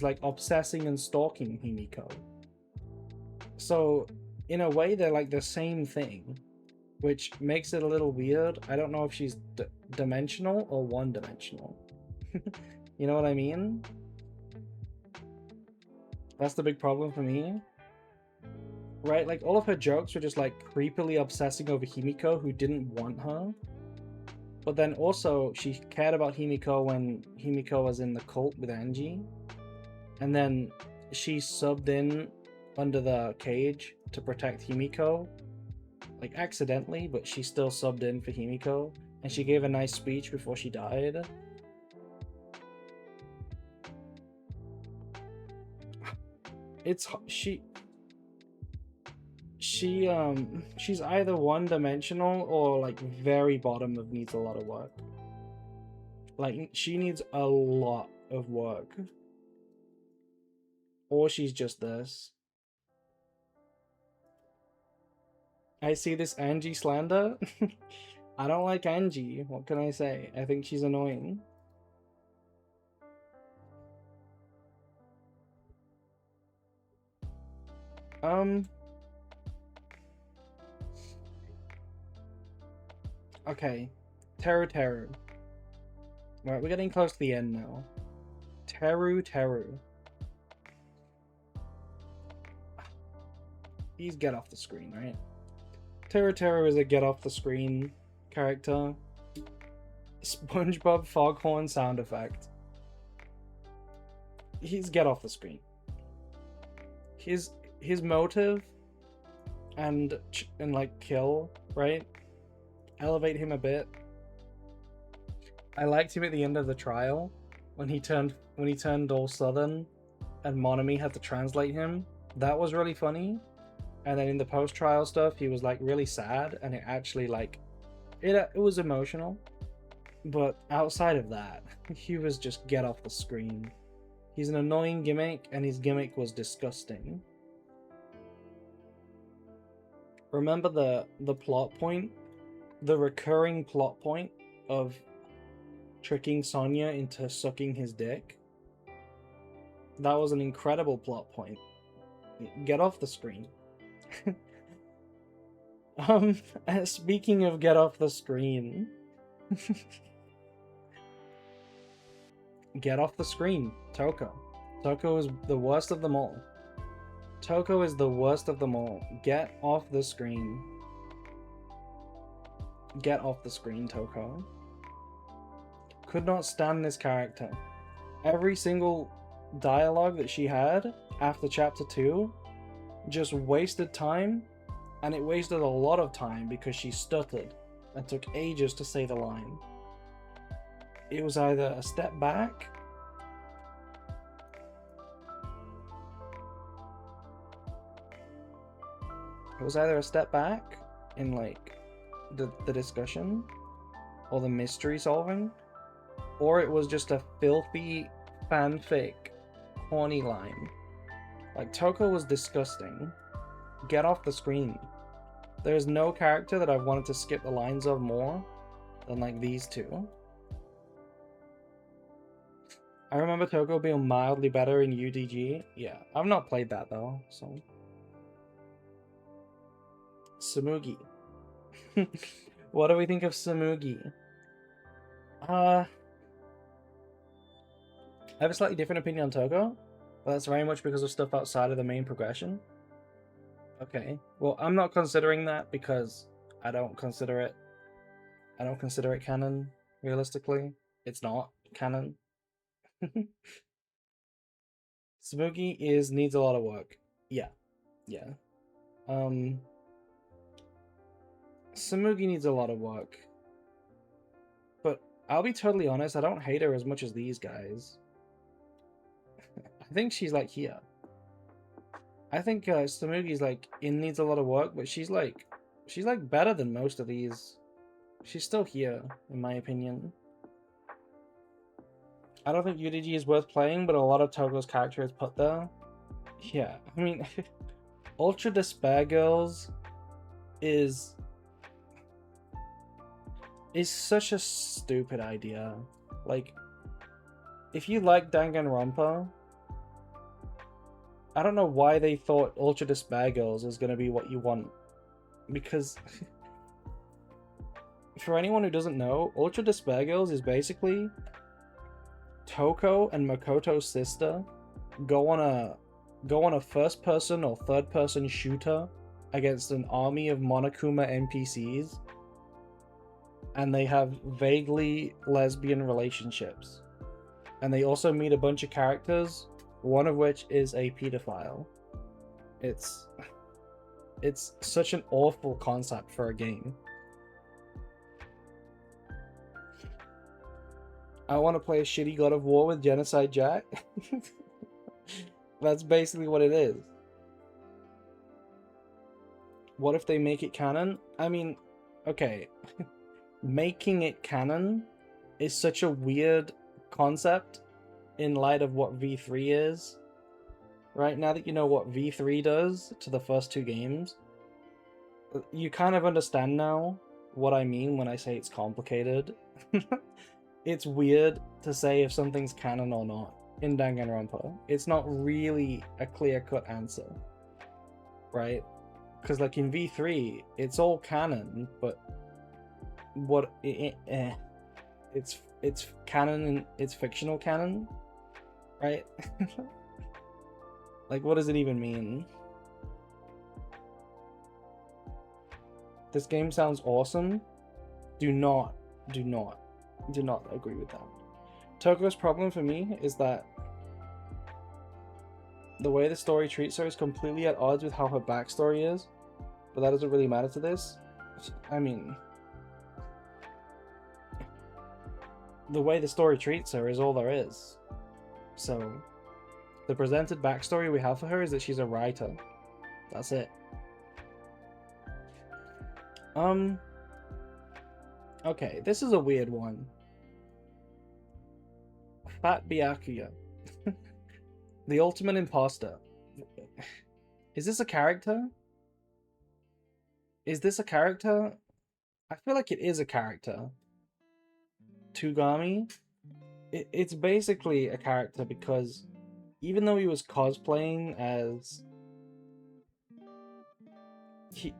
like obsessing and stalking Himiko. So in a way they're like the same thing, which makes it a little weird. I don't know if she's dimensional or one-dimensional. You know what I mean? That's the big problem for me. Right? Like, all of her jokes were just, like, creepily obsessing over Himiko, who didn't want her. But then also, she cared about Himiko when Himiko was in the cult with Angie. And then she subbed in under the cage to protect Himiko. Like, accidentally, but she still subbed in for Himiko. And she gave a nice speech before she died. She's either one-dimensional or like very bottom of needs a lot of work. Like, she needs a lot of work. Or she's just this. I see this Angie slander. I don't like Angie. What can I say? I think she's annoying. Okay. Teru. Right, we're getting close to the end now. Teru. He's get off the screen, right? Teru is a get off the screen character. SpongeBob foghorn sound effect. He's get off the screen. His motive and like kill, right? Elevate him a bit. I liked him at the end of the trial when he turned all southern and Monomi had to translate him. That was really funny. And then in the post-trial stuff, he was like really sad, and it actually like it was emotional. But outside of that, he was just get off the screen. He's an annoying gimmick, and his gimmick was disgusting. Remember the plot point? The recurring plot point of tricking Sonya into sucking his dick? That was an incredible plot point. Get off the screen. Speaking of get off the screen. Get off the screen, Toko. Toko is the worst of them all. Toko is the worst of them all. Get off the screen. Get off the screen, Toko. Could not stand this character. Every single dialogue that she had after chapter 2 just wasted time, and it wasted a lot of time because she stuttered and took ages to say the line. It was either a step back in like the discussion or the mystery solving, or it was just a filthy fanfic horny line. Like, Toko was disgusting. Get off the screen. There's no character that I've wanted to skip the lines of more than like these two. I remember Toko being mildly better in UDG. Yeah, I've not played that though, so. Tsumugi. What do we think of Tsumugi? I have a slightly different opinion on Toko, but that's very much because of stuff outside of the main progression. Okay, well, I'm not considering that because I don't consider it canon, realistically. It's not canon. Tsumugi needs a lot of work. Yeah. Tsumugi needs a lot of work. But I'll be totally honest, I don't hate her as much as these guys. I think she's like here. I think Tsumugi's like needs a lot of work, but she's like better than most of these. She's still here, in my opinion. I don't think UDG is worth playing, but a lot of Togo's character is put there. Yeah, I mean, Ultra Despair Girls is such a stupid idea. Like, if you like Danganronpa, I don't know why they thought Ultra Despair Girls was going to be what you want. Because, for anyone who doesn't know, Ultra Despair Girls is basically Toko and Makoto's sister go on a first-person or third-person shooter against an army of Monokuma NPCs, and they have vaguely lesbian relationships. And they also meet a bunch of characters, one of which is a pedophile. It's such an awful concept for a game. I want to play a shitty God of War with Genocide Jack. That's basically what it is. What if they make it canon? I mean, okay. Making it canon is such a weird concept in light of what V3 is. Right, now that you know what V3 does to the first two games, you kind of understand now what I mean when I say it's complicated. It's weird to say if something's canon or not in Danganronpa. It's not really a clear-cut answer, right? Because like in V3, it's all canon, but what it's canon and it's fictional canon, right? Like, what does it even mean? This game sounds awesome. Do not agree with that. Toko's problem for me is that the way the story treats her is completely at odds with how her backstory is, but that doesn't really matter to this. I mean, the way the story treats her is all there is. So, the presented backstory we have for her is that she's a writer. That's it. Okay, this is a weird one. Fat Byakuya. The ultimate imposter. Is this a character? Is this a character? I feel like it is a character. Tugami? It's basically a character because even though he was cosplaying as...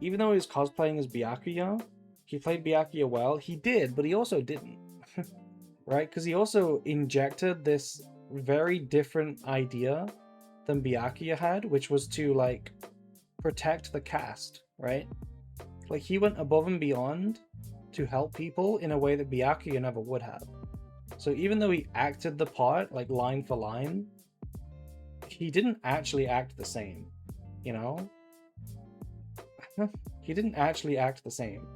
even though he was cosplaying as Byakuya, he played Byakuya well. He did, but he also didn't. Right? Because he also injected this very different idea than Byakuya had, which was to, like, protect the caste, right? Like, he went above and beyond to help people in a way that Byakuya never would have. So even though he acted the part, like, line for line, he didn't actually act the same, you know? He didn't actually act the same.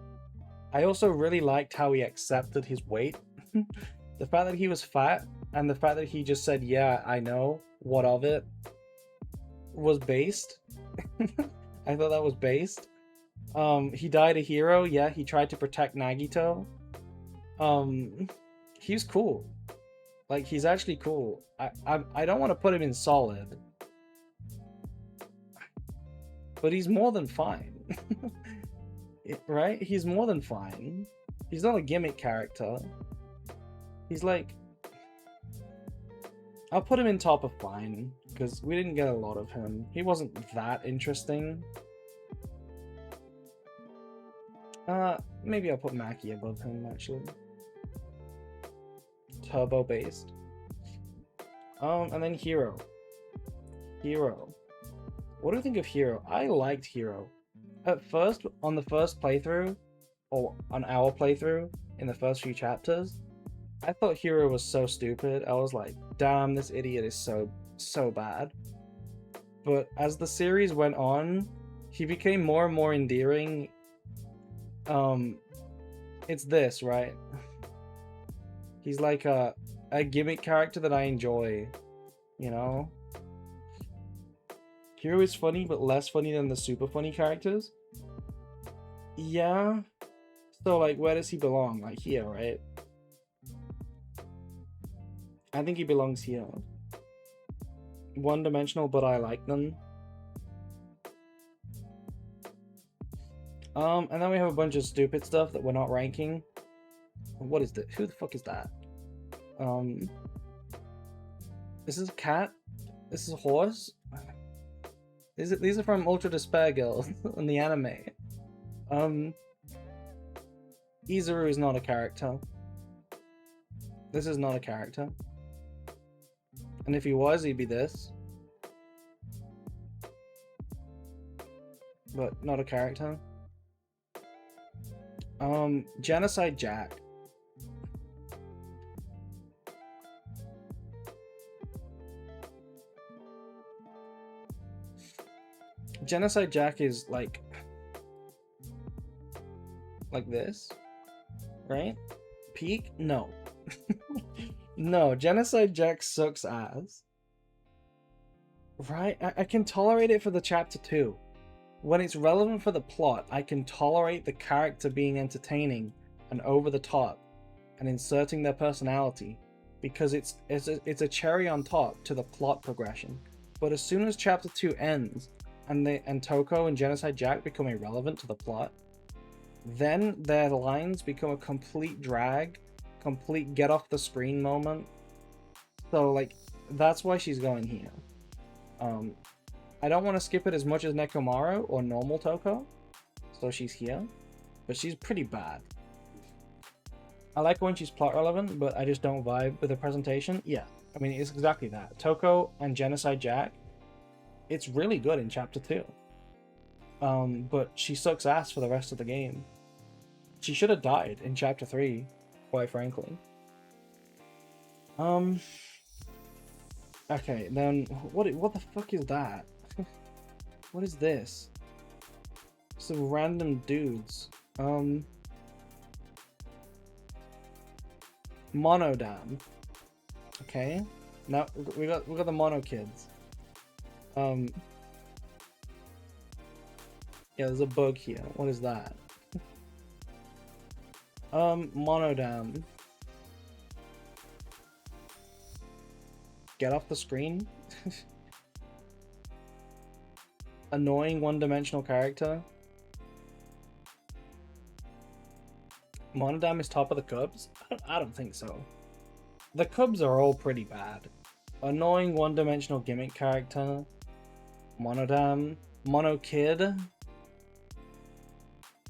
I also really liked how he accepted his weight. The fact that he was fat and the fact that he just said, yeah, I know, what of it, was based. I thought that was based. He died a hero. Yeah, he tried to protect Nagito. He's cool. Like, he's actually cool. I don't want to put him in solid, but he's more than fine. Right? He's more than fine. He's not a gimmick character. He's like... I'll put him in top of fine, because we didn't get a lot of him. He wasn't that interesting. Maybe I'll put Maki above him, actually. Turbo based. And then Hero. Hero. What do you think of Hero? I liked Hero. At first, on the first playthrough, or on our playthrough, in the first few chapters, I thought Hero was so stupid. I was like, damn, this idiot is so bad. But as the series went on, he became more and more endearing. It's this, right? He's like a gimmick character that I enjoy, you know? Hero is funny, but less funny than the super funny characters. Yeah. So, like, where does he belong? Like, here, right? I think he belongs here. One-dimensional, but I like them. And then we have a bunch of stupid stuff that we're not ranking. What is this? Who the fuck is that? This is a cat? This is a horse? These are from Ultra Despair Girls in the anime. Izuru is not a character. This is not a character. And if he was, he'd be this. But not a character. Genocide Jack. Genocide Jack is like this, right? Peak? No. No, Genocide Jack sucks ass. Right? I can tolerate it for the chapter 2. When it's relevant for the plot, I can tolerate the character being entertaining and over the top and inserting their personality because it's a cherry on top to the plot progression. But as soon as chapter 2 ends and Toko and Genocide Jack become irrelevant to the plot, then their lines become a complete drag, complete get off the screen moment. So like that's why she's going here. I don't want to skip it as much as Nekomaru or normal Toko, so she's here, but she's pretty bad. I like when she's plot relevant, but I just don't vibe with the presentation. Yeah, I mean, it's exactly that. Toko and Genocide Jack, it's really good in chapter 2. But she sucks ass for the rest of the game. She should have died in chapter 3, quite frankly. Okay, then what the fuck is that? What is this? Some random dudes. Monodam. Okay. Now we got the mono kids. Yeah, there's a bug here. What is that? Monodam. Get off the screen. Annoying one-dimensional character. Monodam is top of the Cubs? I don't think so. The Cubs are all pretty bad. Annoying one-dimensional gimmick character. Monodam. Mono Kid.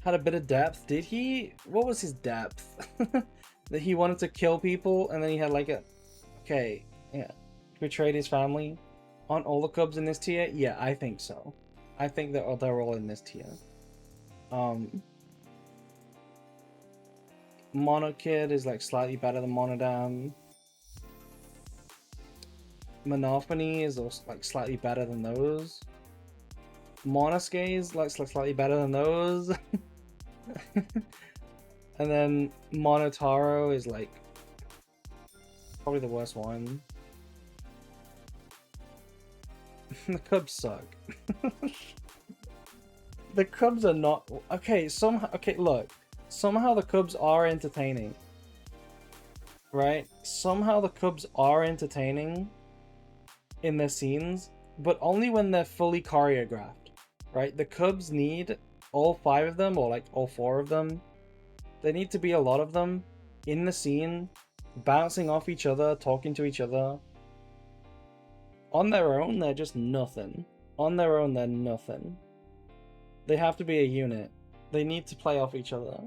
Had a bit of depth. Did he? What was his depth? That he wanted to kill people and then he had like a... Okay, yeah. Betrayed his family. Aren't all the Cubs in this tier? Yeah, I think so. I think that they're all in this tier. Mono Kid is like slightly better than Monodam. Monophony is also like slightly better than those. Monosuke is like slightly better than those. And then Monotaro is like probably the worst one. The Cubs suck. The Cubs are not okay. Look, somehow the Cubs are entertaining, right? Somehow the Cubs are entertaining in their scenes, but only when they're fully choreographed, right? The Cubs need all 5 of them, or like all 4 of them. There need to be a lot of them in the scene, bouncing off each other, talking to each other. On their own, they're just nothing. On their own, they're nothing. They have to be a unit. They need to play off each other.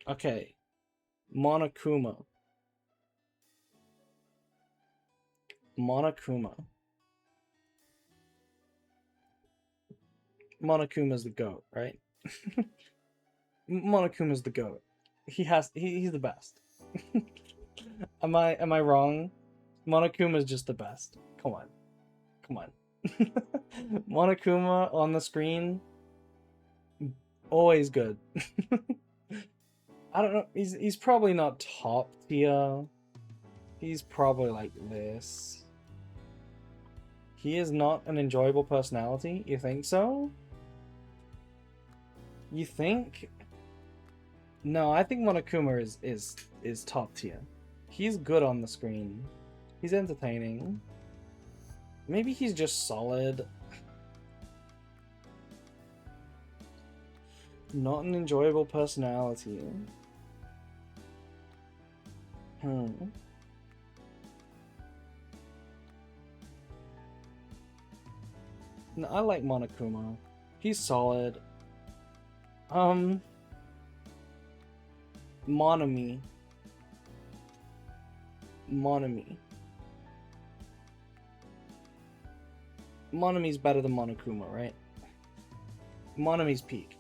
Okay. Monokuma. Monokuma's the GOAT, right? Monokuma's the GOAT. He's the best. Am I wrong? Monokuma's just the best. Come on. Monokuma on the screen, always good. I don't know, he's probably not top tier. He's probably like this. He is not an enjoyable personality. You think so? You think? No, I think Monokuma is top tier. He's good on the screen. He's entertaining. Maybe he's just solid. Not an enjoyable personality. No, I like Monokuma. He's solid. Monomi. Monomi's better than Monokuma, right? Monomi's peak.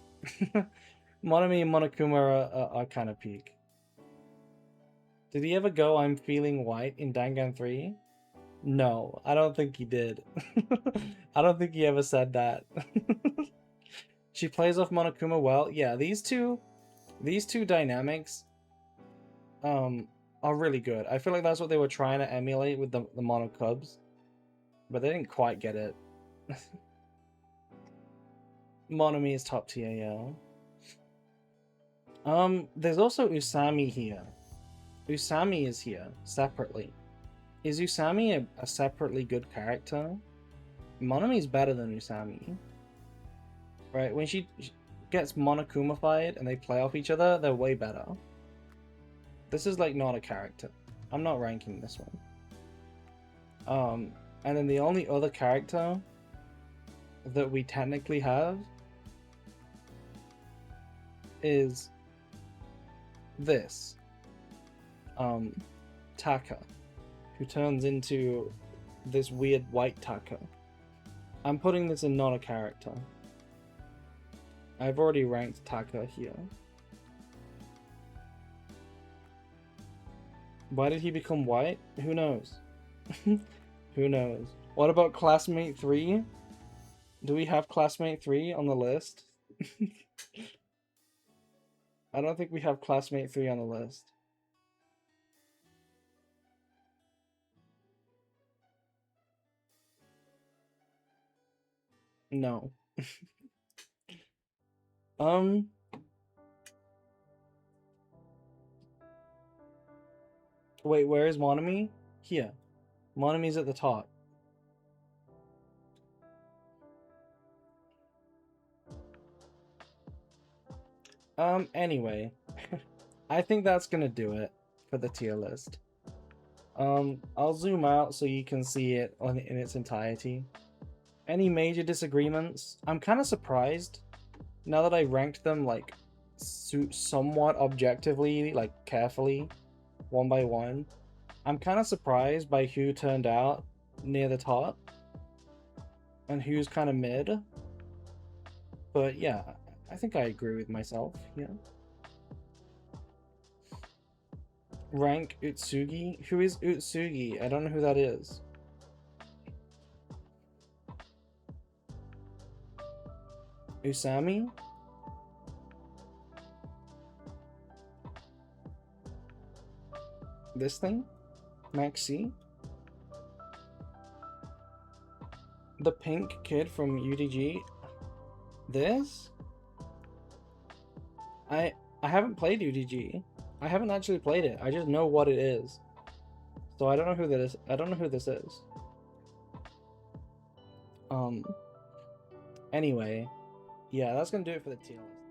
Monomi and Monokuma are kind of peak. Did he ever go, "I'm feeling white" in Dangan 3? No, I don't think he did. I don't think he ever said that. She plays off Monokuma well. Yeah, these two dynamics are really good. I feel like that's what they were trying to emulate with the Mono Cubs, but they didn't quite get it. Monomi is top tier, yeah. There's also Usami here. Usami is here separately. Is Usami a separately good character? Monomi's better than Usami. Right, when she gets Monokuma-fied and they play off each other, they're way better. This is like not a character. I'm not ranking this one. And then the only other character that we technically have is this. Taka, who turns into this weird white Taka. I'm putting this in not a character. I've already ranked Taka here. Why did he become white? Who knows? Who knows? What about Classmate 3? Do we have Classmate 3 on the list? I don't think we have Classmate 3 on the list. No. Wait, where is Monomi? Here. Monomi's at the top. Anyway. I think that's gonna do it for the tier list. I'll zoom out so you can see it in its entirety. Any major disagreements? I'm kind of surprised now that I ranked them like somewhat objectively, like carefully, one by one. I'm kind of surprised by who turned out near the top and who's kind of mid. But yeah, I think I agree with myself. Yeah. Rank Utsugi? Who is Utsugi? I don't know who that is. Usami? This thing? Maxi? The pink kid from UDG? This? I haven't played UDG. I haven't actually played it. I just know what it is. So I don't know who that is. I don't know who this is. Anyway, yeah, that's gonna do it for the tier list.